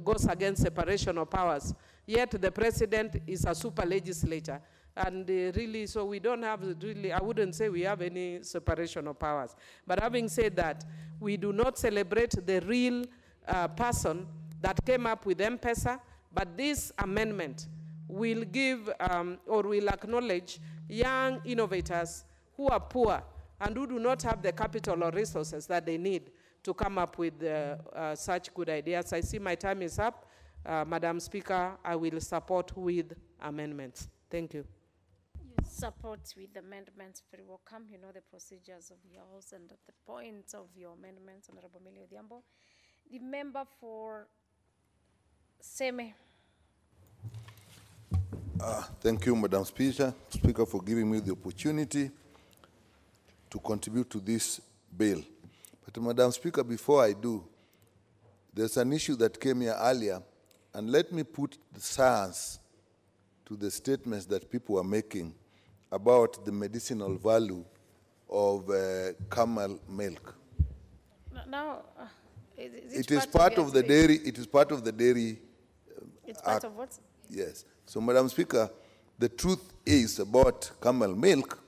goes against separation of powers. Yet the president is a super legislator And really, so we don't have really, I wouldn't say we have any separation of powers. But having said that, we do not celebrate the real person that came up with M-Pesa, but this amendment will give or will acknowledge young innovators who are poor and who do not have the capital or resources that they need to come up with such good ideas. I see my time is up. Madam Speaker, I will support with amendments. Thank you. Support with amendments, very welcome. You know the procedures of yours and the points of your amendments, Honorable Millie Odhiambo. The member for Seme. Thank you, Madam Speaker, for giving me the opportunity to contribute to this bill. But, Madam Speaker, before I do, there's an issue that came here earlier, and let me put the science to the statements that people are making about the medicinal value of camel milk. Now, it is part of the dairy. It is part of the dairy. It's part of what? Yes. So, Madam Speaker, the truth is about camel milk.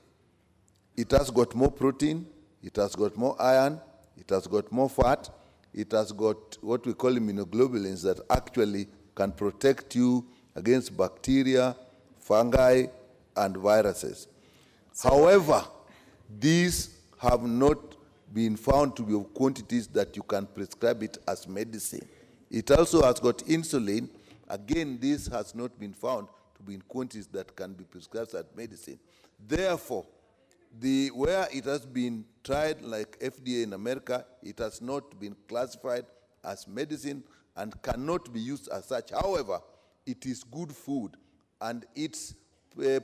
It has got more protein. It has got more iron. It has got more fat. It has got what we call immunoglobulins that actually can protect you against bacteria, fungi, and viruses. However, these have not been found to be of quantities that you can prescribe it as medicine. It also has got insulin. Again, this has not been found to be in quantities that can be prescribed as medicine. Therefore, where it has been tried, like FDA in America, it has not been classified as medicine and cannot be used as such. However, it is good food, and its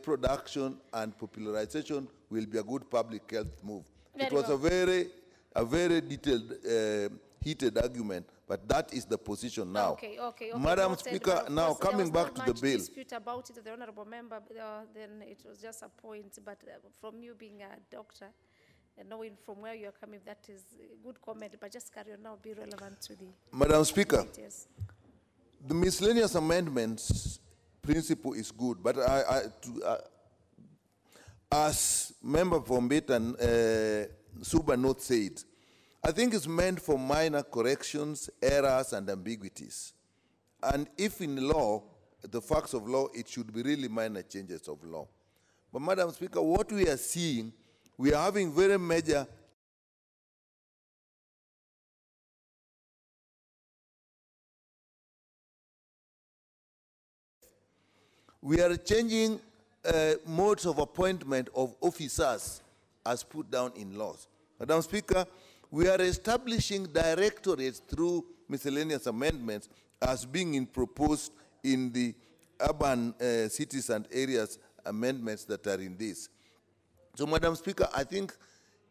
production and popularization will be a good public health move. It was a very detailed, heated argument, but that is the position now. Okay. Madam Speaker, now coming back to the bill. Dispute about it, the honourable member, then it was just a point, but from you being a doctor, and knowing from where you are coming, that is a good comment, but just carry on now, be relevant to the... Madam Speaker, yes. The miscellaneous amendments principle is good, but as member from Betan, Suba North said, I think it's meant for minor corrections, errors, and ambiguities. And if in law, the facts of law, it should be really minor changes of law. But Madam Speaker, what we are seeing, we are having very major we are changing modes of appointment of officers as put down in laws. Madam Speaker, we are establishing directorates through miscellaneous amendments as being proposed in the urban cities and areas amendments that are in this. So, Madam Speaker, I think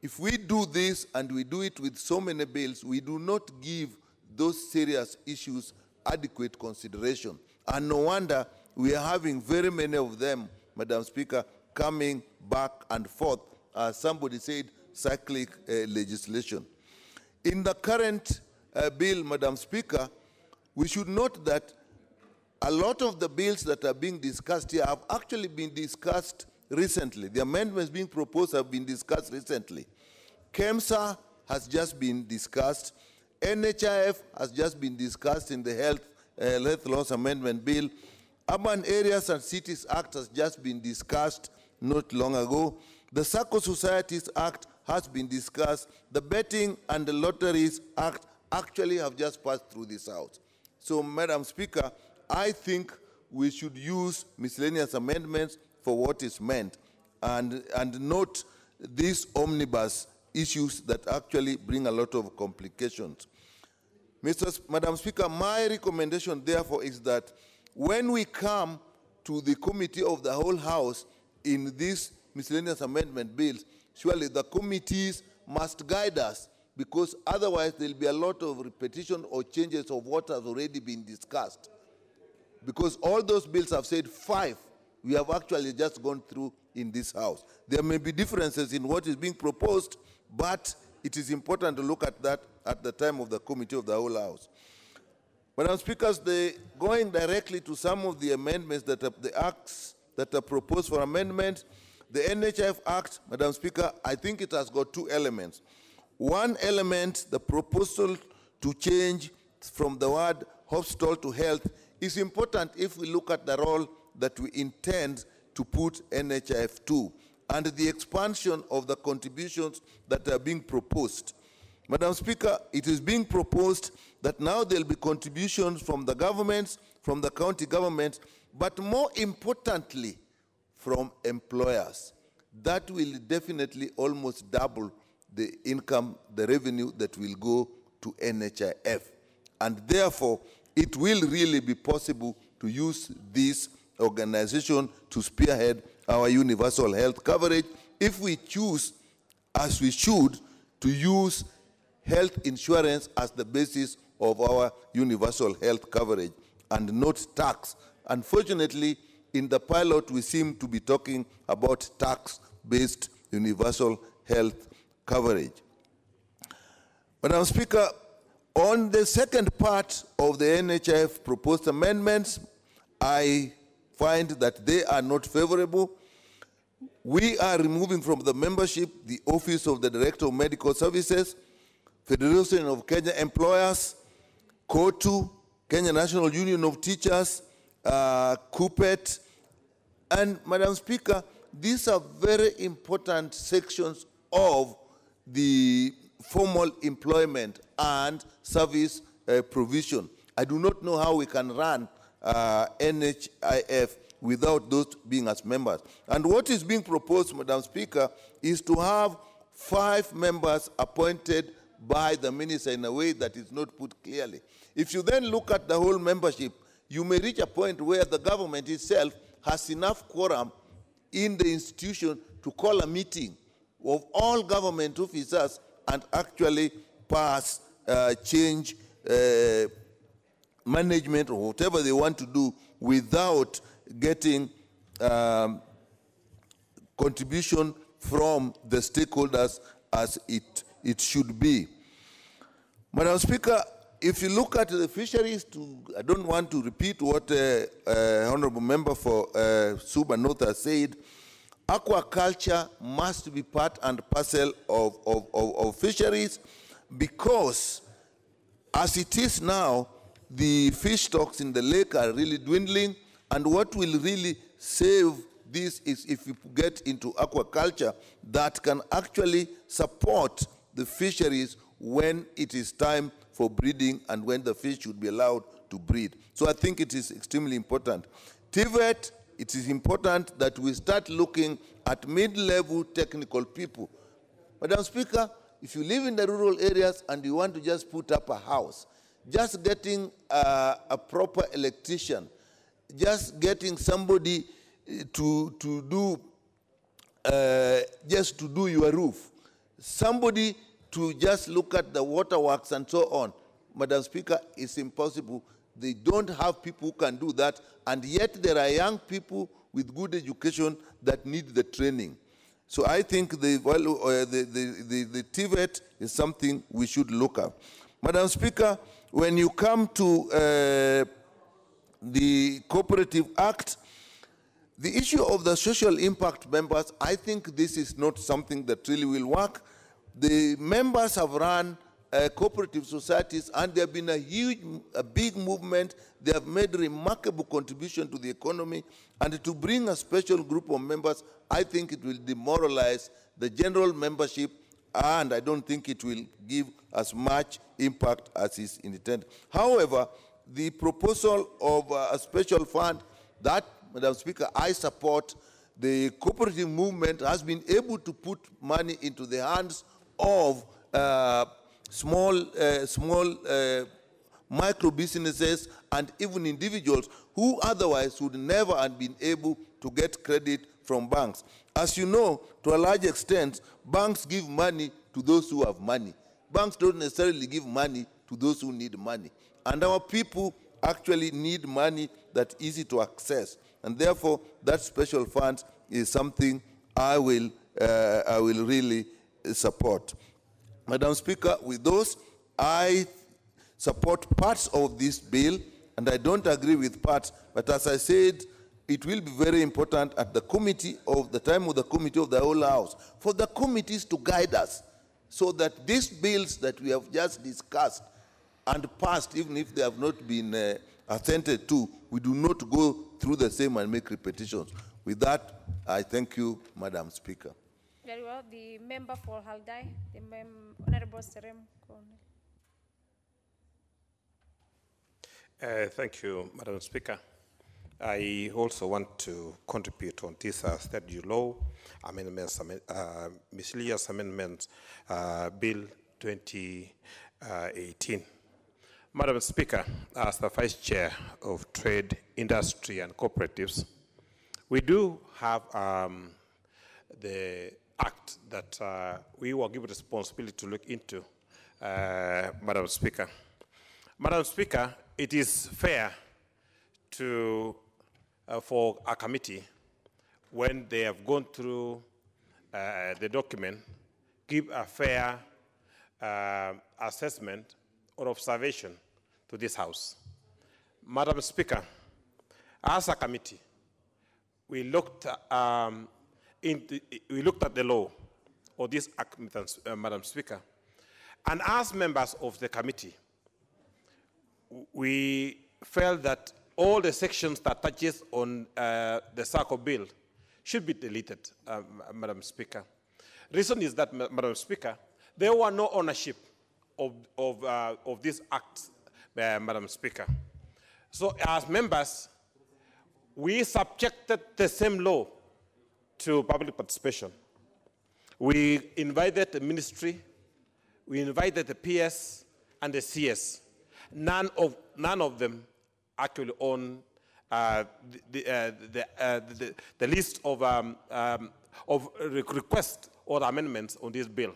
if we do this and we do it with so many bills, we do not give those serious issues adequate consideration. And no wonder we are having very many of them, Madam Speaker, coming back and forth, as somebody said, cyclic legislation. In the current bill, Madam Speaker, we should note that a lot of the bills that are being discussed here have actually been discussed recently. The amendments being proposed have been discussed recently. KEMSA has just been discussed. NHIF has just been discussed in the Health Laws Amendment Bill. Urban Areas and Cities Act has just been discussed not long ago. The Circle Societies Act has been discussed. The Betting and the Lotteries Act actually have just passed through this House. So, Madam Speaker, I think we should use miscellaneous amendments for what is meant and not these omnibus issues that actually bring a lot of complications. Madam Speaker, my recommendation, therefore, is that when we come to the committee of the whole House in these miscellaneous amendment bills, surely the committees must guide us, because otherwise there will be a lot of repetition or changes of what has already been discussed. Because all those bills have said 5, we have actually just gone through in this House. There may be differences in what is being proposed, but it is important to look at that at the time of the committee of the whole House. Madam Speaker, going directly to some of the amendments that are the acts that are proposed for amendment. The NHIF Act, Madam Speaker, I think it has got two elements. One element, the proposal to change from the word hospital to health, is important if we look at the role that we intend to put NHIF to, and the expansion of the contributions that are being proposed. Madam Speaker, it is being proposed that now there will be contributions from the governments, from the county governments, but more importantly, from employers. That will definitely almost double the income, the revenue that will go to NHIF. And therefore, it will really be possible to use this organization to spearhead our universal health coverage if we choose, as we should, to use health insurance as the basis of our universal health coverage and not tax. Unfortunately, in the pilot, we seem to be talking about tax-based universal health coverage. Madam Speaker, on the second part of the NHIF proposed amendments, I find that they are not favorable. We are removing from the membership the Office of the Director of Medical Services, Federation of Kenya Employers, KOTU, Kenya National Union of Teachers, KUPET, and Madam Speaker, these are very important sections of the formal employment and service provision. I do not know how we can run NHIF without those being as members. And what is being proposed, Madam Speaker, is to have 5 members appointed by the minister in a way that is not put clearly. If you then look at the whole membership, you may reach a point where the government itself has enough quorum in the institution to call a meeting of all government officers and actually pass, change management or whatever they want to do without getting contribution from the stakeholders as it should be. Madam Speaker, if you look at the fisheries, I don't want to repeat what Honorable Member for Suba North has said. Aquaculture must be part and parcel of fisheries because as it is now, the fish stocks in the lake are really dwindling, and what will really save this is if we get into aquaculture that can actually support the fisheries when it is time for breeding and when the fish should be allowed to breed. So I think it is extremely important. TVET, it is important that we start looking at mid-level technical people. Madam Speaker, if you live in the rural areas and you want to just put up a house, just getting a proper electrician, just getting somebody to do your roof, somebody to just look at the waterworks and so on, Madam Speaker, it's impossible. They don't have people who can do that, and yet there are young people with good education that need the training. So I think the TVET is something we should look at. Madam Speaker, when you come to the Cooperative Act, the issue of the social impact members, I think this is not something that really will work. The members have run cooperative societies, and there have been a big movement. They have made a remarkable contribution to the economy, and to bring a special group of members, I think it will demoralize the general membership, and I don't think it will give as much impact as is intended. However, the proposal of a special fund, that, Madam Speaker, I support. The cooperative movement has been able to put money into the hands of small micro businesses and even individuals who otherwise would never have been able to get credit from banks. As you know, to a large extent, banks give money to those who have money. Banks don't necessarily give money to those who need money. And our people actually need money that's easy to access. And therefore, that special fund is something I will really support. Madam Speaker, with those, I support parts of this bill, and I don't agree with parts. But as I said, it will be very important at the committee of the time of the committee of the whole house for the committees to guide us so that these bills that we have just discussed and passed, even if they have not been attended to, we do not go through the same and make repetitions. With that, I thank you, Madam Speaker. Very well. The member for Haldai, the Honorable Serem Cornel. Thank you, Madam Speaker. I also want to contribute on this statute law amendments, miscellaneous amendments, Bill 2018. Madam Speaker, as the Vice Chair of Trade, Industry and Cooperatives, we do have the act that we were given responsibility to look into, Madam Speaker. Madam Speaker, it is fair to for a committee, when they have gone through the document, give a fair assessment or observation to this House. Madam Speaker, as a committee, we looked at the law of this act, Madam Speaker, and as members of the committee, we felt that all the sections that touches on the SACCO bill should be deleted, Madam Speaker. Reason is that, Madam Speaker, there were no ownership of this act, Madam Speaker. So as members, we subjected the same law to public participation. We invited the ministry, we invited the PS and the CS. None of them actually own the list of requests or amendments on this bill.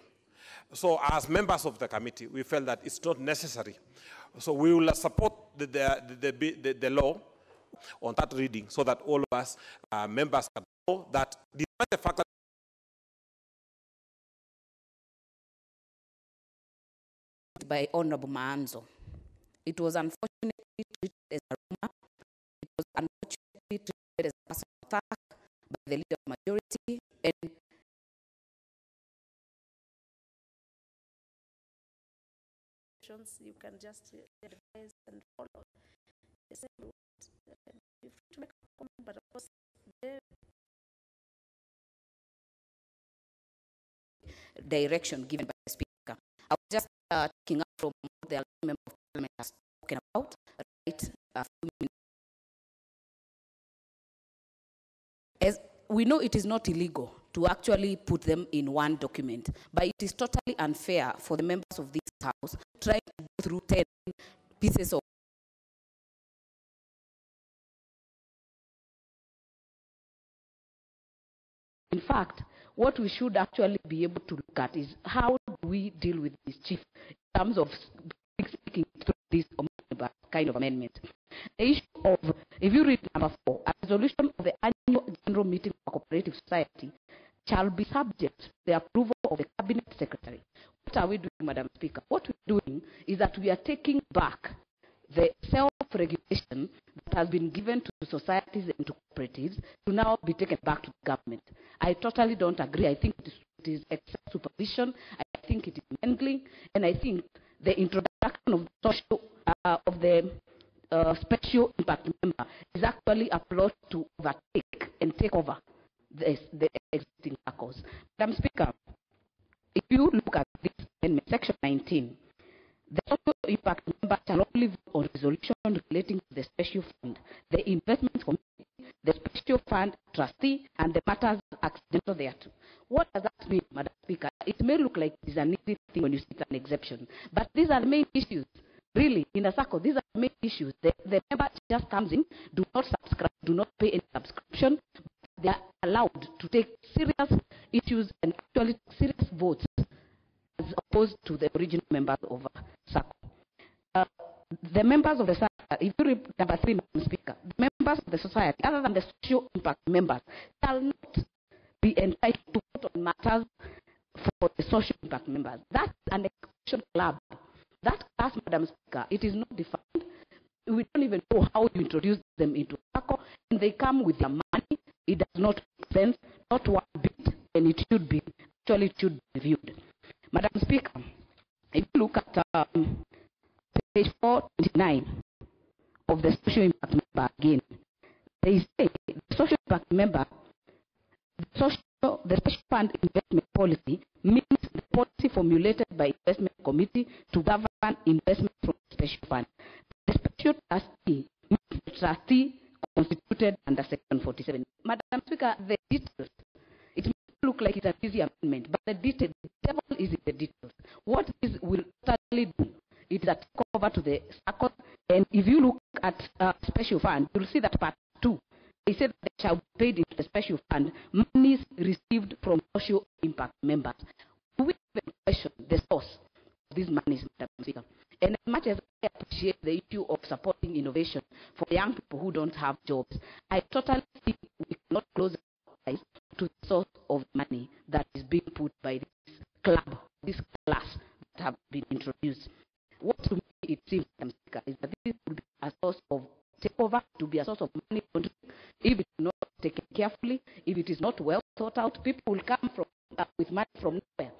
So as members of the committee, we felt that it's not necessary. So we will support the law on that reading so that all of us members can know that despite the fact that by Honorable Maanzo. It was unfortunately treated as a rumor. It was unfortunately treated as a personal attack by the leader of majority, and you can just advise and follow the same route. You're free to make a comment, but of course, direction given by the Speaker. I was just taking up from what the member of Parliament has spoken about, right? As we know, it is not illegal to actually put them in one document, but it is totally unfair for the members of this House trying to go through 10 pieces of in fact, what we should actually be able to look at is how do we deal with this chief in terms of speaking through this kind of amendment. The issue of, if you read number 4, a resolution of the annual general meeting of a cooperative society shall be subject to the approval of the Cabinet Secretary. What are we doing, Madam Speaker? What we're doing is that we are taking back the self-regulation that has been given to societies and to cooperatives to now be taken back to the government. I totally don't agree. I think it is excess supervision. I think it is handling, and I think the introduction of social of the special impact member is actually a plot to overtake and take over the existing circles. Madam Speaker, if you look at this amendment, section 19, the social impact member shall only vote on resolution relating to the special fund, the investment committee, the special fund trustee, and the matters accidental thereto. What does that mean, Madam Speaker? It may look like it is an easy thing when you see an exception, but these are the main issues. Really, in a circle, these are the main issues. The member just comes in, do not subscribe, do not pay any subscription. They are allowed to take serious issues and actually serious votes as opposed to the original members of SACCO. The members of the society, if you read number 3, Madam Speaker, the members of the society, other than the social impact members, shall not be entitled to vote on matters for the social impact members. That's an exclusion club. That class, Madam Speaker, it is not defined. We don't even know how you introduce them into SACCO, and they come with their money, it does not make sense, not one bit, and it should be reviewed. Madam Speaker, if you look at page 429 of the social impact member again, they say the social impact member, the special fund investment policy means the policy formulated by investment committee to govern investment from the special fund. The special trustee means the trustee constituted under section 47. Madam Speaker, the details, it may look like it's an easy amendment, but the devil is in the details. What this will totally do, it is a takeover to the circle, and if you look at special fund, you'll see that part 2. They said they shall be paid into the special fund monies received from social impact members. Do we even question the source of these monies, Madam Speaker? And as much as I appreciate the issue of supporting innovation for young people who don't have jobs, I totally think we cannot close our eyes to the source of money that is being put by this club, this class that have been introduced. What to me it seems, Madam Speaker, is that this will be a source of takeover, to be a source of money laundering. If it is not taken carefully, if it is not well thought out, people will come from with money from nowhere.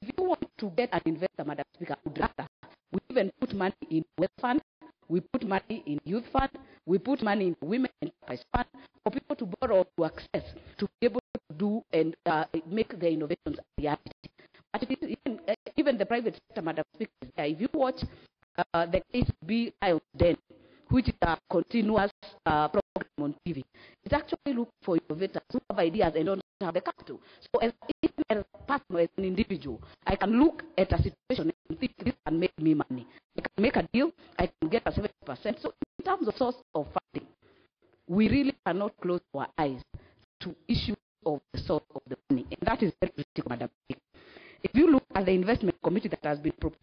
If you want to get an investor, Madam Speaker, would rather we even put money in wealth fund, we put money in youth fund, we put money in women enterprise fund for people to borrow to access, to be able to do and make their innovations a reality. But it is even the private sector, Madam Speaker, if you watch the case be Lion's Den, which is a continuous program on TV, it's actually looking for innovators who have ideas and don't have the capital. So as a person, as an individual, I can look at a situation and think this can make me money. I can make a deal, I can get a 70%. So in terms of source of funding, we really cannot close our eyes to issues of the source of the money. And that is very critical, Madam Speaker. If you look at the investment committee that has been proposed,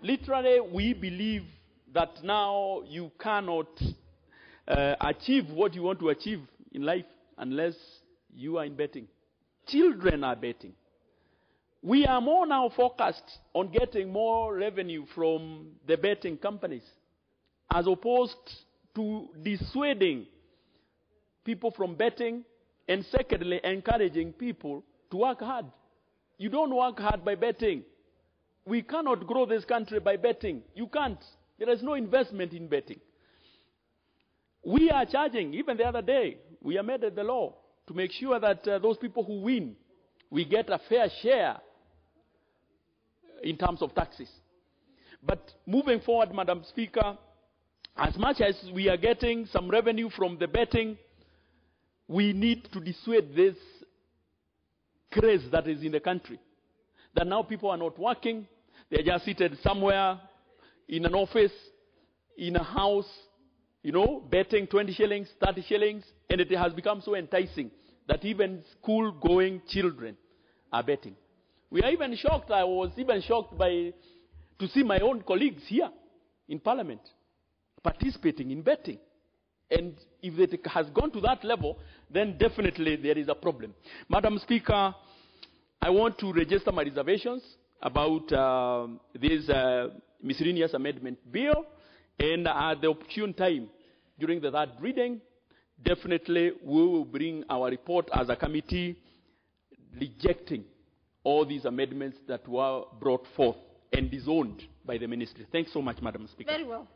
literally, we believe that now you cannot achieve what you want to achieve in life unless you are in betting. Children are betting. We are more now focused on getting more revenue from the betting companies as opposed to dissuading people from betting and secondly encouraging people to work hard. You don't work hard by betting. We cannot grow this country by betting. You can't. There is no investment in betting. We are charging, even the other day, we amended the law to make sure that those people who win, we get a fair share in terms of taxes. But moving forward, Madam Speaker, as much as we are getting some revenue from the betting, we need to dissuade this craze that is in the country. That now people are not working, they're just seated somewhere in an office, in a house, you know, betting 20 shillings, 30 shillings, and it has become so enticing that even school-going children are betting. We are even shocked, I was even shocked to see my own colleagues here in Parliament participating in betting. And if it has gone to that level, then definitely there is a problem. Madam Speaker, I want to register my reservations about this miscellaneous amendment bill, and at the opportune time during the third reading, definitely we will bring our report as a committee rejecting all these amendments that were brought forth and disowned by the ministry. Thanks so much, Madam Speaker. Very well.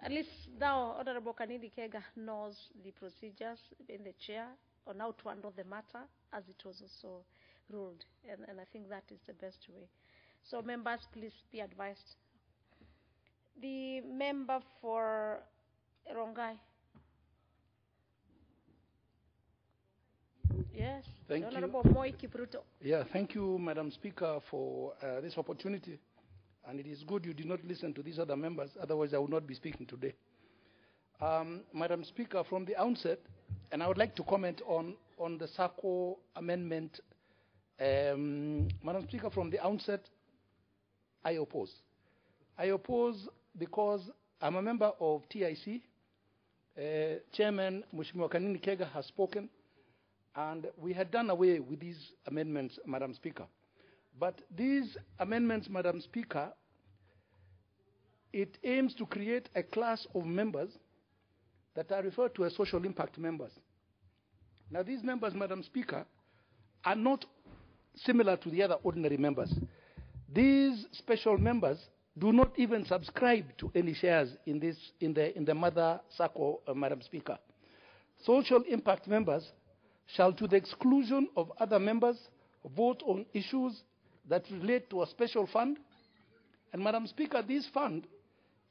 At least now Honorable Kanidi Kega knows the procedures in the chair on how to handle the matter as it was also ruled. And I think that is the best way. So members, please be advised. The member for Rongai. Yes. Thank you. Honorable Moi Kipruto. Yeah, thank you, Madam Speaker, for this opportunity. And it is good you did not listen to these other members, otherwise I would not be speaking today. Madam Speaker, from the outset, and I would like to comment on the SACCO amendment. Madam Speaker, from the outset, I oppose. I oppose because I'm a member of TIC. Chairman Mheshimiwa Kanini Kega has spoken, and we had done away with these amendments, Madam Speaker. But these amendments, Madam Speaker, it aims to create a class of members that are referred to as social impact members. Now, these members, Madam Speaker, are not similar to the other ordinary members. These special members do not even subscribe to any shares in the mother SACCO, Madam Speaker. Social impact members shall, to the exclusion of other members, vote on issues that relate to a special fund. And Madam Speaker, this fund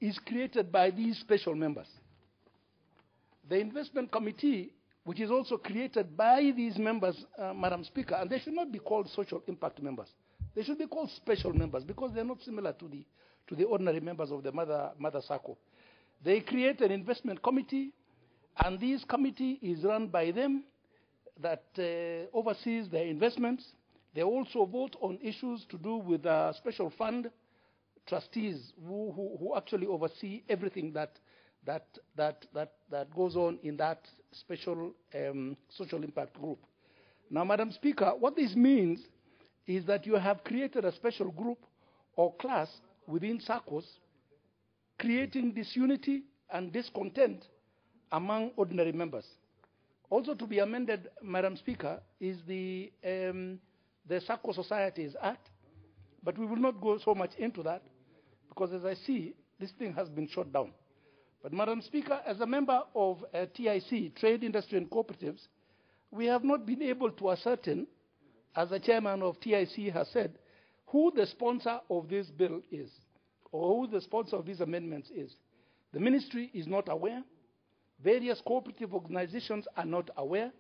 is created by these special members. The investment committee, which is also created by these members, Madam Speaker, and they should not be called social impact members. They should be called special members because they're not similar to the ordinary members of the mother SACCO. They create an investment committee, and this committee is run by them that oversees their investments. They also vote on issues to do with special fund trustees who actually oversee everything that goes on in that special social impact group. Now, Madam Speaker, what this means is that you have created a special group or class within SACCOs, creating disunity and discontent among ordinary members. Also to be amended, Madam Speaker, is the SACCO Societies Act, but we will not go so much into that because, as I see, this thing has been shut down. But, Madam Speaker, as a member of TIC, Trade, Industry and Cooperatives, we have not been able to ascertain, as the chairman of TIC has said, who the sponsor of this bill is or who the sponsor of these amendments is. The ministry is not aware. Various cooperative organizations are not aware.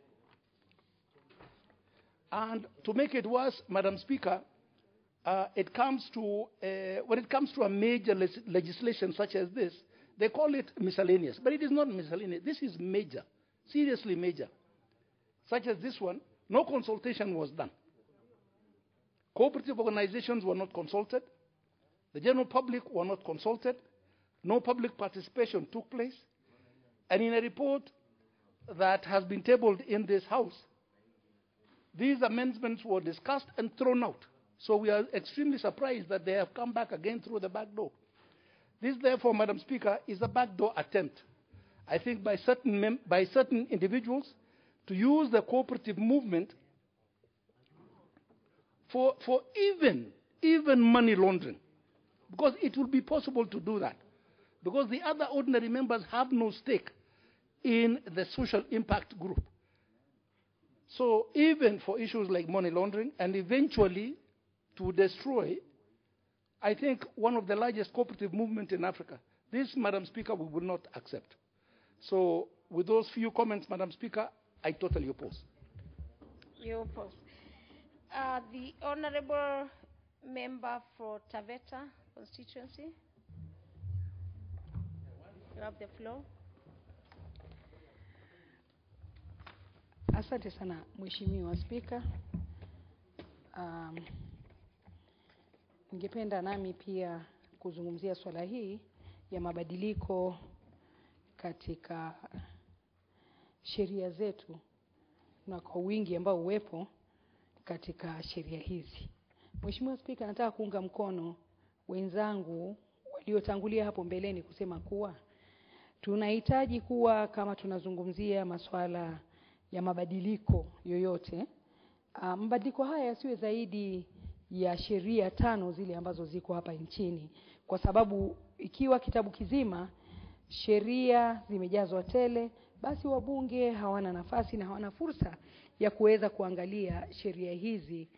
And to make it worse, Madam Speaker, when it comes to a major legislation such as this, they call it miscellaneous. But it is not miscellaneous. This is major, seriously major. Such as this one, no consultation was done. Cooperative organizations were not consulted. The general public were not consulted. No public participation took place. And in a report that has been tabled in this House, these amendments were discussed and thrown out. So we are extremely surprised that they have come back again through the back door. This, therefore, Madam Speaker, is a backdoor attempt, I think, by certain individuals to use the cooperative movement for even money laundering, because it will be possible to do that, because the other ordinary members have no stake in the social impact group. So even for issues like money laundering and eventually to destroy, I think, one of the largest cooperative movements in Africa, this, Madam Speaker, we will not accept. So with those few comments, Madam Speaker, I totally oppose. You oppose. The Honorable Member for Taveta constituency. You have the floor. Asante sana Mheshimiwa Spika. Ningependa nami pia kuzungumzia swala hii ya mabadiliko katika sheria zetu na kwa wingi ambao uwepo katika sheria hizi. Mheshimiwa Spika, nataka kuunga mkono wenzangu waliotangulia hapo mbeleni kusema kuwa tunahitaji kuwa kama tunazungumzia masuala ya mabadiliko yoyote, mabadiliko haya yasiwe zaidi ya sheria 5 zile ambazo ziko hapa nchini, kwa sababu ikiwa kitabu kizima sheria zimejazwa tele, basi wabunge hawana nafasi na hawana fursa ya kuweza kuangalia sheria hizi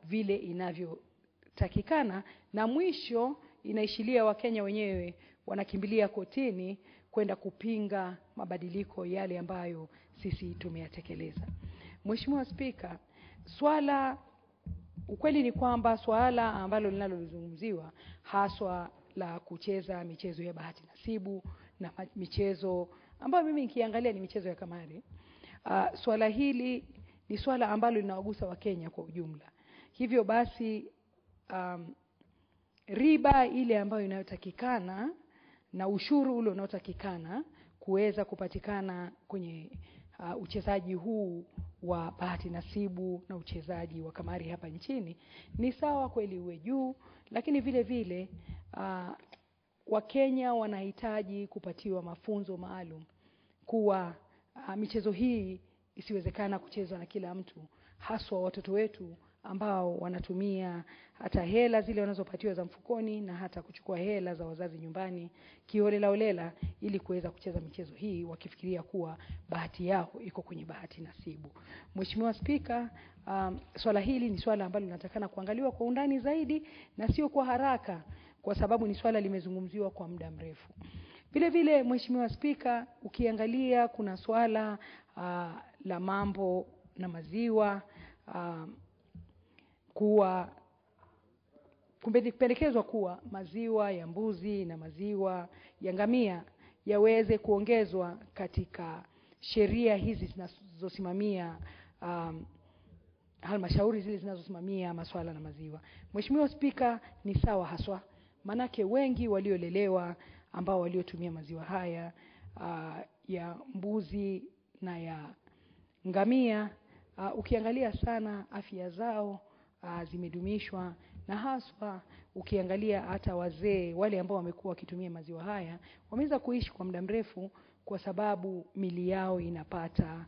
vile inavyotakikana, na mwisho inaishilia Wakenya wenyewe wanakimbilia kotini kwenda kupinga mabadiliko yale ambayo sisi tumeyatekeleza. Mheshimiwa Spika, ukweli ni kwamba swala ambalo linalozungumziwa haswa la kucheza michezo ya bahati nasibu na michezo ambayo mimi nikiangalia ni michezo ya kamari, swala hili ni swala ambalo linawagusa Wakenya kwa ujumla. Hivyo basi riba ile ambayo inayotakikana na ushuru ule unaotakikana kuweza kupatikana kwenye uchezaji huu wa bahati nasibu na uchezaji wa kamari hapa nchini ni sawa kweli uwe juu, lakini vile vile Wakenya wanahitaji kupatiwa mafunzo maalum kuwa michezo hii isiwezekana kuchezwa na kila mtu, haswa watoto wetu ambao wanatumia hata hela zile wanazopatiwa za mfukoni na hata kuchukua hela za wazazi nyumbani kiholela ili kuweza kucheza michezo hii wakifikiria kuwa bahati yao iko kwenye bahati nasibu. Mheshimiwa Spika, swala hili ni swala ambalo linatakana kuangaliwa kwa undani zaidi na sio kwa haraka, kwa sababu ni swala limezungumziwa kwa muda mrefu. Vile vile Mheshimiwa Spika, ukiangalia kuna swala la mambo na maziwa, kuwa kupendekezwa kuwa maziwa ya mbuzi na maziwa ya ngamia yaweze kuongezwa katika sheria hizi zinazosimamia halmashauri zile zinazosimamia masuala na maziwa. Mheshimiwa Spika, ni sawa haswa, manake wengi waliolelewa ambao waliotumia maziwa haya ya mbuzi na ya ngamia, ukiangalia sana afya zao zimedumishwa, na haswa ukiangalia hata wazee wale ambao wamekuwa wakitumia maziwa haya wameweza kuishi kwa muda mrefu, kwa sababu mili yao inapata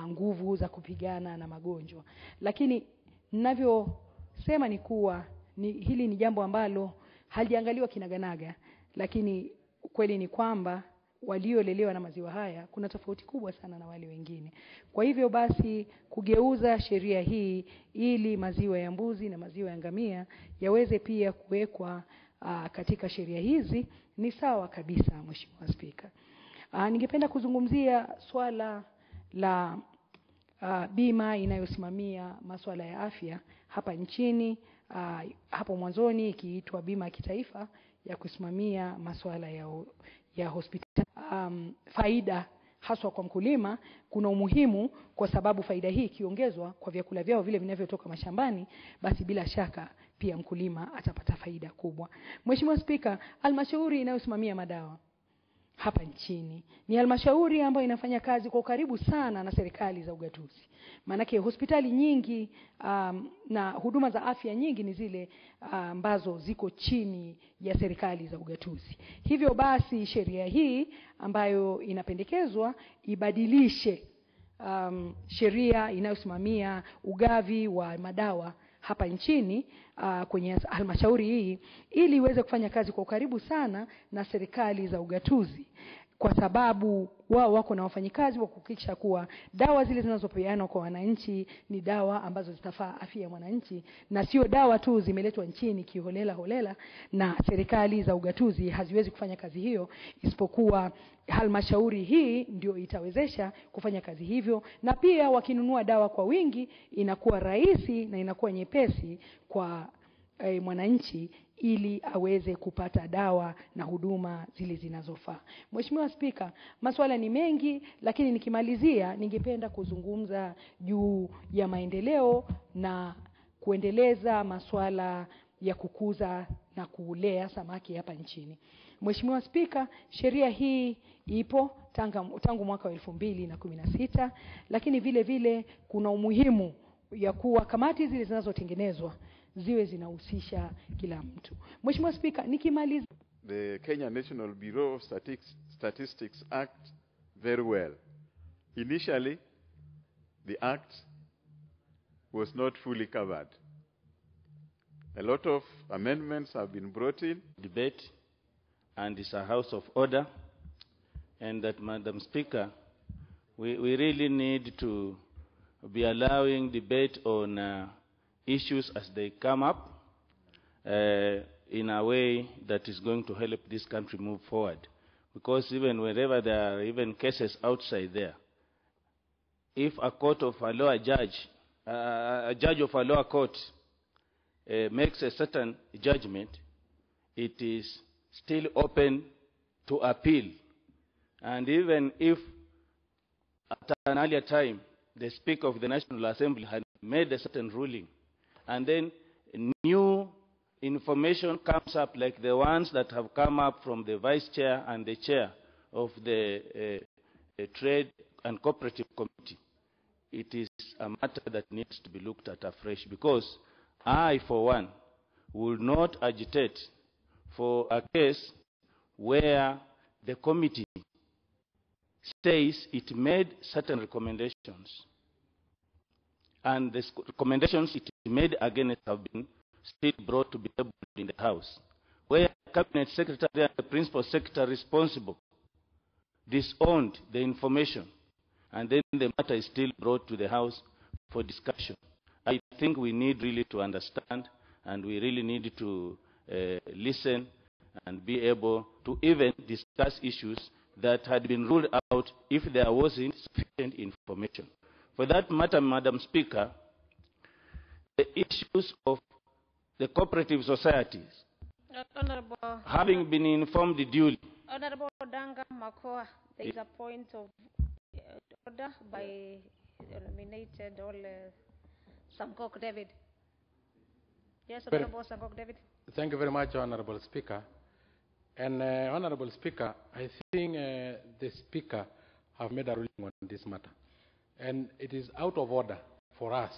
nguvu za kupigana na magonjwa. Lakini ninavyosema ni kuwa hili ni jambo ambalo haliangaliwa kinaganaga, lakini kweli ni kwamba waliolelewa na maziwa haya kuna tofauti kubwa sana na wale wengine. Kwa hivyo basi kugeuza sheria hii ili maziwa ya mbuzi na maziwa ya ngamia yaweze pia kuwekwa katika sheria hizi ni sawa kabisa, Mheshimiwa Spika. Ningependa kuzungumzia swala la bima inayosimamia masuala ya afya hapa nchini, hapo mwanzoni ikiitwa bima ya kitaifa ya kusimamia masuala ya hospitali. Faida haswa kwa mkulima kuna umuhimu, kwa sababu faida hii ikiongezwa kwa vyakula vyao vile vinavyotoka mashambani, basi bila shaka pia mkulima atapata faida kubwa. Mheshimiwa Spika, halmashauri inayosimamia madawa hapa nchini ni halmashauri ambayo inafanya kazi kwa karibu sana na serikali za ugatuzi. Maanake hospitali nyingi na huduma za afya nyingi ni zile ambazo ziko chini ya serikali za ugatuzi. Hivyo basi sheria hii ambayo inapendekezwa ibadilishe sheria inayosimamia ugavi wa madawa hapa nchini kwenye halmashauri hii, ili iweze kufanya kazi kwa karibu sana na serikali za ugatuzi, kwa sababu wao wako na wafanyikazi wa kuhakikisha kuwa dawa zile zinazopeanwa kwa wananchi ni dawa ambazo zitafaa afya ya mwananchi, na sio dawa tu zimeletwa nchini kiholela, na serikali za ugatuzi haziwezi kufanya kazi hiyo, isipokuwa halmashauri hii ndio itawezesha kufanya kazi hivyo. Na pia wakinunua dawa kwa wingi inakuwa rahisi na inakuwa nyepesi kwa mwananchi ili aweze kupata dawa na huduma zile zinazofaa. Mheshimiwa Spika, masuala ni mengi, lakini nikimalizia ningependa kuzungumza juu ya maendeleo na kuendeleza masuala ya kukuza na kulea samaki hapa nchini. Mheshimiwa Spika, sheria hii ipo tangu mwaka wa 2016, lakini vile vile kuna umuhimu ya kuwa kamati zile zinazotengenezwa ziwe zinahusisha kila mtu. Mheshimiwa Spika, nikimaliza, the Kenya National Bureau of Statistics Act very well. Initially, the act was not fully covered. A lot of amendments have been brought in. Debate, and it's a house of order, and that, Madam Speaker, we really need to be allowing debate on issues as they come up in a way that is going to help this country move forward. Because even wherever there are even cases outside there, if a court of a lower judge, a judge of a lower court makes a certain judgment, it is still open to appeal. And even if at an earlier time the Speaker of the National Assembly had made a certain ruling, and then new information comes up, like the ones that have come up from the Vice Chair and the Chair of the Trade and Cooperative Committee, it is a matter that needs to be looked at afresh, because I, for one, will not agitate for a case where the committee says it made certain recommendations. And the recommendations it made against have been still brought to be tabled in the House, where the Cabinet Secretary and the Principal Secretary responsible disowned the information, and then the matter is still brought to the House for discussion. I think we need really to understand, and we really need to listen and be able to even discuss issues that had been ruled out if there wasn't sufficient information. For that matter, Madam Speaker, the issues of the cooperative societies, Honorable, having been informed duly, Honorable Danga Makoa, there is a point of order by nominated Sankok David. Yes, Honorable Sankok David. Thank you very much, Honorable Speaker. And Honorable Speaker, I think the Speaker have made a ruling on this matter. And it is out of order for us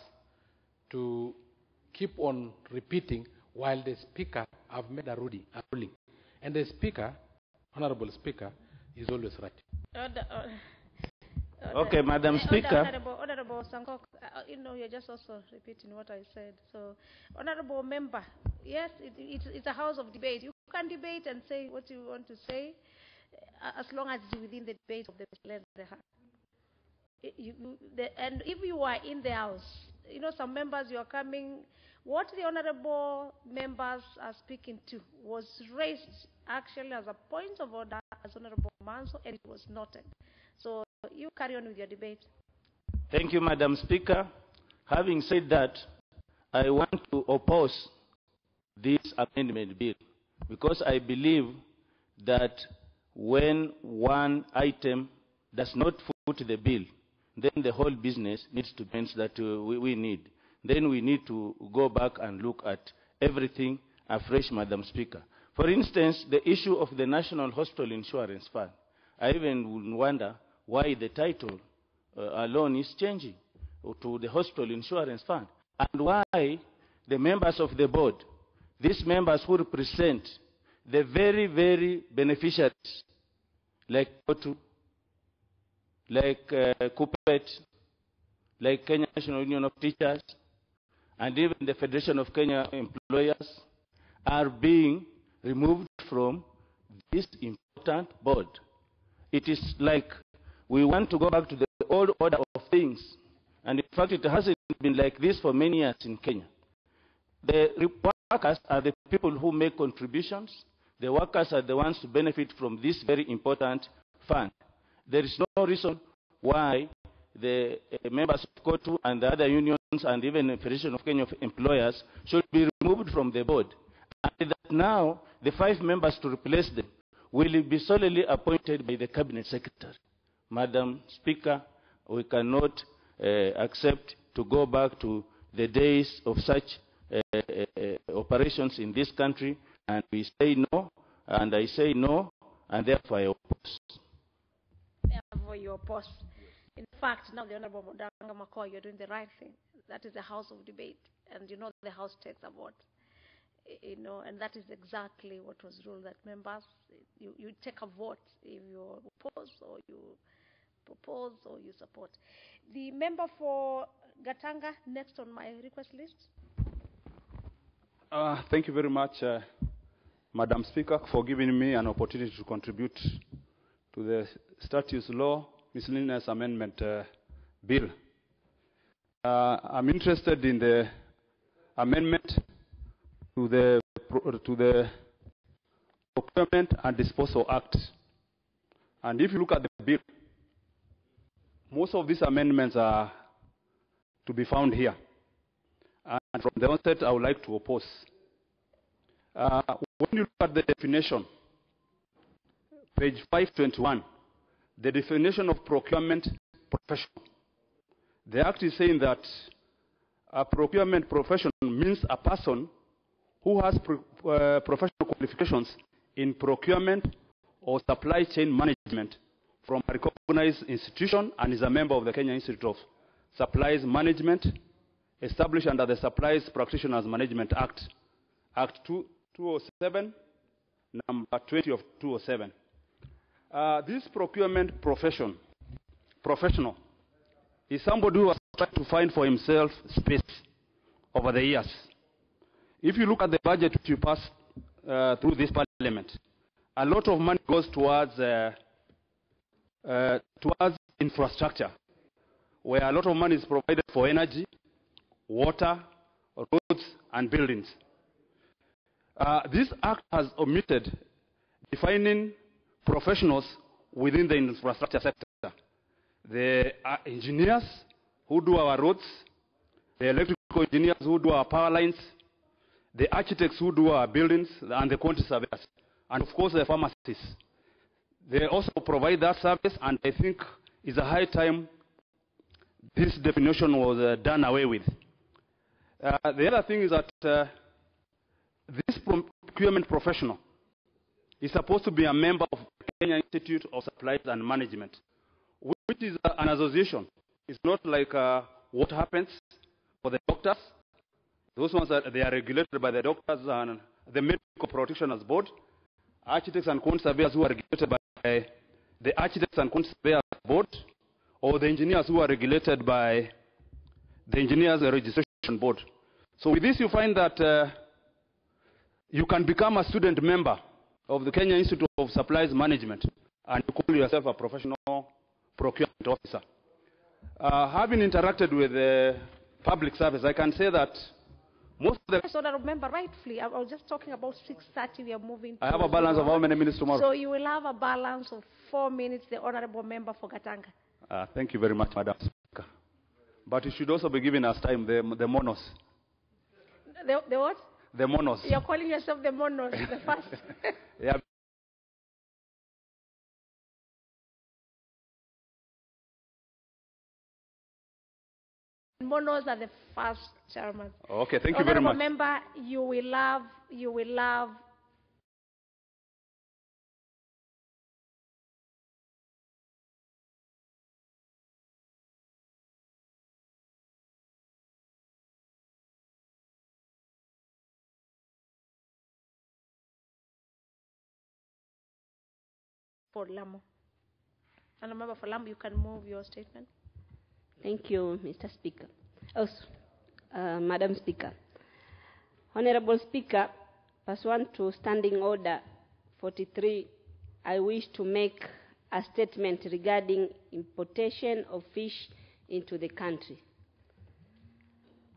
to keep on repeating while the Speaker have made a ruling. And the Speaker, Honorable Speaker, is always right. Okay, Madam Speaker. Honorable Sankok, you're just also repeating what I said. So, Honorable Member, yes, it's a house of debate. You can debate and say what you want to say, as long as it's within the debate of the House. And if you are in the House, some members you are coming, what the honorable members are speaking to was raised actually as a point of order as Honorable Manso, and it was noted. So you carry on with your debate. Thank you, Madam Speaker. Having said that, I want to oppose this amendment bill because I believe that when one item does not foot the bill, then the whole business needs to bench that we need. Then we need to go back and look at everything afresh, Madam Speaker. For instance, the issue of the National Hospital Insurance Fund. I even wonder why the title alone is changing to the Hospital Insurance Fund, and why the members of the board, these members who represent the very, very beneficiaries, like Kotu, like Kupet, like Kenya National Union of Teachers, and even the Federation of Kenya Employers, are being removed from this important board. It is like we want to go back to the old order of things. And in fact, it hasn't been like this for many years in Kenya. The workers are the people who make contributions. The workers are the ones who benefit from this very important fund. There is no reason why the members of KOTU and the other unions and even the Federation of Kenya Employers should be removed from the board. And that now the 5 members to replace them will be solely appointed by the Cabinet Secretary. Madam Speaker, we cannot accept to go back to the days of such operations in this country, and we say no, and I say no, and therefore I oppose. Therefore you oppose. In fact, now the Honorable Danga Makoa, you're doing the right thing. That is the house of debate, and the House takes a vote. And that is exactly what was ruled, that members, you take a vote if you oppose or you propose or you support. The member for Gatanga, next on my request list. Thank you very much, Madam Speaker, for giving me an opportunity to contribute to the Statutes Law Miscellaneous Amendment Bill. I'm interested in the amendment to the Procurement and Disposal Act. And if you look at the bill, most of these amendments are to be found here. And from the onset, I would like to oppose. When you look at the definition, page 521, the definition of procurement professional. The Act is saying that a procurement professional means a person who has professional qualifications in procurement or supply chain management from a recognized institution and is a member of the Kenya Institute of Supplies Management, established under the Supplies Practitioners Management Act, Act 207, number 20 of 207. This procurement professional is somebody who has tried to find for himself space over the years. If you look at the budget which you pass through this parliament, a lot of money goes towards infrastructure, where a lot of money is provided for energy, water, roads, and buildings. This act has omitted defining professionals within the infrastructure sector. The engineers who do our roads, the electrical engineers who do our power lines, the architects who do our buildings, and the quantity surveyors, and of course the pharmacists. They also provide that service, and I think it's a high time this definition was done away with. The other thing is that this procurement professional is supposed to be a member of the Kenya Institute of Supplies and Management, which is an association. It's not like what happens for the doctors. Those ones, they are regulated by the doctors and the Medical Practitioners Board, architects and quantity surveyors who are regulated by the Architects and Quantity Surveyors Board, or the engineers who are regulated by the Engineers Registration Board. So with this, you find that you can become a student member of the Kenya Institute of Supplies Management, and you call yourself a professional procurement officer. Having interacted with the public service, I can say that most of the... Yes, Honorable Member, rightfully, I was just talking about 6:30, we are moving... I have a balance of how many minutes tomorrow? So you will have a balance of 4 minutes, the Honorable Member for Gatanga. Thank you very much, Madam Speaker. But you should also be giving us time, the monos. The what? The monos. You're calling yourself the monos, the first. Yeah. Monos are the first chairman. Okay, thank you very much. Honorable Member, you will have for Lamu. Honorable Member for Lamu, you can move your statement. Thank you, Mr. Speaker. Madam Speaker. Honorable Speaker, pursuant to Standing Order 43, I wish to make a statement regarding importation of fish into the country.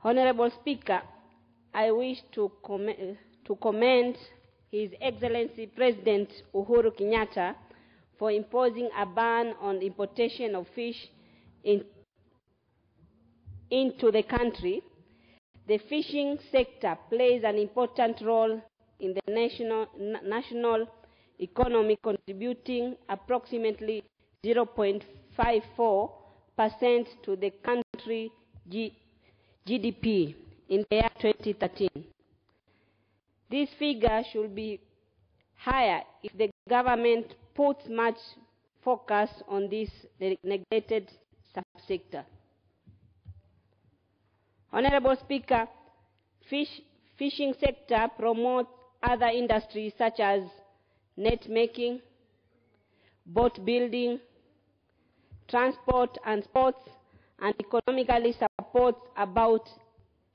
Honorable Speaker, I wish to commend His Excellency President Uhuru Kenyatta for imposing a ban on importation of fish into the country. The fishing sector plays an important role in the national economy, contributing approximately 0.54% to the country GDP in the year 2013. This figure should be higher if the government puts much focus on this neglected subsector. Honorable Speaker, fishing sector promotes other industries such as net making, boat building, transport and sports, and economically supports about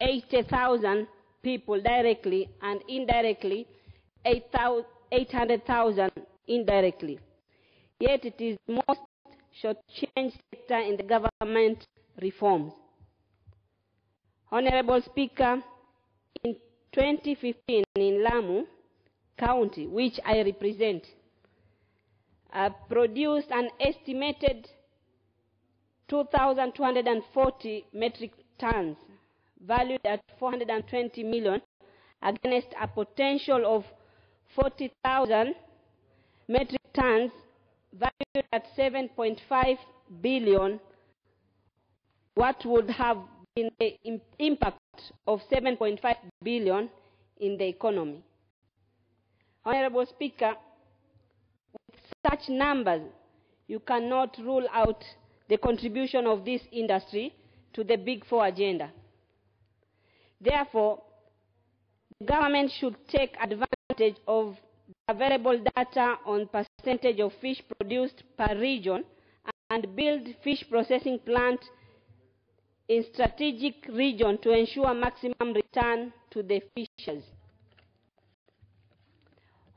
80,000 people directly and indirectly 800,000 indirectly. Yet it is the most short-changed sector in the government reforms. Honorable Speaker, in 2015 in Lamu County, which I represent, produced an estimated 2,240 metric tons, valued at 420 million, against a potential of 40,000 metric tons, valued at 7.5 billion. What would have been the impact of 7.5 billion in the economy? Honorable Speaker, with such numbers, you cannot rule out the contribution of this industry to the Big Four agenda. Therefore, the government should take advantage of available data on percentage of fish produced per region and build fish processing plant in strategic region to ensure maximum return to the fishers.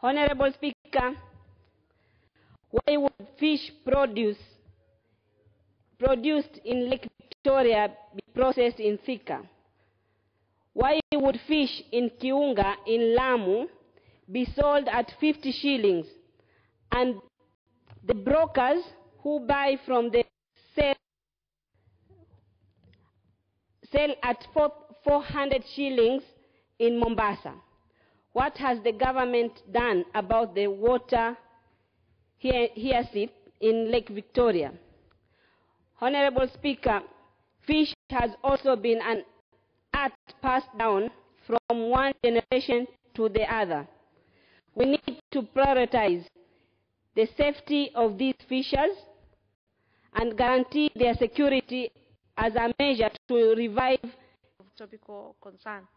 Honorable Speaker, why would fish produced in Lake Victoria be processed in Thika? Why would fish in Kiunga in Lamu be sold at 50 shillings and the brokers who buy from the sell at 400 shillings in Mombasa? What has the government done about the water hyacinth in Lake Victoria? Honorable Speaker, fish has also been an art passed down from one generation to the other. We need to prioritize the safety of these fishers and guarantee their security as a measure to revive topical concern.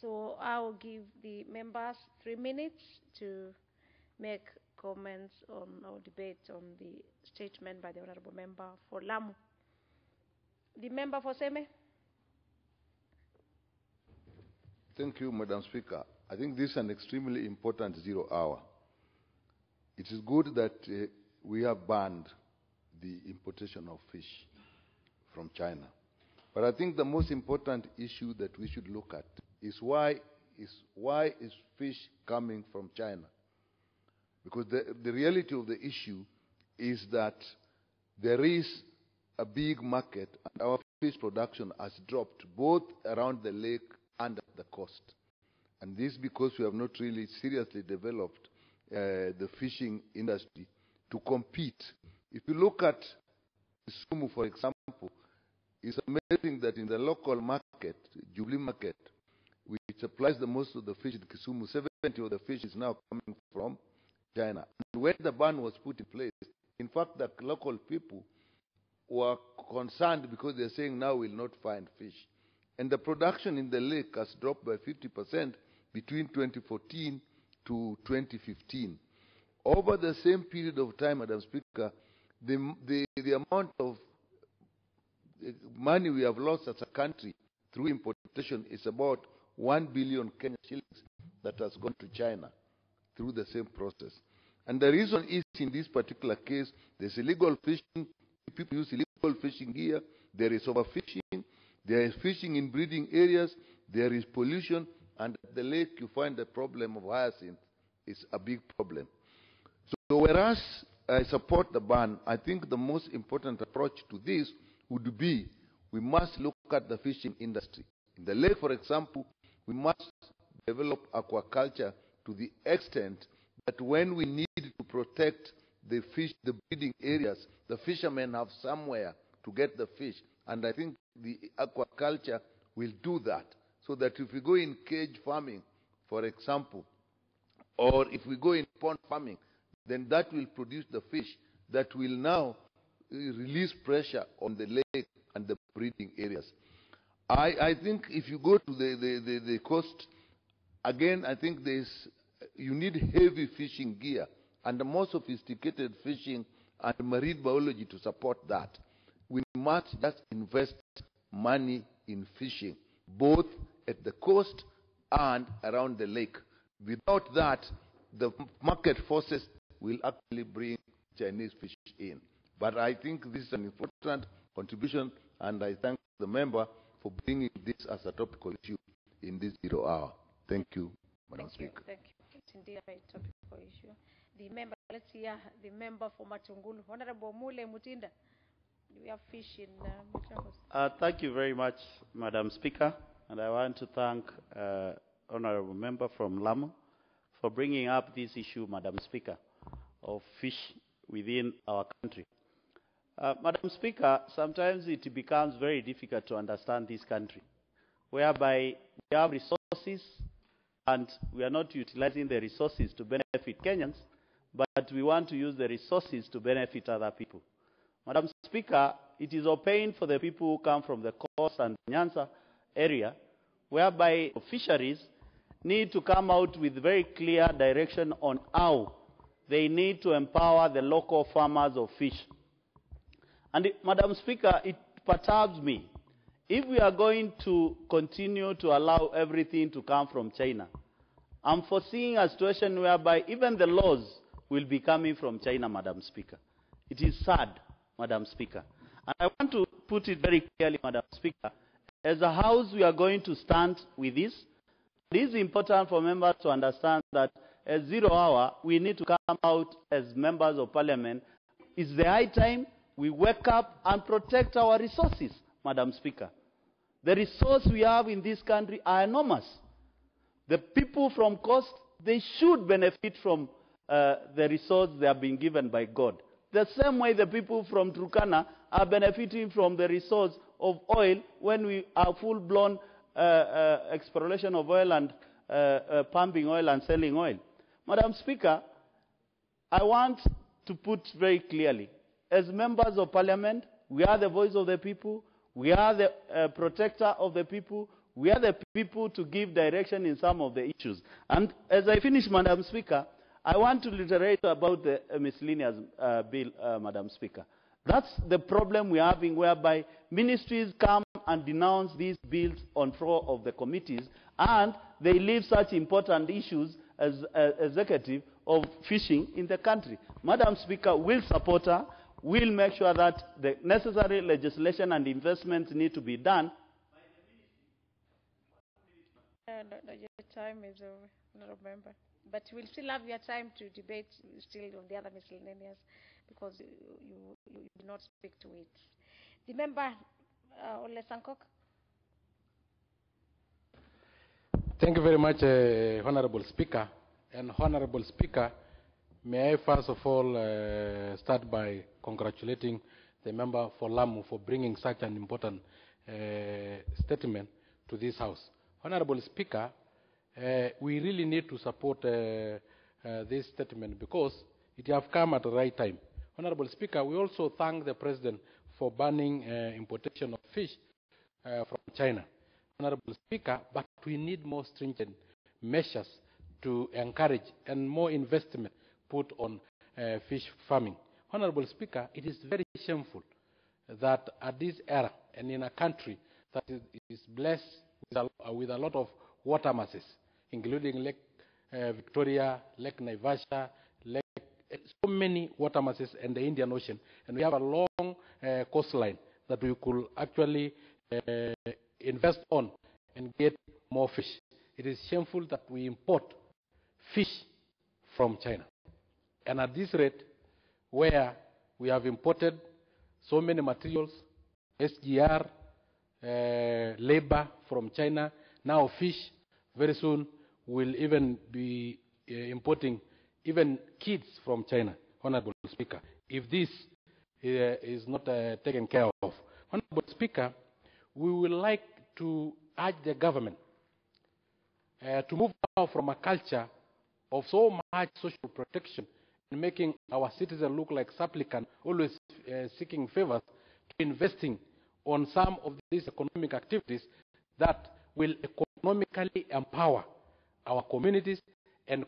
So I will give the members 3 minutes to make comments on or debate on the statement by the Honorable Member for Lamu. The member for Seme. Thank you, Madam Speaker. I think this is an extremely important 0 hour. It is good that we have banned the importation of fish from China. But I think the most important issue that we should look at is why is fish coming from China? Because the reality of the issue is that there is a big market and our fish production has dropped both around the lake and at the coast. And this because we have not really seriously developed the fishing industry to compete. If you look at Kisumu, for example, it's amazing that in the local market, Jubilee market, which supplies the most of the fish in Kisumu, 70% of the fish is now coming from China. And when the ban was put in place, in fact, the local people were concerned because they're saying now we'll not find fish. And the production in the lake has dropped by 50% between 2014 to 2015. Over the same period of time, Madam Speaker, the amount of money we have lost as a country through importation is about 1 billion Kenyan shillings that has gone to China through the same process. And the reason is, in this particular case, there's illegal fishing. People use illegal fishing here. There is overfishing. There is fishing in breeding areas. There is pollution. And at the lake, you find the problem of hyacinth is a big problem. So whereas I support the ban, I think the most important approach to this would be we must look at the fishing industry. In the lake, for example, we must develop aquaculture to the extent that when we need to protect the fish, the breeding areas, the fishermen have somewhere to get the fish. And I think the aquaculture will do that. So that if we go in cage farming, for example, or if we go in pond farming, then that will produce the fish that will now release pressure on the lake and the breeding areas. I think if you go to the coast, again, I think you need heavy fishing gear and the more sophisticated fishing and marine biology to support that. We must just invest money in fishing, both at the coast and around the lake. Without that, the market forces will actually bring Chinese fish in. But I think this is an important contribution, and I thank the member for bringing this as a topical issue in this 0 hour. Thank you, Madam Speaker. Thank you. It's indeed a very topical issue. The member, let's hear the member for Matungulu, Honorable Mule Mutinda. Do we have fish in Thank you very much, Madam Speaker. And I want to thank Honorable Member from Lamu for bringing up this issue, Madam Speaker, of fish within our country. Madam Speaker, sometimes it becomes very difficult to understand this country, whereby we have resources and we are not utilizing the resources to benefit Kenyans, but we want to use the resources to benefit other people. Madam Speaker, it is a pain for the people who come from the coast and Nyanza area, whereby fisheries need to come out with very clear direction on how they need to empower the local farmers of fish. And Madam Speaker, it perturbs me. If we are going to continue to allow everything to come from China, I'm foreseeing a situation whereby even the laws will be coming from China, Madam Speaker. It is sad, Madam Speaker. And I want to put it very clearly, Madam Speaker. As a House, we are going to stand with this. It is important for members to understand that at 0 hour, we need to come out as members of Parliament. It's the high time we wake up and protect our resources, Madam Speaker. The resources we have in this country are enormous. The people from coast, they should benefit from the resource they have been given by God. The same way the people from Turkana are benefiting from the resource of oil when we are full-blown exploration of oil and pumping oil and selling oil. Madam Speaker, I want to put very clearly, as members of Parliament, we are the voice of the people, we are the protector of the people, we are the people to give direction in some of the issues. And as I finish, Madam Speaker, I want to reiterate about the miscellaneous bill, Madam Speaker. That's the problem we're having, whereby ministries come and denounce these bills on floor of the committees, and they leave such important issues as executive of fishing in the country. Madam Speaker, we'll support her. We'll make sure that the necessary legislation and investments need to be done. No, your time is over, not remember. But we'll still have your time to debate still on the other miscellaneous, because you did not speak to it. The member, Ole Sankok. Thank you very much, Honorable Speaker. And Honorable Speaker, may I first of all start by congratulating the member for Lamu for bringing such an important statement to this House. Honorable Speaker, we really need to support this statement because it has come at the right time. Honorable Speaker, we also thank the President for banning importation of fish from China. Honorable Speaker, but we need more stringent measures to encourage and more investment put on fish farming. Honorable Speaker, it is very shameful that at this era and in a country that is blessed with a lot of water masses, including Lake Victoria, Lake Naivasha, so many water masses in the Indian Ocean, and we have a long coastline that we could actually invest on and get more fish. It is shameful that we import fish from China. And at this rate, where we have imported so many materials, SGR, labor from China, now fish, very soon we'll even be importing even kids from China, Honorable Speaker, if this is not taken care of. Honorable Speaker, we would like to urge the government to move out from a culture of so much social protection and making our citizens look like supplicants, always seeking favors, to investing on some of these economic activities that will economically empower our communities and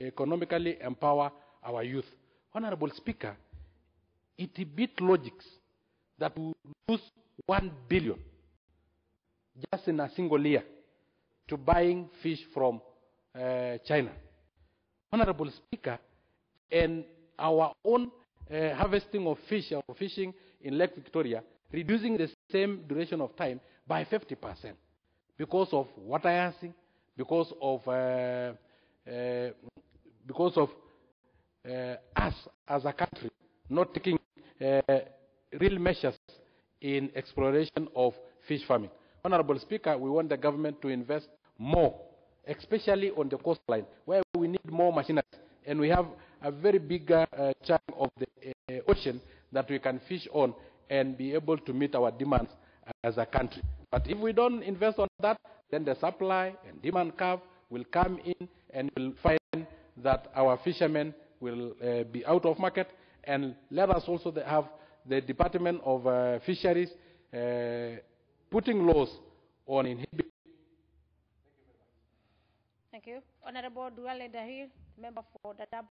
economically empower our youth. Honorable Speaker, it beats logics that we lose 1 billion just in a single year to buying fish from China. Honorable Speaker, and our own harvesting of fish or fishing in Lake Victoria, reducing the same duration of time by 50% because of water hyacinth, because of us as a country not taking real measures in exploration of fish farming. Honorable Speaker, we want the government to invest more, especially on the coastline, where we need more machinery, and we have a very big chunk of the ocean that we can fish on and be able to meet our demands as a country. But if we don't invest on that, then the supply and demand curve will come in, and we'll find that our fishermen will be out of market. And let us also have the Department of Fisheries putting laws on inhibiting. Thank you. Honorable Duale Dahir, member for Dadaab